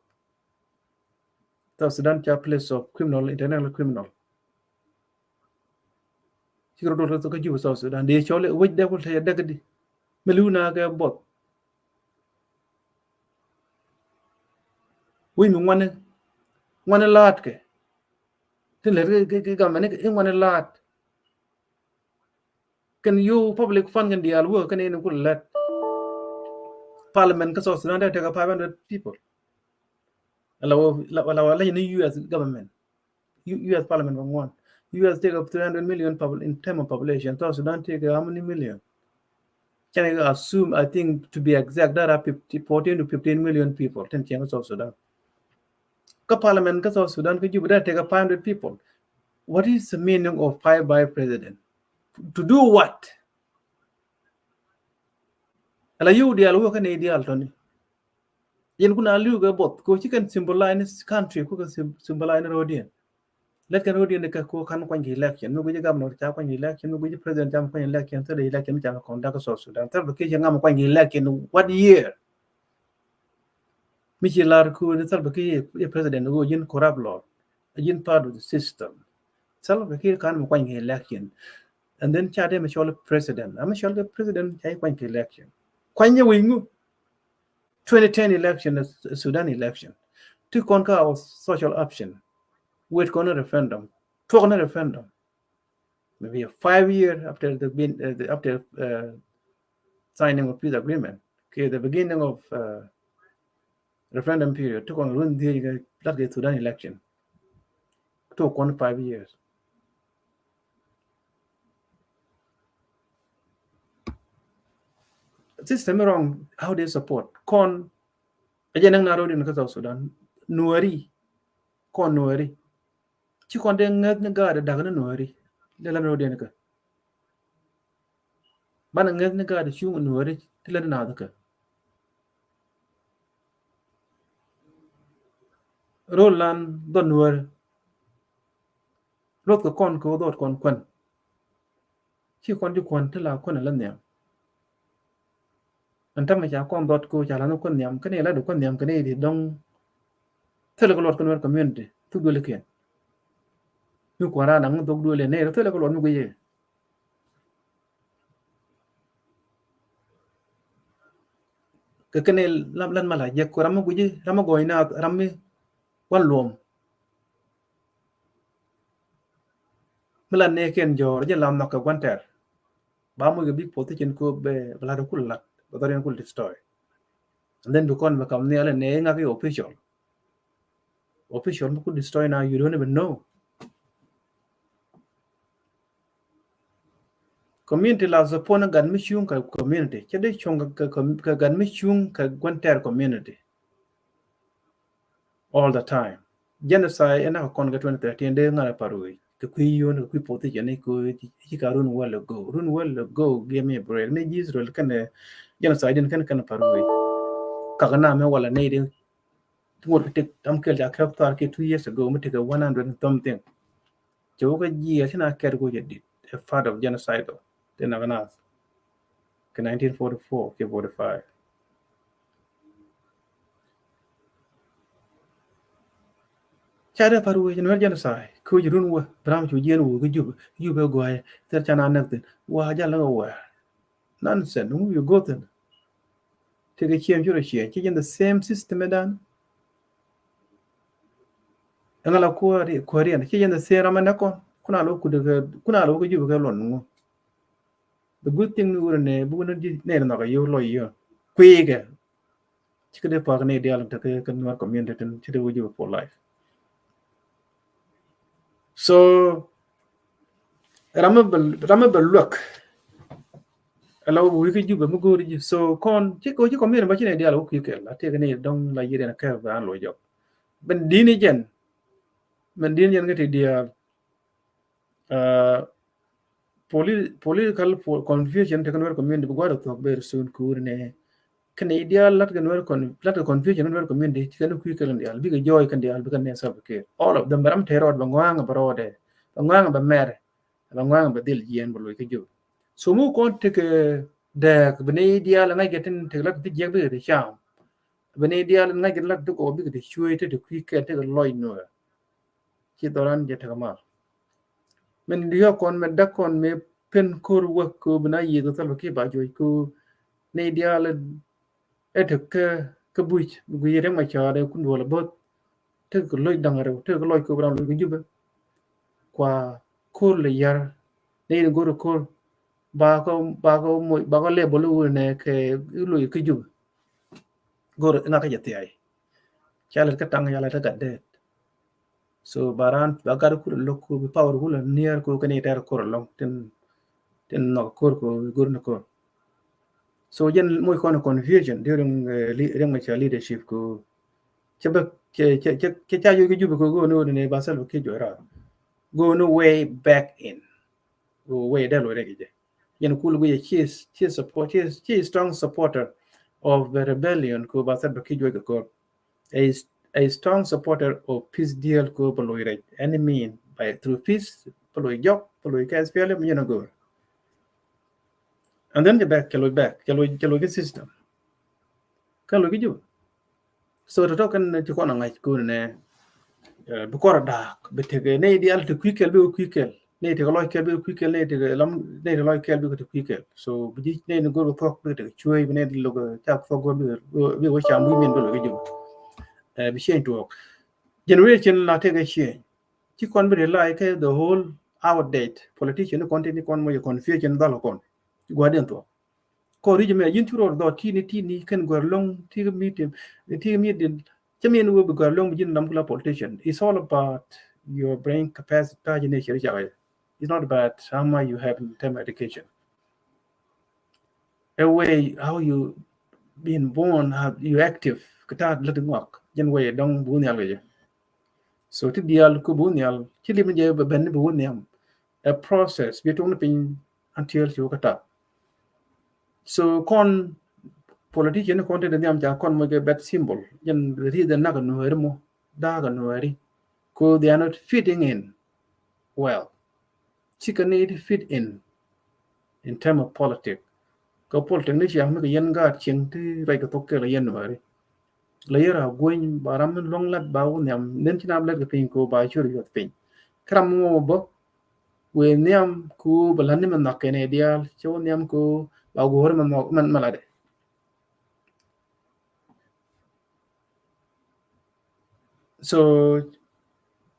South Sudan place of criminal international criminal. chikro do to ka ju South Sudan de chole waj de ko te daga di meluna ga bot wi mi ngwane lat ke tin le ke ga mane ke ngwane lat can you public fund can dial work can in kul let parliament ka South Sudan take 500 people la ni US government US parliament one US take up 300 million in term of population South Sudan take how many million can I assume I think to be exact that are 14 to 15 million people 10 South Sudan ka parliament ka South Sudan ka you take up 500 people what is the meaning of 5 by president to do what ala you dial work can ideal tony yen kuna liu ga bot ko chicken symbolize country ko symbolize rodien let kan rodien ka ko kan kwan election no guji gamno ta kwan election no guji president jam kwan election to the election ta ko da ko South Sudan tar ke ngam kwan election what year michi lar ko ne tar ke president go yin corrupt law yin part of the system sal ke kan kwan election and then cha de machol president am machol president chai kwan election kwan ye wingu 2010 election Sudan election to conquer our social option with corner referendum corner referendum maybe a 5 year after after signing of peace agreement okay the beginning of referendum period took on run the that Sudan election took on 5 years system wrong how they support con ajenang naro din ka South Sudan nuari con nuari ci kon de ngat nga da daga nuari le la no den ka bana ngat nga da shu nuari tila na da ka roland don nuari rot ko kon ko dot kon kwan ci kon di kon tila kon la ne antam ma ja kon dot ko ja la no kon nyam kane la do kon nyam kane di dong tele ko lot kon community tu do le ken ñu ko ra nang dog do le ne tele ko lot mu ko ye ke kene lan mala je ko ram ko ji ram go ina ram mi wan lom melan ne ken jor je lam nok ko ter ba mo ge big position ko be bla do kul lat ba do kul destroy and then become ne ala ne nga ke official mo could destroy now you don't even know community la zapona gan mi chung ka community chede chung ka gan mi chung ka gwanter community all the time genocide ena kon ga 2013 de ngara parui ke kuyon ku poti jene ko ci ka run well go give me a break ne Israel kan genocide den kan parui ka na me wala ne de ngur tek tam kel ja khaptar ke 2 years ago me tek 100 something joga ji asina ker go jeddi a part of genocide then Naath ke 1944 ke 45 chada paru jen wer jana sai ko jirun wa bram chu jen wu ke jube go ay ter chana nakten wa jala wa nonsense who you go then take a chem jure che in the same system dan ngala ko ri ke in the same ramana ko kuna lo ku de kuna lo ku jube ke lon ngo the good thing ni wure ne bu na ji ne na ga yo lo yo kwege chikede pa ne dial ta ke kan war community ten chide wo jube for life so ramable look alaw wi ke juba mu gori ji so kon ci ko community ba ci ne dial ko ke la te ne dong la yire na ka ba lo job ben dini jen men din jen ngati dial political confusion te kan war community bu gwado to ber sun kurne kan ideal lat kan war confusion war community ci kan ku ke lan dial bi ga joy kan dial bi kan ne sab ke all of them ram terod bangwanga barode bangwanga ba mere bangwanga ba dil jen bo lo ke jo so mu kon te ke de bene ideal na getin te lat ti jebe de sham bene ideal na get lat ko bi de shuete de ku ke te loy no ci doran je te ma men dio kon me dakon me pen kur work ko bna yi to Salva Kiir ba joy ko ne dia le etek ke buich bu yere ma chare kun wala bot te ko loy dangare te ko loy ko bran loy ko juba kwa kur le yar ne go ro kur ba ko le bolu ne ke loy ko juba go na ka jati ai chala ka tang yala ta gadde so baran ba gar kur lokko bi power ko near ko kane tar kur long ten no kur ko gur no kur so yen moy kono confusion during ma cha leadership ko chaba ke cha yo juba ko go no ne ba sal ke jora go no way back in go way da lo rege yen kul go she support she is strong supporter of the rebellion ko ba sal ke jora ko a, a strong supporter of peace deal ko poloy any mean by through peace poloy jok poloy kas fiale you know go and then the back chalo ke system kan lo ke juba so to kan ti ko na ngai ko ne bu ko da betege ne di al to kwikel be kwikel ne te lo kel be kwikel ne te lam ne te lo kel be ko kwikel so bi ne no go fok be te chuy ne di lo go ta fok go be wo cham bu men be lo ke juba bi chen to generation la te ke chen ti kon be la ke the whole outdate politician kon te ni kon mo confusion dal kon gwaden to ko riji me yin turo do tini kan gor long ti mi din chamin wo gor long jin nam kula politician it's all about your brain capacity ta jine shiri jaga it's not about how much you have in term education a way how you been born how you active kata letting work jen way dong bu nyal ge so ti dial ku bu nyal ti lim je ben bu nyam a process between pin until you kata so kon politician kon te nyam ja kon mo ge bad symbol yen reason na kan no mo da kan no ko they are not fitting in well chicken need fit in term of politics ko politics ni siang me yen ga ching ti rai ko tokke la yen no la yera goin baram long lat baw nyam nen ci nam lat ko pin ko ba churi yo pin kram mo bo we nyam ku balan ni man nakene dial cho nyam ku ba go hor man malade so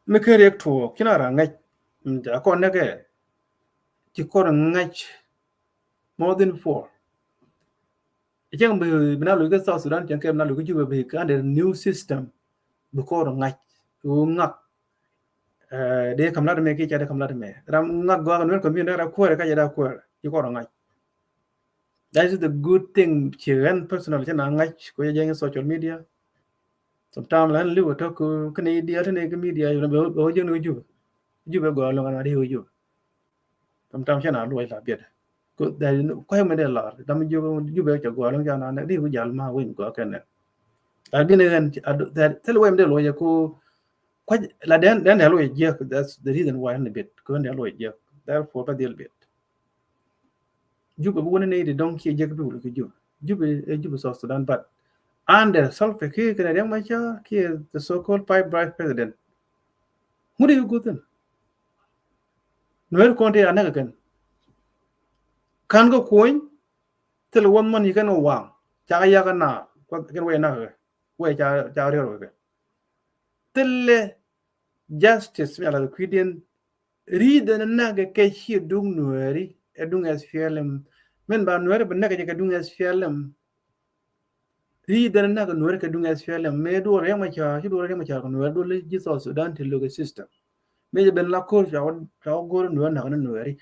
me ke rek to kina ra ngai ja ko ne ke ti ko ra ngai more than 4 jeng be bina lu ke South Sudan jeng ke na lu ke ju be ka the new system bu ko ra ngai u ngak de kam la me ke ja de kam la me ram ngak go kan ko mi na ra ko ka ja da ko ti ko ra ngai that is the good thing chiran personal jena ngai ko jeng social media sometimes lan lu to ko kene dia ne ke media yo be jeng no ju be go lo na di ju sometimes chana lu la biet ko da ko me de la dam ju be cho go lo jana ne di ku jal ma win ko ken ne da bi ne gan da tel we me de lo ya ko la den lo je that's the reason why ne bit ko ne lo je therefore ba del bit ju be wona ne de don ki je ko lu ju be so Sudan but under self ke ne yang ma cha ki the so called pipe bribe president what do you go then no ko te anaga kan go coin tel won man yi kan wang cha ya kan na ko ken we na we cha re ro ke tel justice mi ala kwidien riden na ke shi dung nueri e dung as fielem men ba nueri ben na ke dung as fielem riden na nueri ke dung as fielem me do re ma cha shi do re ma cha ko nueri do le ji so Sudan til lo system me ben la ko cha go nueri na nueri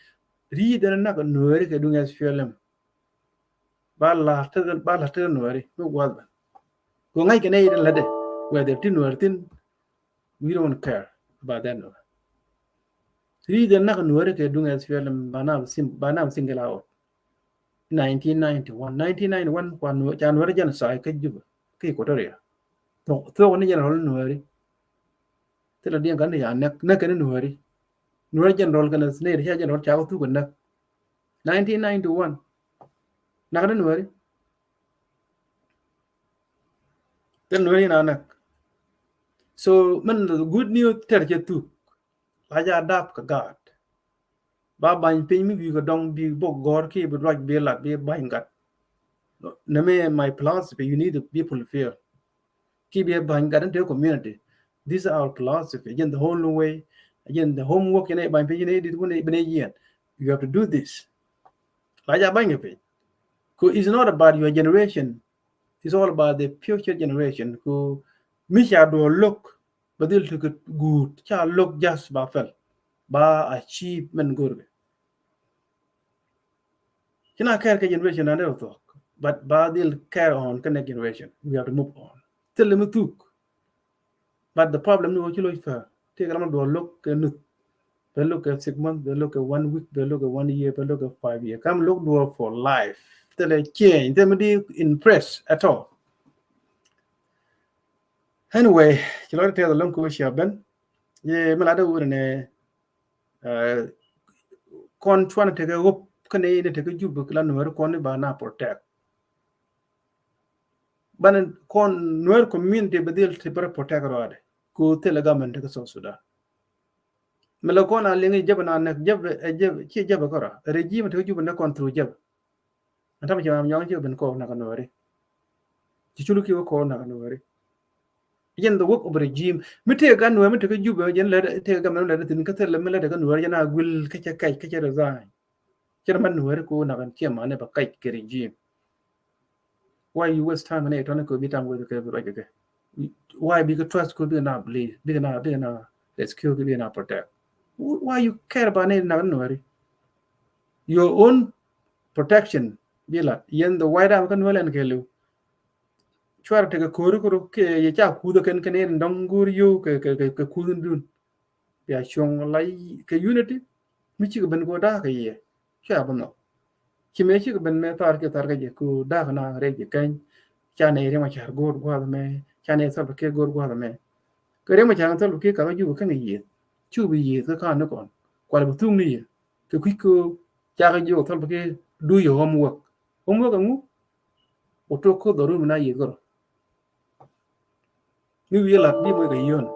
riden na nueri ke dung as fielem ba la te nueri no wal ko ngai ke nei la de whether tin nueri tin we don't care about that no reason na nueri ke dung as fielem bana single out 1991 kwa nueri jan sai ke juba ke ko tore to ni jan rol nueri te la dien kan ya na ke nueri jan rol kan ne ya jan rol cha ko tu kan 1991 na kan nueri ten nueri na so man the good news ter je tu aja dap ka god ba ban pin mi go dong bi bo gor ki bu raj be lat be ban gat na me my philosophy you need to be fulfilled ki be ban gat into community. This is our philosophy. Again, the whole way, again, the homework in it by pin it you have to do this. Like it's not about your generation. It's all about the future generation who Misha do look but they'll take it good. Cha look just ba fell. Ba achievement good. Kina care generation and talk. But ba they'll care on connect generation. We have to move on. Tell them took. But the problem is what you look for. Take a look they look at 6 months, they look at 1 week, they look at 1 year, they look at 5 years. Come look for life. They change. They may impress at all. Anyway, you know, tell the long question Ben. Yeah, Malada wouldn't con trying to take a hope can they take a jubic land where con bana protect. But con no community but they'll protect rod. Go tell a government take a South Sudan. Melocona lingy jabana jabakora, a regime to you when through jab. And I'm young, you've been called Naganori. Did you look your call Naganori? Again, the work of regime, me take a gun, women take a juba, and let take a man, let it in Catholic, let a gun, and I will catch a kite, catch a resign. German who go now and Kim, I never kite regime. Why you waste time and it on a could be done with the right? Why bigger trust could be enough, big enough, let's kill be enough protect. Why you care about it now? Your own protection, Bila, yen the white arm can well and kill you. Try to take a curriculum, ye chap who the can and don't go you, couldn't do. They are showing like a unity, which you can go dark a year. Shabano. She may you been met target, could darkna, reg again. Chane Remachar, good Guadame, Chane Sabake, good Guadame. Remachan, Sabake, you can a year. 2 years, the kind of on. Quite 2 years. The quick Jagajo, Sabake, do your homework. Homework and move. Or talk the room 9 years ago. We will be with a yon.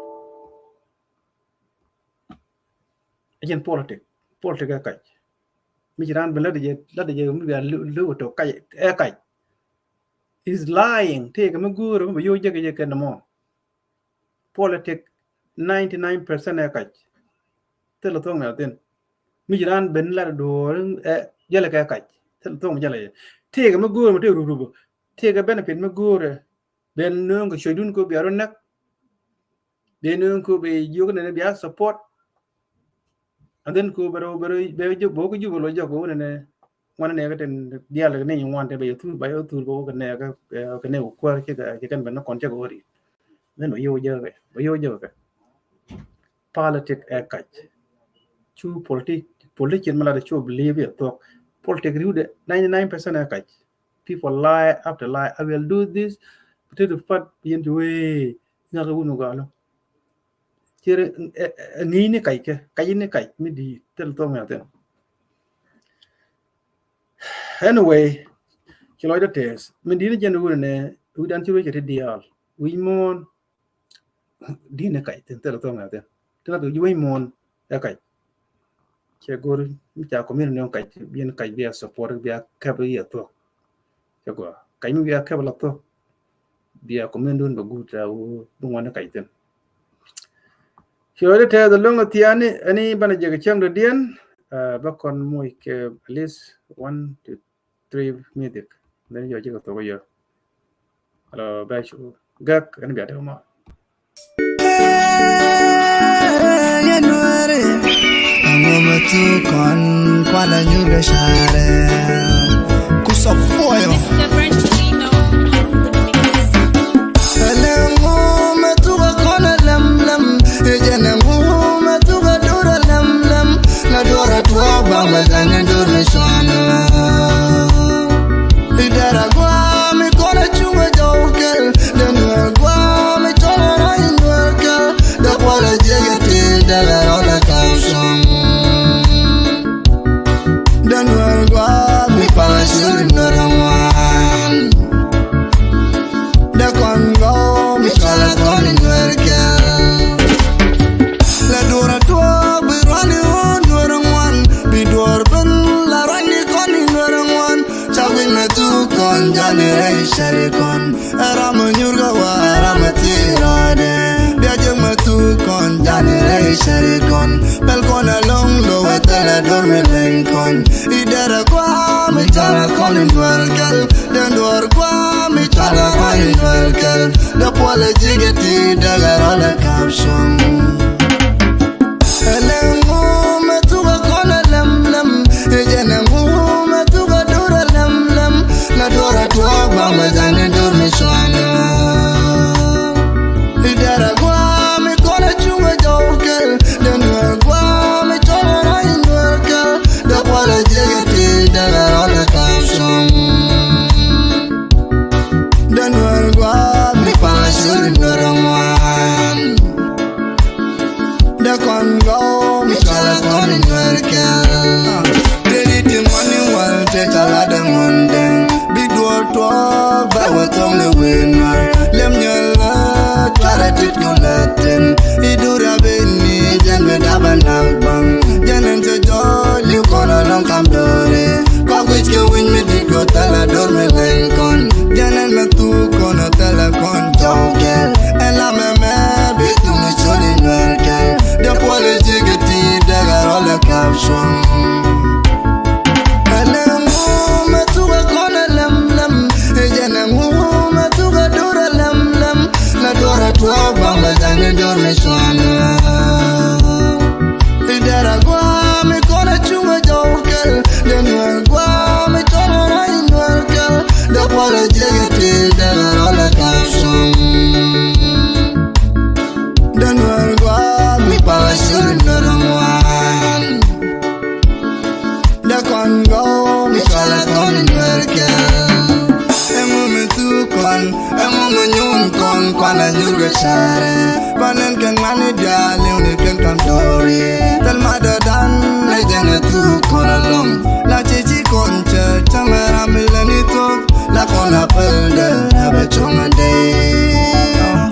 Again, politics a kite. Michiran Belady, let the young to kite. Is lying. Take a good, but you jack and more. Politics 99% a kite. Tell a tongue out then. Michiran Ben Lado, yellow kite. Tell the tongue jelly. Take a good material. Take a benefit, Magura. Then no shouldn't go be a neck. Then could be you can be support. And then could be book you will go and one negative and the other name you want to be a tool by a tool go and never quite you can be no contact over it. Then you joke. Politics a kite. Two politician malady believe it talk. Politics 99% a kite. People lie after lie. I will do this. Potato fat into way. Naga Unugalo. Here a nini kite, midi, tell Tom. Anyway, Kiloida test. Medina General, we don't do it deal. We mourn dinner kite and tell Tom. Tell you mourn a kite. Chagor, which are community kite, being kite be a supporter, be a cavalry talk. Chagor, can you be a cavalry talk? Be a community, but good, don't want a kite. Here the long at Tiani, any Banajang the Dian, back on Moik at least 1 to 3 minutes. Then you're just over here. Hello, Bash Gak and Gatama. Then we'll go, we pass you in the one. sharikon Rama nyurga wa rama tirade Biajeng matu kon jani sharikon Pelkon along lo wetala dorme lenkon Idara kwa mi chala konin dwargal Den dwar kwa mi chala konin dwargal Da pole jigeti daga rola kapshon Elengu metuga kona lem lem Ejenengu metuga dura lem lem La dora tuwa bamba jani dorme shwana Idara kwa mi kona chunga jawkel Den dwar kwa mi chala konin dwargal Da pole jigeti daga rola kapshon Dan wargwa mi pasur noramwan Da kongo mi chala konin werkel Deni di money wal te chala da mondeng Big door talk ba watong le winner Lem nyala twara tit kulatin Idura beni jan me daban nagbang Janen se joy liu kono long kam dore Kwa which ke win me di go tala dor me lenkon Janen me tu kono tala kon jongkel Ela me bitu me choli nwerkel De pole jigeti daga rola kapshon Elengu me tuga kona lem lem Ejenengu me tuga dura lem lem La dora tuwa bamba jani dor me shwana Idara kwa mi kona chunga jawkel Denwa kwa mi tono rain werkel Da pole jigeti daga rola kapshon Denwa kwa mi pasur noramwan Da kongo mi chala konin werkel Emu me tu kon, emu me nyun kon Kwana nyurga share Panen ken mani diali uni ken kantori Tel madadan lejene tu kon along La chichi kon che chamera mileni tuk La kona pelde hebe chonga day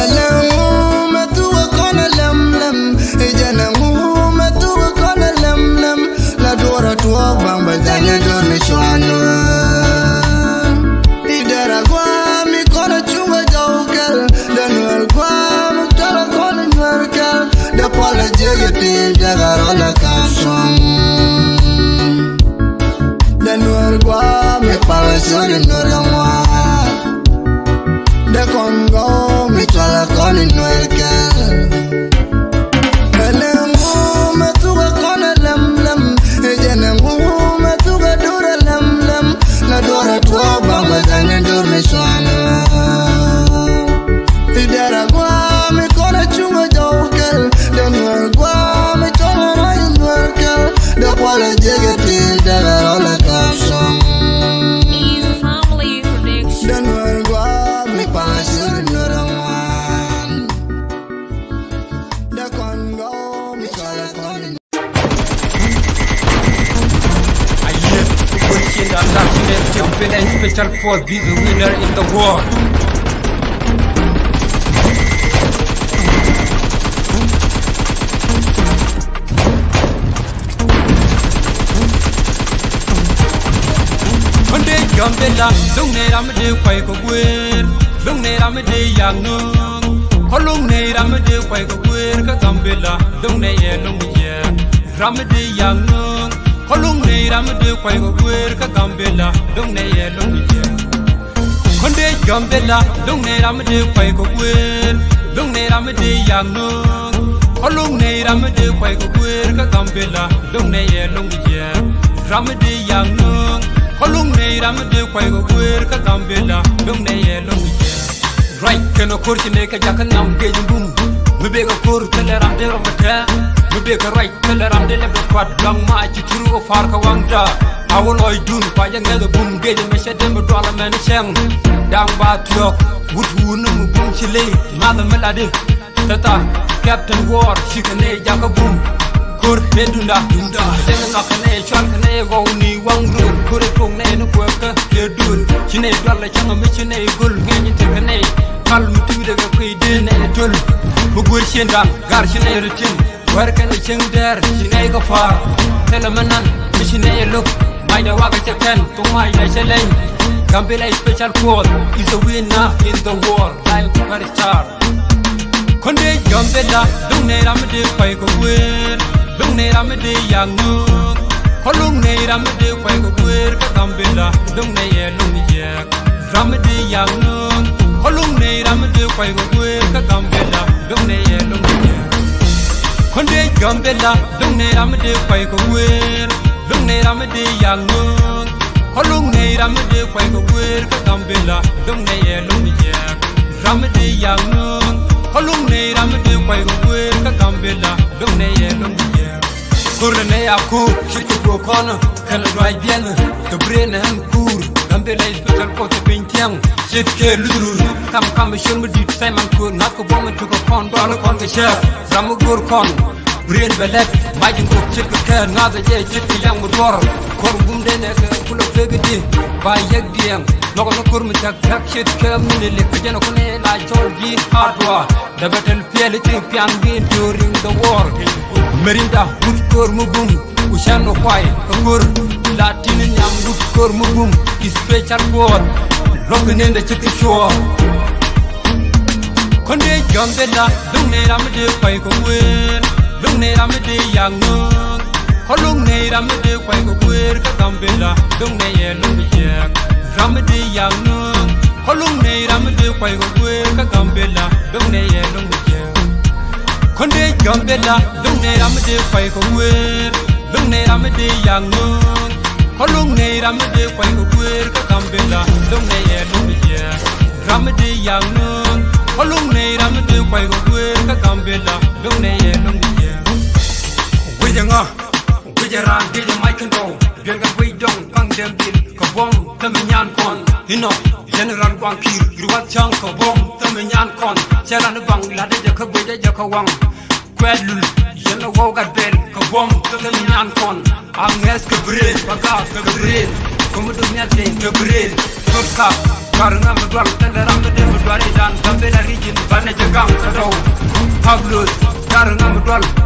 Elengu me tuwa kona lem lem Ejenengu me tuwa kona lem lem La dora tuwa bamba janye dor me shwana Idara kwa mi kona chunga jawkel Denwel kwa mi chala kona nwerkel Da pole jigeti daga rola kapshon Denwel kwa mi pasuri noramwan Da kongo mi chala konin werkel Elengu me tuga kona lem lem Ejenengu me tuga dura lem lem La dora tuwa bamba jani dor me shwana Idara kwa mi kona chunga jawkel Denwa kwa mi tono rain werkel Da pole jigeti daga rola kapshon Easy Family Prediction. Denwa kwa mi pasur noramwan Da kongo mi chala konin The ultimate champion and special force be the winner in the world. One day Gambela, don't need I'm a day quite a weird. Don't need I'm a day young no. How long need I'm a day quite a weird Gambela, don't need a long year. Ramade young no. Holung ne ramade kwai go gwer ka Gambela dong ne ye long ye Konde Gambela dong ne ramade kwai go gwer dong ne ramade yang no Holung ne ramade kwai go gwer ka Gambela dong ne ye long ye Ramade yang no Holung ne ramade kwai go gwer ka Gambela dong ne ye long ye Right kana kurchine ka jakan nam ge bum mebe ga kur tele ramde romata Mube ka right tele ramde le kwat lang ma ci turu far ka wangda awol oy dun pa ya ngel bum geje me shede me dola men sem dang ba tiok wut wun mu bum ci le ma da melade tata captain war shikane jaka bum kur medunda dunda sen na kane chon kane go ni wangru kur ko ne no ko ka le dun ci ne dola changa me ci ne gol ngeni te kane kal mu tiwde ga koy de ne tol bu gor sendam gar ci ne rutin Working the ching there, she nay go far. Tell a man, she nay look. my the waka chicken, to my Shelling. Gambela special call is a winner in the war, like superstar. Konde Gambela, don't need a mede quite a weird, don't need a mede young nook. Holung need a mede quite a weird, Gambela, don't need a lumiere. Ramade young nook, Holung need a mede quite a weird, Gambela, don't need a lumiere. Konde Gambela, don't need a mede quite a weird, don't need a mede young nook. Holung need a mede quite a weird, Gambela, don't need a lumiere. Ramade young nook. Holung ne ramade quite a weird, Gambela, don't need a lumiere. Kurne aku, Chico Corner, can I bien, the brain and cool. Gambela is better for the painting. Shit, Lulu, come, show me the Simon could not go bomb to go pond, on the chef, Ramugur con, brain bellet, mighty cook, chicken care, another day, chicken young with water, Corbum then full of figure, by Yagdiam, no Kurmita, shit, Kermini, Pijanocone, I told you, hardware, the battlefield, pian game during the war. Merinda, Woodcore Mubum, Ushano Pai, Kakur, Latin Yam Woodcore Mubum, is special word, looking in the chicken shore. Conde Gambela, don't need a mede quite a weird, don't need a mede young nook. Holung need a mede quite a weird, Gambela, don't need a lumiere. Ramade young nook, Holung need a mede quite a weird, Gambela, don't need a lumiere. Konde Gambela, don't need a mede quite a weird, don't need a mede young nook. Holung need a mede quite a weird, Gambela, don't need a lumiere. Ramade young nook, Holung need a mede quite a weird, Gambela, don't need a lumiere. With a run, did the mic and go, Bianca way down, Pang them bill, Kabong, Taminyan con, General Wanki, you want Chang Kabong, Taminyan con, Cheran Bang, Lada Jacobida Jacawang. Quadlul, Yellow Woga Bell, Kabom, Taminyan con, Agnes Gabriel, Baga, Gabriel, Commodore Natin, Gabriel, Turka, Karnam, Telam, the Demodarian, Gambela region, Banajagang, Sado, Pablo, Karnam,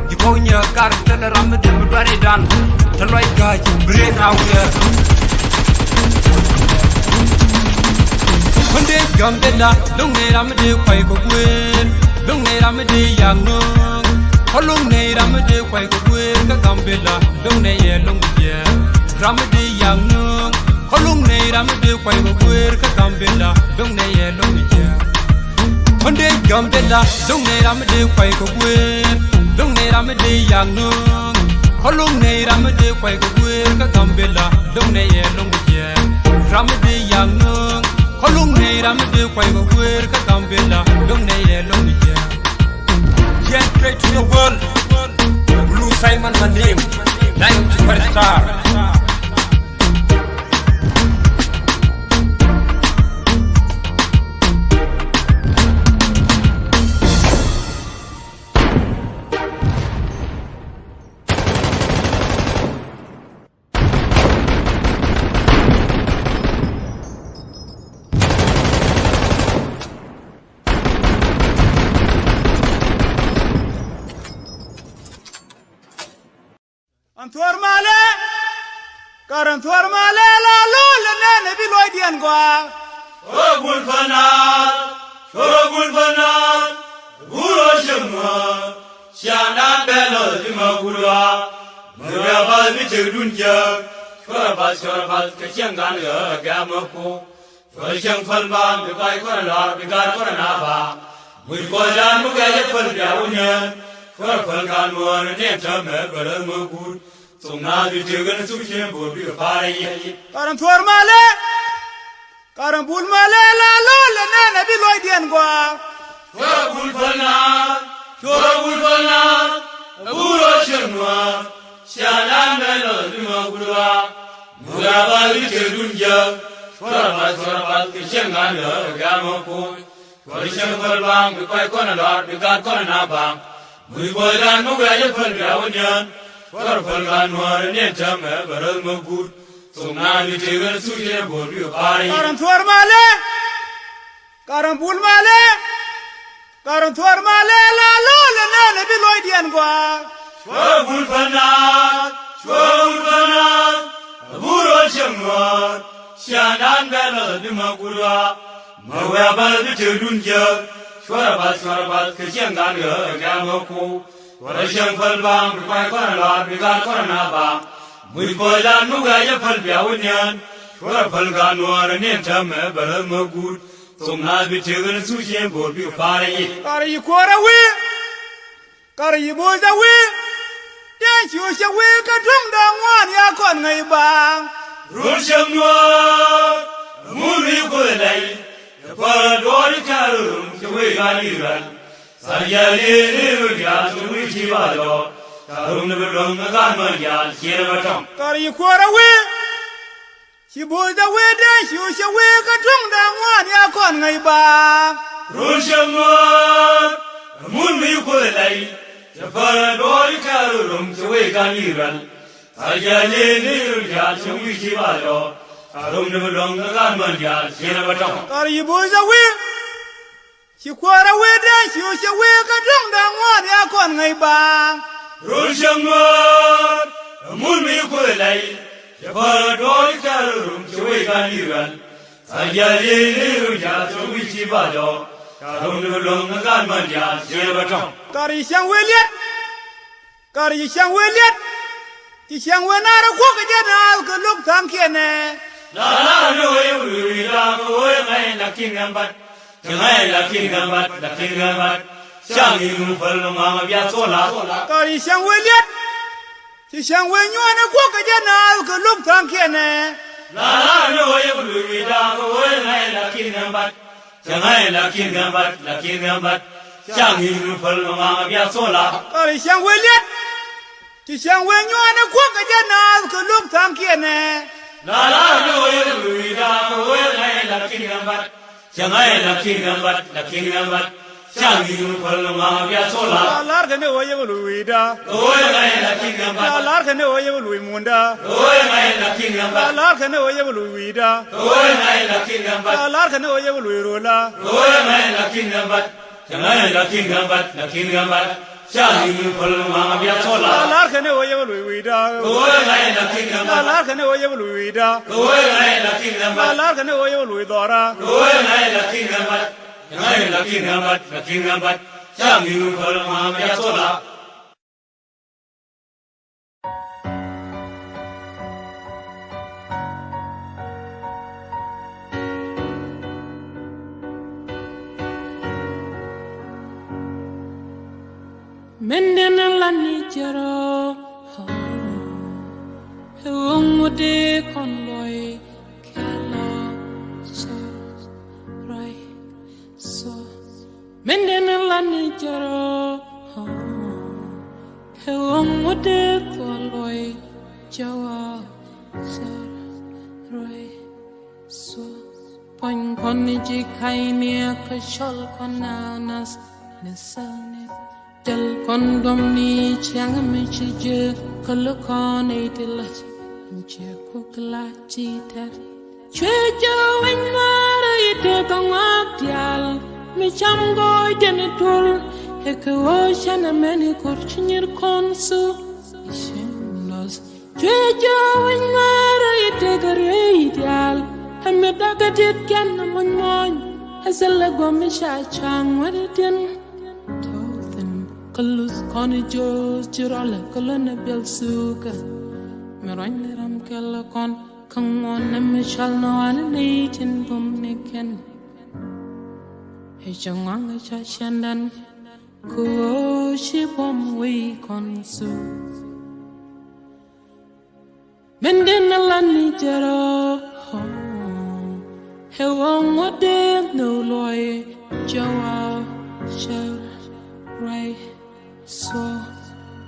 Iponia, Telam, the Demodarian, the right guy, brain out here. Konde Gambela, don't need a mede quite a weird, don't need a mede young nook. Holung ne ramade quite a weird, Gambela, don't need a lumiere. Ramade young nook. Holung ne ramade quite a weird, Gambela, don't need a lumiere. Konde Gambela, don't need ramade quite a weird, don't need ramade young nook. Holung ne ramade quite a weird, Gambela, don't need a lumiere. Ramade young nook. Holung ne ramade quite a weird, Gambela, don't need a lumiere. Get straight to the world. Blue Simon, my name. Lion superstar. Antuar male, karan tuar male la lula nene biloy dian gua. Shoro gulfana, Guro Shema, Shana Bello, Dimagura, Muraba, Mitchell Dunja, Shorabas, Kachangan, Gamako, Shorashang Falban, the Guy Corona, the Guy Coronava, with Kodan Mugaya Falganian, Falgan, one and Yentame, but I'm a good. So now the Juggan Sushi will be a party. Karan tuar male, karan bul male la lula nene biloy dian gua. Shoro gulfana, Guro Shema, Shana Bello, Dimagura, Muraba, Mitchell Dunja, Shorabas, Kachangan, Gamako, Shorashang Falban, the Guy Corona, the Guy Coronava, we were done Mugaya Falganian. Falgan, one and Yentame, but I'm a good. So now the Juggan Sushi will be a party. Karan tuar male, karan bul male, karan tuar male la lula nene biloy dian gua. Shoro gulfana, Guro mua xa nan bé lỡ đi mà cú ra mà về ba đi chơi đun chơi xóa ba cái chiang gan gỡ cái mà cú và chiang phật bang phải có là bị gan có là bang mùi coi là nu gái cho phật béo nhân xóa phật gan nuôi nên chăm mẹ bà lỡ mà cú tôm na bị chơi cái suy diễn bột bị phá đấy Kari yi kora wi, kari yi boja wi, den shusha wi ka tung da ngwan ya kon ngai bang. rul sham nuôi muốn đi coi lại para đôi cha rum cho quê ga đi ra sa ya đi rồi ya cho quê chi ba đó ta rum nó rum nó gan mà ya chia ra trong Kari yi kora wi, shi boja wi den shusha wi ka tung da ngwan ya kon ngai bang. rul sham nuôi muốn đi coi lại para đôi cha rum cho quê ga đi ra sa ya đi rồi ya cho quê chi ba đó ta rum nó rum nó gan mà ya chia ra trong Kari yi boja wi, shi kora wi den shusha wi ka tung da ngwan ya kon ngai bang. rul sham nuôi muốn đi coi lại para đôi cha rum cho quê ga đi ra sa ya đi rồi ya cho quê chi ba đó ta rum nó rum nó gan mà ya chia ra trong Kari shang we liet, kari shang we liet, ti shang we na ra ko ka jana ka luk thang kene. la no we la ko ngai la king gambat ngai la king gambat sang ing phal ma bia so la Kari shang we liet, ti shang we nyo na ko ka jana ka luk thang kene. la no we la ko ngai la king gambat sang ing phal ma bia so la Kari shang we liet, ti shang we nyo na ko ka jana ka luk thang kene. la no we la ko ngai la king gambat sang ing phal ma bia so la Lar ka ne o ye lu wi da. ngai la king gambat Lar ka ne o ye lu munda. ngai la king gambat Lar ka ne o ye lu wi da. ngai la king gambat Lar ka ne o ye lu ro la. ngai la king gambat sang ing phal ma bia so la Lar ka ne o ye lu wi da. ngai la king gambat Lar ka ne o ye lu wi da. ngai la king gambat Lar ka ne o ye lu dora. ngai la king gambat sang ing phal ma bia so la Mendena lani jero Hewongude konloy Kelo So Rai So Mendena lani jero Hewongude konloy Jawa So Rai So Pon koni jikaini Kashol konanas Nesanit Del kondom ni chiang mi chi je kalo kon e tilat che kukla chi ter che jo wen mara ite kangak dial mi cham go den tul he ko shana meni kor chinir konsu ishenlos che jo wen mara ite gare dial hamme dagatit ken mon mon hasala go mi sha chang wadatin Kalus koni jos jirala kalana bel suka Meranya ram kala kon kangwan na mishal no ana neitin bum niken He changwang cha shandan ko shi bum we kon su Menden alani jaro He wong wade no loy jawa shar rai So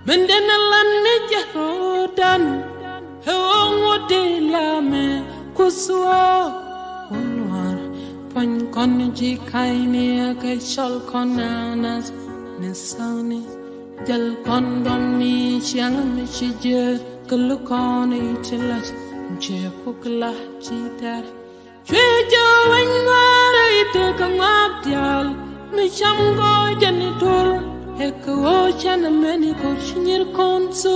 Mendena lani jarodan Hewongo de lame Kuswa Unwar Pan kon jikaini Kashol konanas Nesani Jal kondom ni Chiang mi chije Kalukoni chilat Che kukla chitar Chejo wenwara ite kangabdial Mi chamgo janitor Eko chana meni ko chinir konso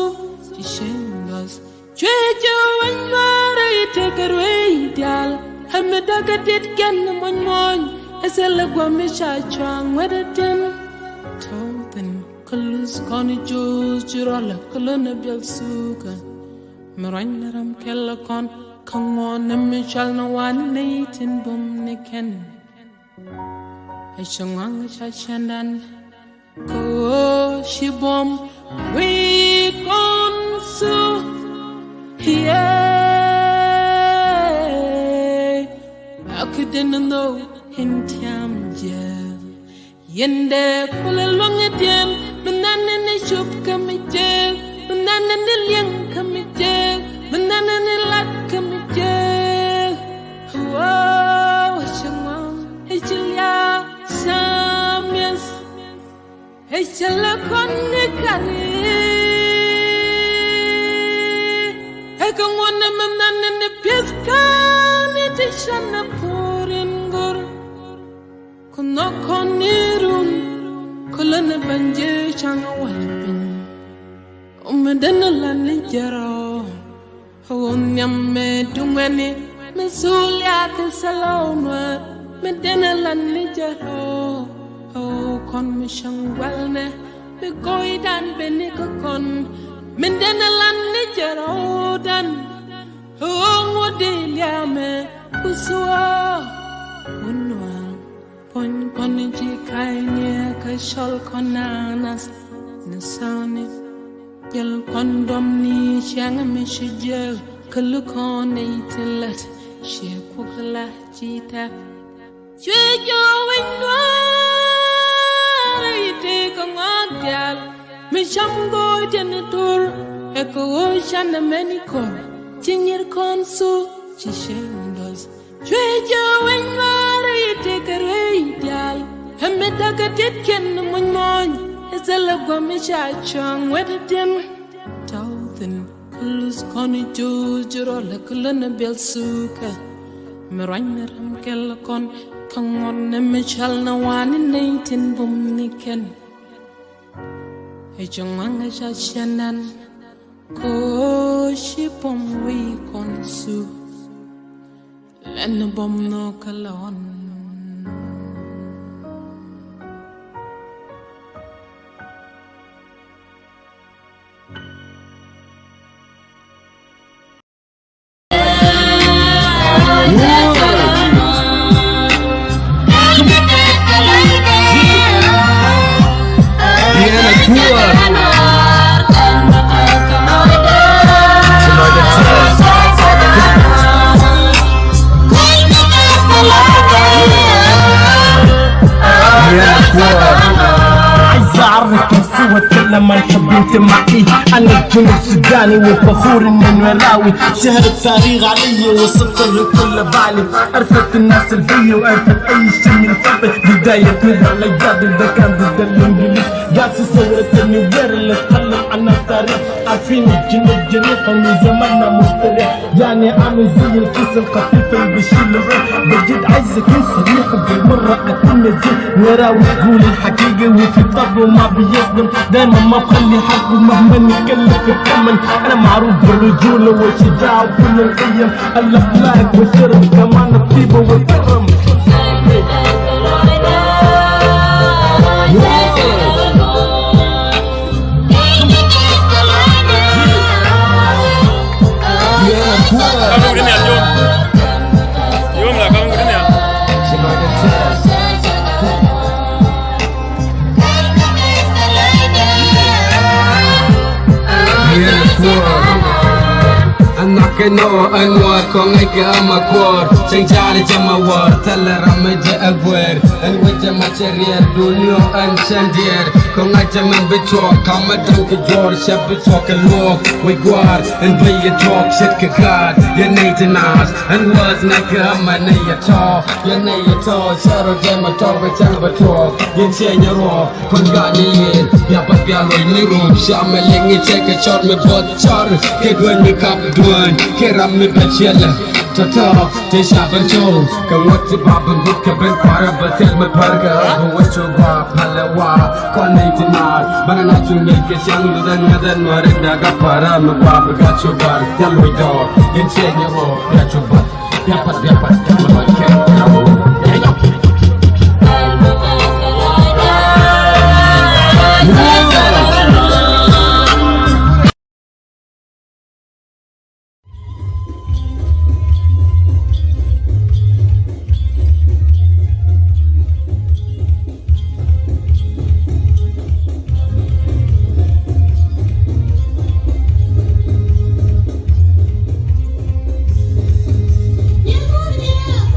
Tishendas Chejo wenwara ite take a radial. I'm a dagger did get no one. As a laguamisha chang with a tin. Tolden, Colus, Connie Joes, Girola, Colonna Belsuga. Marinaram Kellacon, come on, and me shall no one Nate in boom nicken. I shall on the Shashandan. Go, she bomb, we gone so. Yeah, I couldn't know in time, yeah. Yende, pull along at them, banana in the shop come a jail, banana in the young come a jail, banana in the lap come a jail. Oh, Shamam, Hichilia, Samias, Hichala Connicari. I can want them and in the Piscan, it is Shana pouring good. Could on Nirun, Colonna Banje, Changa Wallapin. Medana Lanijero, oh, Nyame, Dumani, Missulia, Salona, Medana Lanijero, oh, Commission Wellne, the Goid and Benicocon. Mendena lani jarodan, oh modelia me kusua, unwa pon konji kainia kashol konanas nisani, yel kondomni shanga mishijel kalukone itilat she kukala chita, chwejo winwa ite kongadial. Me sham go janitor, echo ocean a many core, Chinyer conso, Chishendos. Treasure when Mary take a radial, and me dug a ditkin when morn, it's a laguamisha chong with a dim. Towthin, Kulus Connie Joe, Girola, Colonna Belsuka, Marinaram Kellacon, come on, and me shall no one in 18 boom nicken. Ejonganga Shashanan, ko shipom we consu, and bom no kalon. لما انت معي انا الجنوب السوداني وفخور اني وراوي شهر التاريخ علي وصلت لكل بالي عرفت الناس البي وعرفت اي شيء من قبل بداية نزع الاجداد اذا كان ضد الانجليز قاسي صورتني وغير اللي اتكلم عن التاريخ عارفين الجنوب جريح من زماننا مستريح يعني عامل زي الكيس الخفيف اللي بيشيل الروح بجد عايزك صريح بالمرة اكون زي وراوي تقول الحقيقة وفي طبعه ما بيصدم دايما ما بخلي حقه مهما نكلف الثمن انا معروف بالرجولة والشجاعة وكل القيم الاخلاق والشرف كمان الطيبة والكرم كنو انوار كونك اما كور سنجال جماوار تلا رمج اغوير ان وجه ما شرير دونيو ان شندير كونك من بتوك كما دنك جور شب بتوك لوك ويغوار ان بي توك شت كاد يا نيت ناس ان واز نك اما نيا تو يا نيا تو شارو جما تو بتان بتوك ينشي يرو كون غانيين يا بابيالو نيرو شامل ني تشك شوت مي بوت شار كدوين مي كاب دوين Keram mi bachela, Tata, te shaban cho, ka what the babin book ka ben para batel me parga, go what you wa palawa, konne tinar, banana chungi ke shang ludan ngadan marinda ga para me wa ga chubar, yalo do, enseña ho, ya chubar, ya pas, yalo ke, Yeah.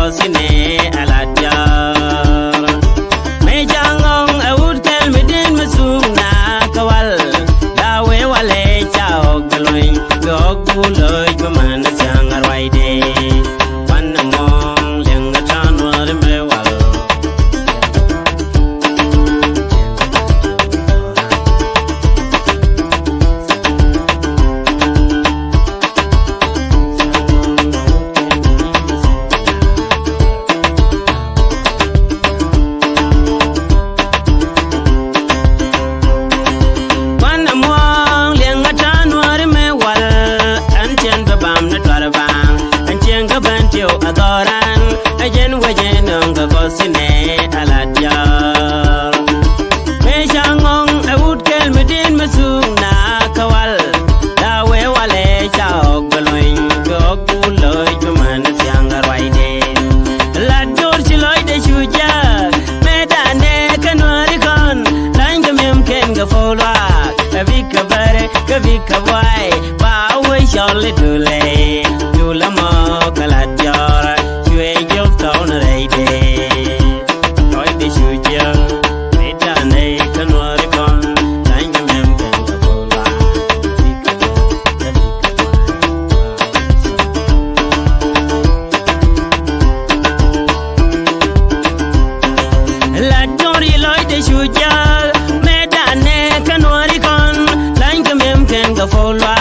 gosine aladyar me jangong awut kel midin masuna kawal dawe wale chao galoin gog buloy man jangar waide panamong lenga tanwar me wal adoran ajen wajen nga gosine aladyar me jangong awut kel midin masuna kawal dawe wale chao galoin gog buloy man jangar waide lador chiloy de shuja medane kanwari kon langam yam ken ga folwa kavi kabwai ba we shole dule dulamo kaladyar chue jof taun reide toy de shuja medane kanwari kon langam yam ken ga folwa lador iloy de shuja medane kanwari kon langam yam ken ga folwa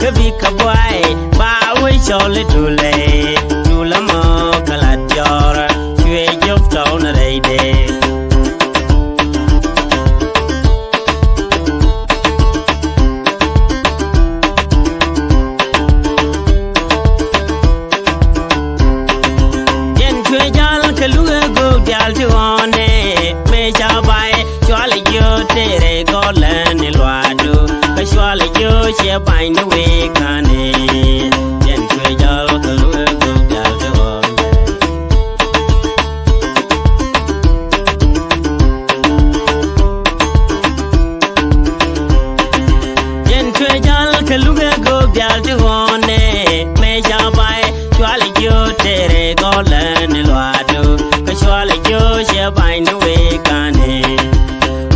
kavi kabwai ba we chole dule dulamo kaladyar chue jof taun reide yen chue jal kaluga go dial tuone me jabai chwale yo tere golen lwadu kashwale yo che bai no we kane yen chue jal kaluga go dial tuone yen chue jal kaluga go dial tuone me jabai chwale yo tere golen lwadu kashwale yo che bai no we kane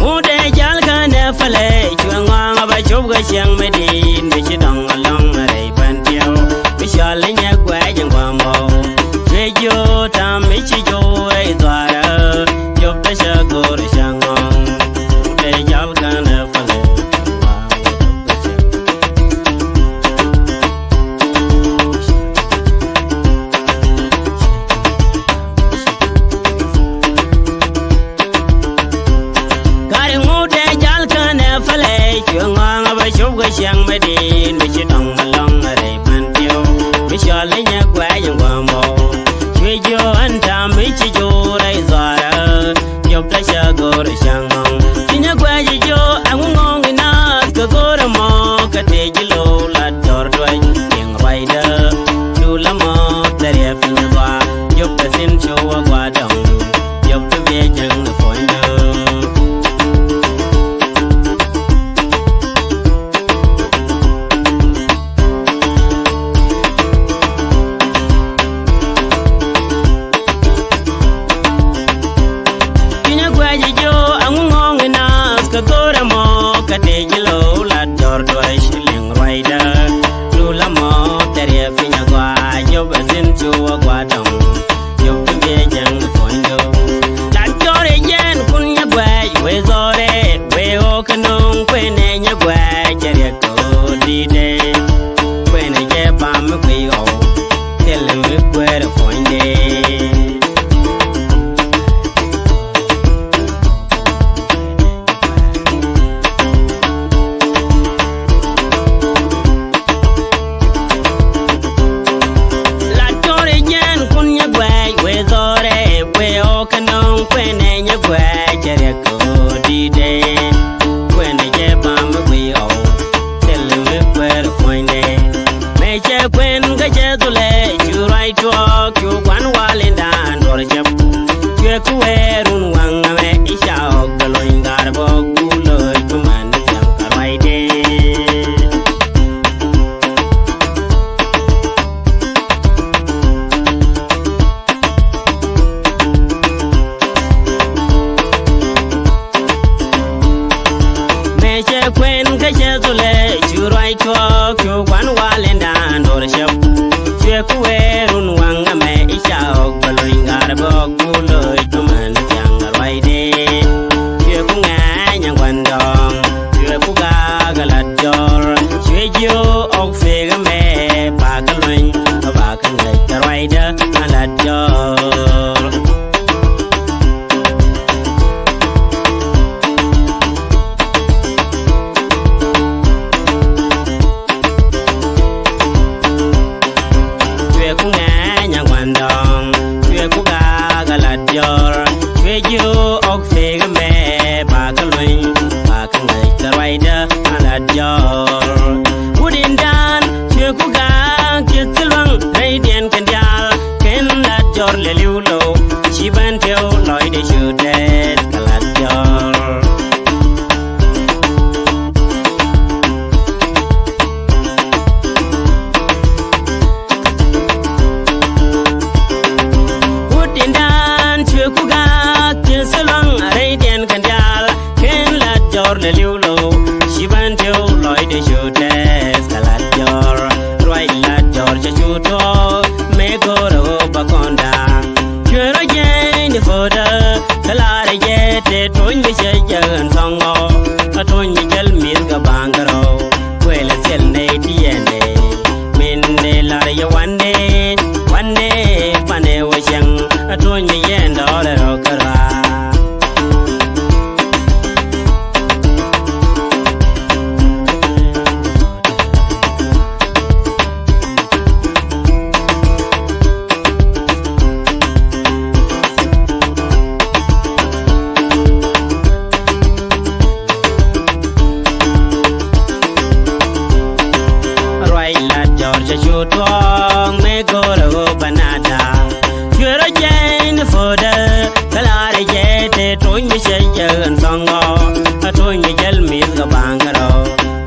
mude jal kane fale chungwa ba chubga chang medin be chidong along rei bantiao be shale nya gwa jang kwa mo jejo tam me chi jo rei dwara job ta sha gor shangong mude jal kane fale chubga chang medin be chidong along rei bantiao be shale nya gwa jang kwa mo jejo anta me chi jo rei dwara job ta sha gor shangong nya gwa jejo angong na ka gor mo ka te jilo la dor doi ning raida dulamo tare fin gwa job ta sin cho gwa dong job ta be jang na poindo katejilo la dordoi shilling rider lulamo tere finya gwa job azin chuwa gwa dong job be jang foindo la jore yen kunya gwa we zore we okanong kwene nya gwa jere ko dide kwene je pam kwi o tele me kwere foinde kwene nya gwa jere ko dide kwene je pam kwi o tele me kwere foinde me che kwen ga je dule chu rai to chu kwan walinda ndor jep chwe kuwerun wanga me isha o galoin garbo gulo tuman jam karwaide aladjor Tue ku nganya gwandong Tue ku gagaladjor Tue ju ok fega me bakalwing Bakangai karwaida aladjor Udin dan Tue ku gakitilwang Radian kandial Ken ladjor leliulo Chiban teo loide shudet kaladjor Le liulo, shiban teo loide shutes kaladjor, roi la George chuto, me goro bakonda. Chero yen foda, kalare yete tonya shayan songo, atonya jal mirga bangaro, kwela sel ne tiene, minde la ya wande, pane washang, atonya yenda ole rokara. Chutong me goro banada Chura jane foda Kalare jete Tonya shayan songo Tonya jal mirga bangaro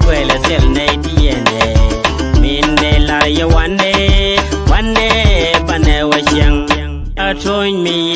Kwela sel ne tiene Minde la ya wane Pane washang Tonya